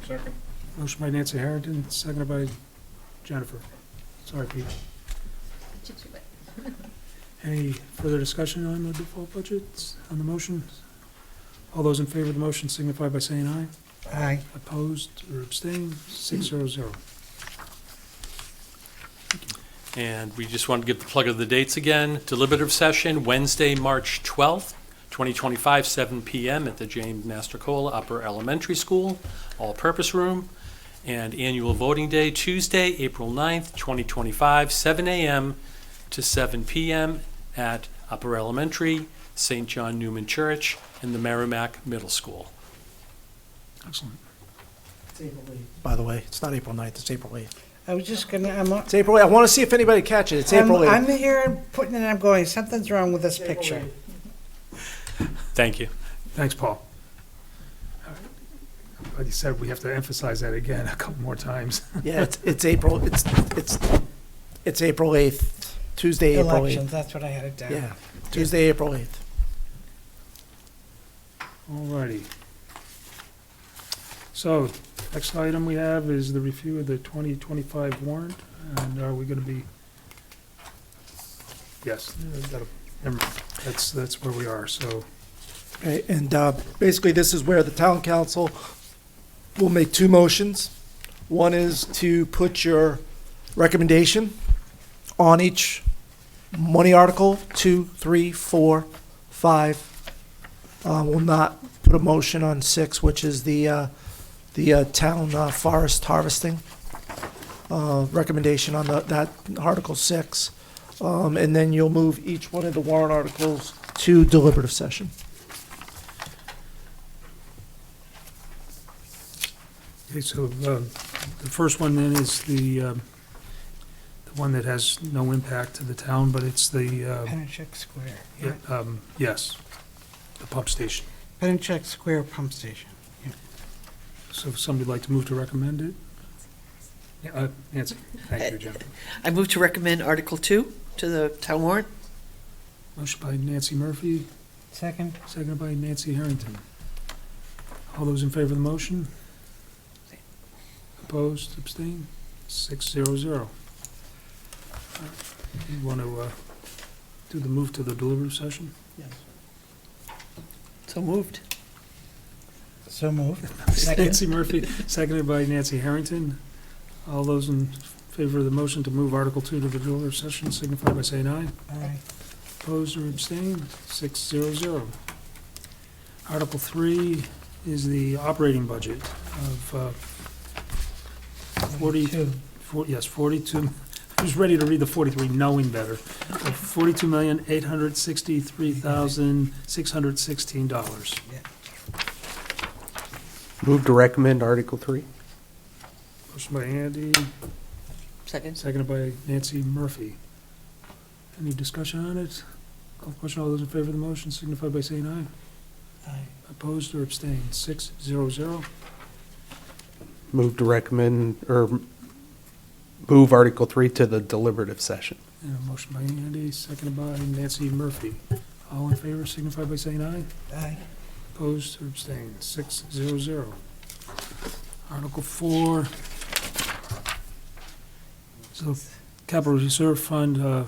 Second. Motion by Nancy Harrington, seconded by Jennifer. Sorry, Pete. Any further discussion on the default budgets, on the motion? All those in favor of the motion signify by saying aye. Aye. Opposed or abstained, 600. And we just want to give the plug of the dates again. Deliberative session, Wednesday, March 12th, 2025, 7 p.m. at the James Mastrocola Upper Elementary School, all-purpose room. And annual voting day, Tuesday, April 9th, 2025, 7 a.m. to 7 p.m. at Upper Elementary, St. John Newman Church, in the Merrimack Middle School. Excellent. It's April 8th. By the way, it's not April 9th, it's April 8th. I was just gonna, It's April 8th. I want to see if anybody catch it. It's April 8th. I'm here and putting it, I'm going, something's wrong with this picture. Thank you. Thanks, Paul. Like you said, we have to emphasize that again a couple more times. Yeah, it's April, it's April 8th, Tuesday, April 8th. Elections, that's what I had it down. Yeah, Tuesday, April 8th. Alrighty. So, next item we have is the review of the 2025 warrant, and are we gonna be? Yes, that's where we are, so. Okay, and basically, this is where the town council will make two motions. One is to put your recommendation on each money article, 2, 3, 4, 5. Will not put a motion on 6, which is the town forest harvesting. Recommendation on that Article 6. And then you'll move each one of the warrant articles to deliberative session. Okay, so the first one then is the one that has no impact to the town, but it's the, Pennachuck Square. yes, the pump station. Pennachuck Square Pump Station. So if somebody'd like to move to recommend it? Yeah, Nancy, thank you, Jennifer. I move to recommend Article 2 to the town warrant. Motion by Nancy Murphy, Second? seconded by Nancy Harrington. All those in favor of the motion? Opposed, abstained, 6-0-0. You want to do the move to the deliberative session? So moved. So moved. Nancy Murphy, seconded by Nancy Harrington. All those in favor of the motion to move Article 2 to the deliberative session signify by saying aye. Aye. Opposed or abstained, 6-0-0. Article 3 is the operating budget of 42, I was ready to read the 43, knowing better, of $42,863,616. Move to recommend Article 3. Motion by Andy, Second. seconded by Nancy Murphy. Any discussion on it? Call the question, all those in favor of the motion signify by saying aye. Aye. Opposed or abstained, 6-0-0. Move to recommend, or move Article 3 to the deliberative session. And a motion by Andy, seconded by Nancy Murphy. All in favor signify by saying aye. Aye. Opposed or abstained, 6-0-0. Article 4. So Capital Reserve Fund,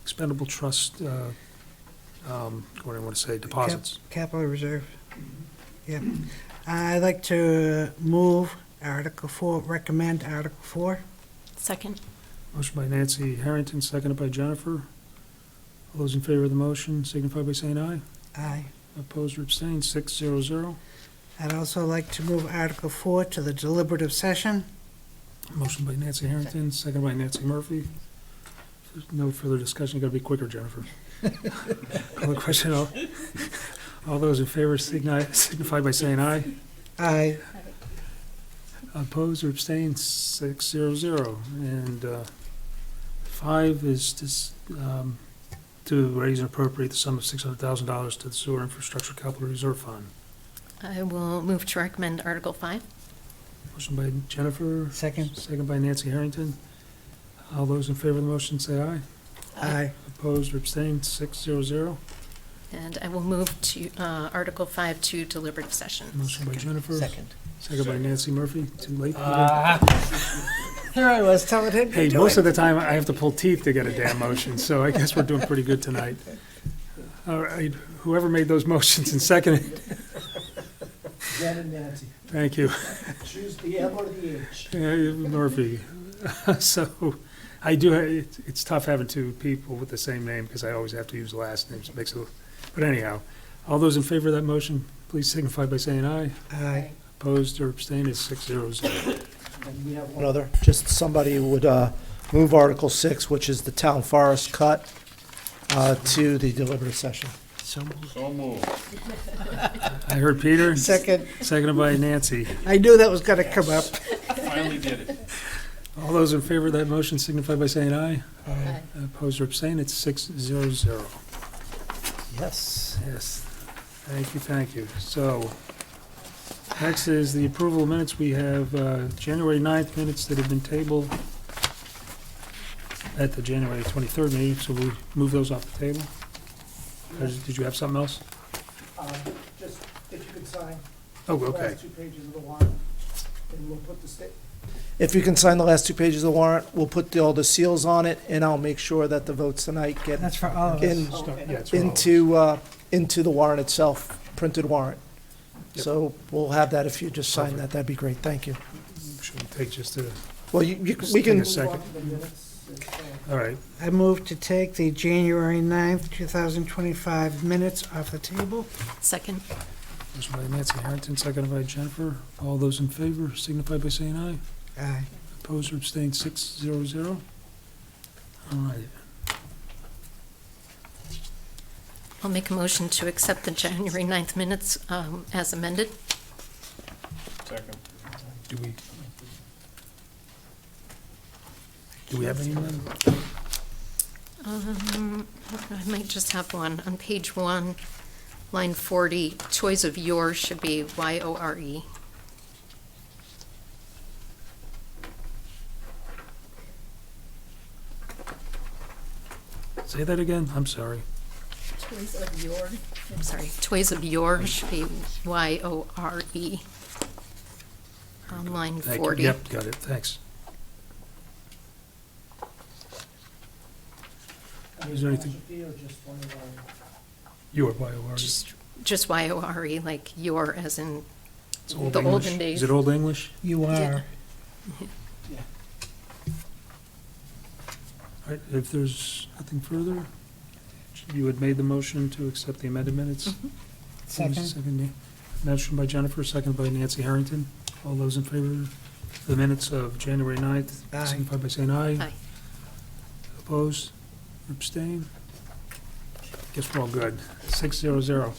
expendable trust, what do I want to say, deposits. Capital Reserve. Yep. I'd like to move Article 4, recommend Article 4. Second. Motion by Nancy Harrington, seconded by Jennifer. All those in favor of the motion signify by saying aye. Aye. Opposed or abstained, 6-0-0. I'd also like to move Article 4 to the deliberative session. Motion by Nancy Harrington, seconded by Nancy Murphy. If there's no further discussion, you gotta be quicker, Jennifer. Call the question, all those in favor signify by saying aye. Aye. Opposed or abstained, 6-0-0. And 5 is to raise and appropriate the sum of $600,000 to the Sewer Infrastructure Capital Reserve Fund. I will move to recommend Article 5. Motion by Jennifer. Second. Second by Nancy Harrington. All those in favor of the motion say aye. Aye. Opposed or abstained, 6-0-0. And I will move to Article 5 to deliberative session. Motion by Jennifer. Second. Second by Nancy Murphy. Too late. Here I was telling him to Hey, do most it. of the time I have to pull teeth to get a damn motion, so I guess we're doing pretty good tonight. All right, whoever made those motions and seconded, Jen and Nancy. thank you. Choose the M or the H. Murphy. So I do, it's tough having two people with the same name because I always have to use last names. It makes it, but anyhow, all those in favor of that motion, please signify by saying aye. Aye. Opposed or abstained is 6-0-0. And we have one other, just somebody would move Article 6, which is the town forest cut, to the deliberative session. So moved. So moved. I heard Peter. Second. Seconded by Nancy. I knew that was gonna come up. Finally did it. All those in favor of that motion signify by saying aye. Aye. Opposed or abstained, it's 6-0-0. Yes. Yes. Thank you, thank you. So, next is the approval of minutes. We have January 9th minutes that have been tabled at the January 23rd meeting, so we move those off the table. Or did you have something else? Just if you could sign. Oh, the okay. last 2 pages of the warrant, and we'll put the If you can sign the last 2 pages of the warrant, we'll put all the seals on it, and I'll make sure that the votes tonight get That's for all of us. Yeah, it's for all of us. into the warrant itself, printed warrant. Yep. So we'll have that. If you just sign that, that'd be great. Thank you. Should we take just a, Well, Just we take can. a second. All right. I move to take the January 9th, 2025 minutes off the table. Second. Motion by Nancy Harrington, seconded by Jennifer. All those in favor signify by saying aye. Aye. Opposed or abstained, 6-0-0. All right. I'll make a motion to accept the January 9th minutes as amended. Second. Do we have any of them? I might just have one. On page 1, line 40, toys of yours should be Y-O-R-E. Say that again? I'm sorry. Toys of your. I'm sorry. Toys of yours should be Y-O-R-E. On line Thank you. 40. Yep, got it, thanks. Is there anything? Your Y-O-R-E. Just Y-O-R-E, like your as in It's Old the English. olden days. Is it Old English? You are. All right, if there's nothing further, you had made the motion to accept the amended minutes. Second. Yeah. Motion by Jennifer, second by Nancy Harrington. All those in favor of the minutes of January 9th, Aye. signify by saying aye. Aye. Opposed? Abstain? Guess we're all good. 6-0-0.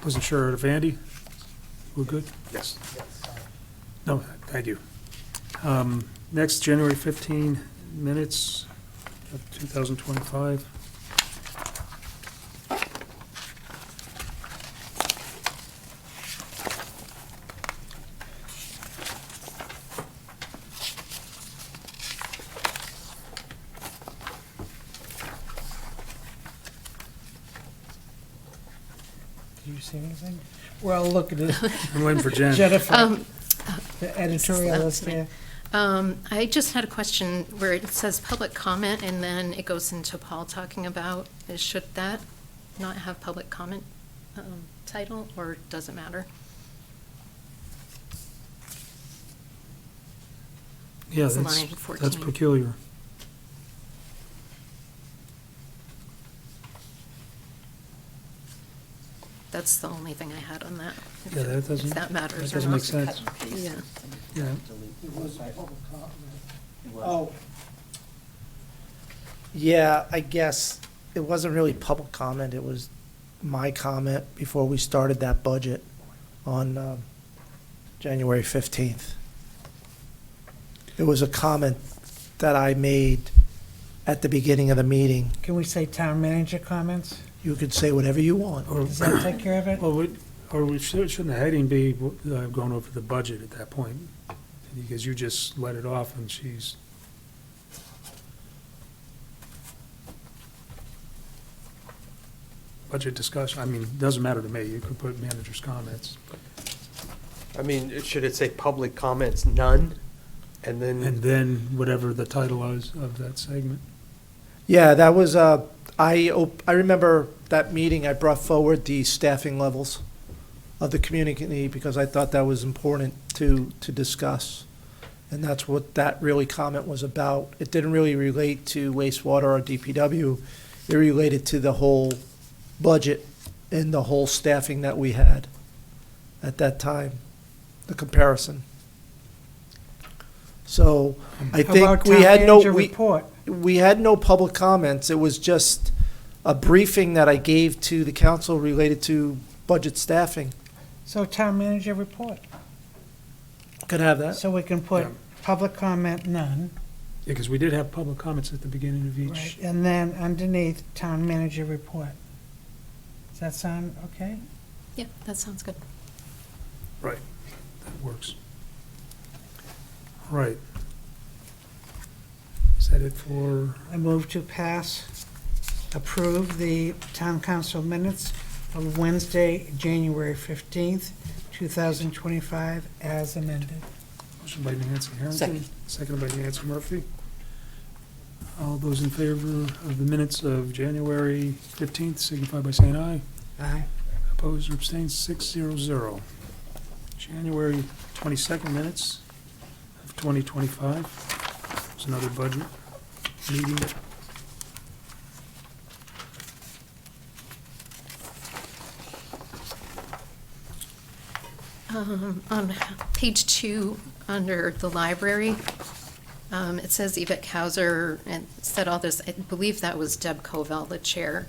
Wasn't sure if Andy, we're good? Yes. No, thank you. Next, January 15 minutes of 2025. Did you see anything? Well, look at it. I'm waiting for Jen. Jennifer, the editorialist here. I just had a question where it says public comment and then it goes into Paul talking about, should that not have public comment title or does it matter? Yeah, It's that's, line that's 14. peculiar. That's the only thing I had on that. Yeah, that doesn't, If that matters that or doesn't not. make sense. Yeah. Yeah. Oh. Yeah, I guess it wasn't really public comment. It was my comment before we started that budget on January 15th. It was a comment that I made at the beginning of the meeting. Can we say town manager comments? You could say whatever you want. Does that take care of it? Well, shouldn't the heading be going over the budget at that point? Because you just let it off and she's. Budget discussion, I mean, it doesn't matter to me. You could put manager's comments. I mean, should it say public comments, none? And And then whatever the title was of that segment. Yeah, that was, I remember that meeting, I brought forward the staffing levels of the community because I thought that was important to discuss. And that's what that really comment was about. It didn't really relate to wastewater or DPW. It related to the whole budget and the whole staffing that we had at that time, the comparison. So I How think about we town had no, manager report? we had no public comments. It was just a briefing that I gave to the council related to budget staffing. So town manager report. Could have that. So we can put Yeah. public comment, none. Yeah, because we did have public comments at the beginning of Right, each. and then underneath, town manager report. Does that sound okay? Yeah, that sounds good. Right, that works. Right. Is that it for, I move to approve the town council minutes of Wednesday, January 15th, 2025, as amended. motion by Nancy Harrington? Second. Seconded by Nancy Murphy. All those in favor of the minutes of January 15th signify by saying aye. Aye. Opposed or abstained, 600. January 22nd minutes of 2025. It's another budget meeting. On page 2, under the library, it says Yvette Hauser and said all this. I believe that was Deb Covell, the chair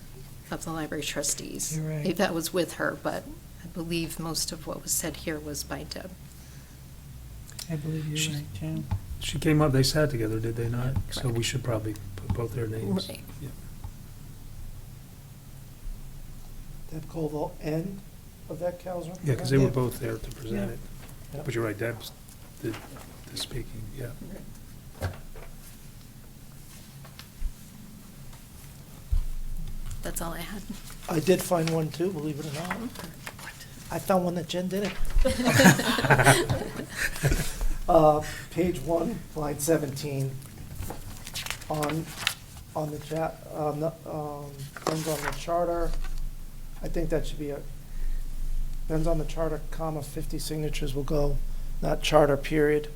of the library trustees. You're right. That was with her, but I believe most of what was said here was by Deb. I believe you're right, Jim. She came up, they sat together, did they not? So correct. we should probably put both their names. Right. Yeah. Deb Colville and Yvette Kauser? Yeah, because they were Yeah. both there to present Yeah. it. Yeah. But you're right, Deb's the speaking, yeah. That's all I had. I did find one too, believe it or not. I found one that Jen did it. Page 1, line 17, on the chat, depends on the charter. I think that should be depends on the charter, comma, 50 signatures will go, not charter, period.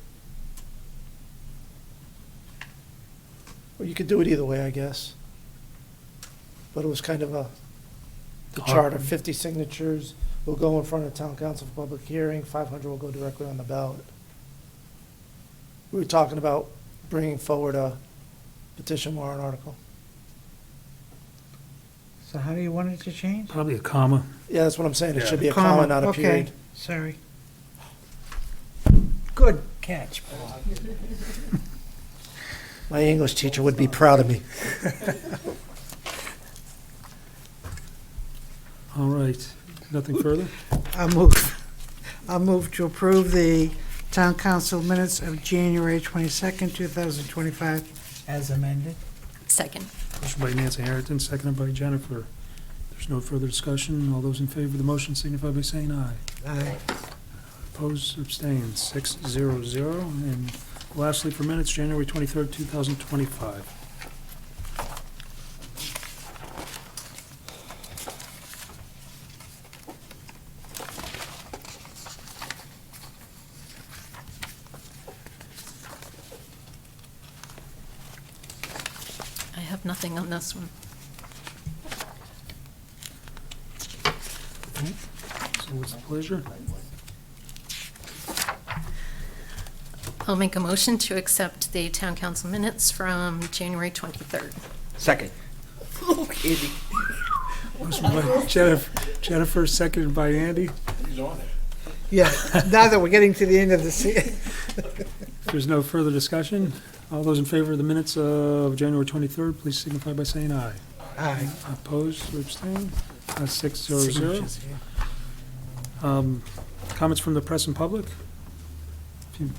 Or you could do it either way, I guess. But it was kind of the charter, 50 signatures will go in front of town council for public hearing, 500 will go directly on the ballot. We were talking about bringing forward a petition warrant article. So how do you want it to change? Probably a comma. Yeah, that's what I'm saying, it Yeah. should be a comma, not a okay, period. sorry. Good catch, Paul. My English teacher would be proud of me. All right, nothing further? I'll move to approve the town council minutes of January 22nd, 2025, as amended. Second. Motion by Nancy Harrington, seconded by Jennifer. There's no further discussion. All those in favor of the motion signify by saying aye. Aye. Opposed, abstained, 600. And lastly, for minutes, January 23rd, 2025. I have nothing on this one. So what's the pleasure? I'll make a motion to accept the town council minutes from January 23rd. Second. Motion by Jennifer, seconded by Andy. Yeah, now that we're getting to the end of the If there's no further discussion, all those in favor of the minutes of January 23rd, please signify by saying aye. Aye. Opposed or abstained? 600. Signatures here. Comments from the press and public? If you-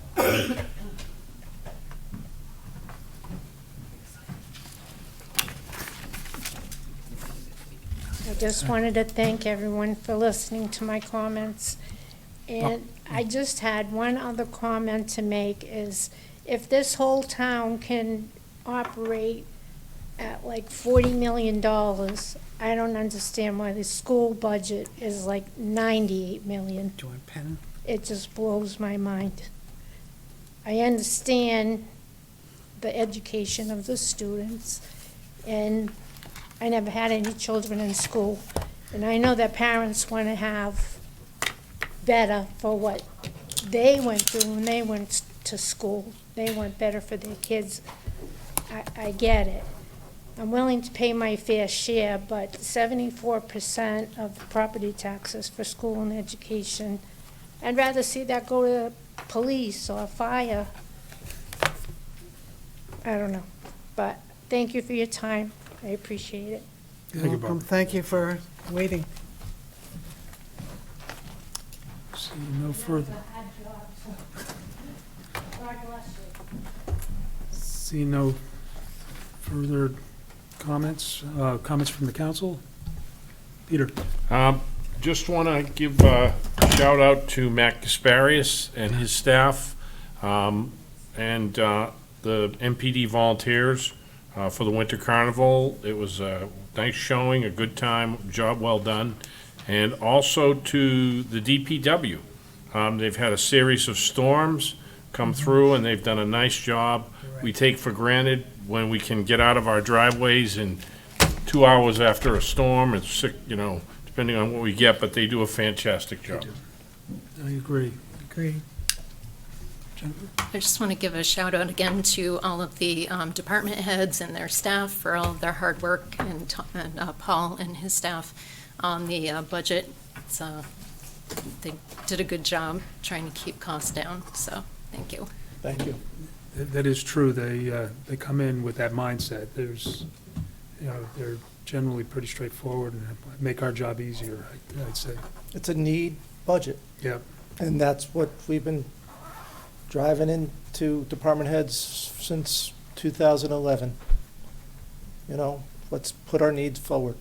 I just wanted to thank everyone for listening to my comments. And I just had one other comment to make is if this whole town can operate at like $40 million, I don't understand why the school budget is like $98 million. Do you want a pen? It just blows my mind. I understand the education of the students, and I never had any children in school. And I know that parents want to have better for what they went through when they went to school. They want better for their kids. I get it. I'm willing to pay my fair share, but 74% of the property taxes for school and education, I'd rather see that go to police or fire. I don't know, but thank you for your time. I appreciate it. Thank you, Welcome. Barbara. Thank you for waiting. See no further. See no further comments, comments from the council? Peter? Just want to give a shout out to Matt Gasparius and his staff, and the MPD volunteers for the Winter Carnival. It was a nice showing, a good time, job well done. And also to the DPW. They've had a series of storms come through, and they've done a nice job. We take for granted when we can get out of our driveways in 2 hours after a storm. It's sick, depending on what we get, but they do a fantastic job. I agree. Agree. Jennifer? I just want to give a shout out again to all of the department heads and their staff for all of their hard work, and Paul and his staff on the budget. So they did a good job trying to keep costs down, so thank you. Thank you. That is true. They come in with that mindset. There's, they're generally pretty straightforward and make our job easier, I'd say. It's a need budget, Yeah. and that's what we've been driving into department heads since 2011. Let's put our needs forward.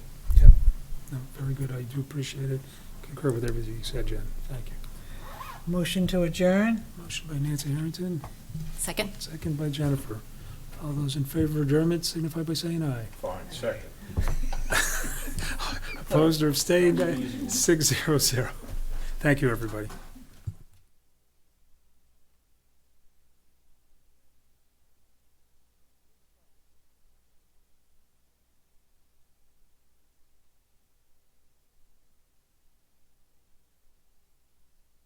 No, very good. I do appreciate it. Concur with everything you said, Jen. Thank you. Motion to adjourn? Motion by Nancy Harrington, Second? second by Jennifer. All those in favor of adjournment signify by saying aye. Fine, second. Opposed or abstained? 600. Thank you, everybody.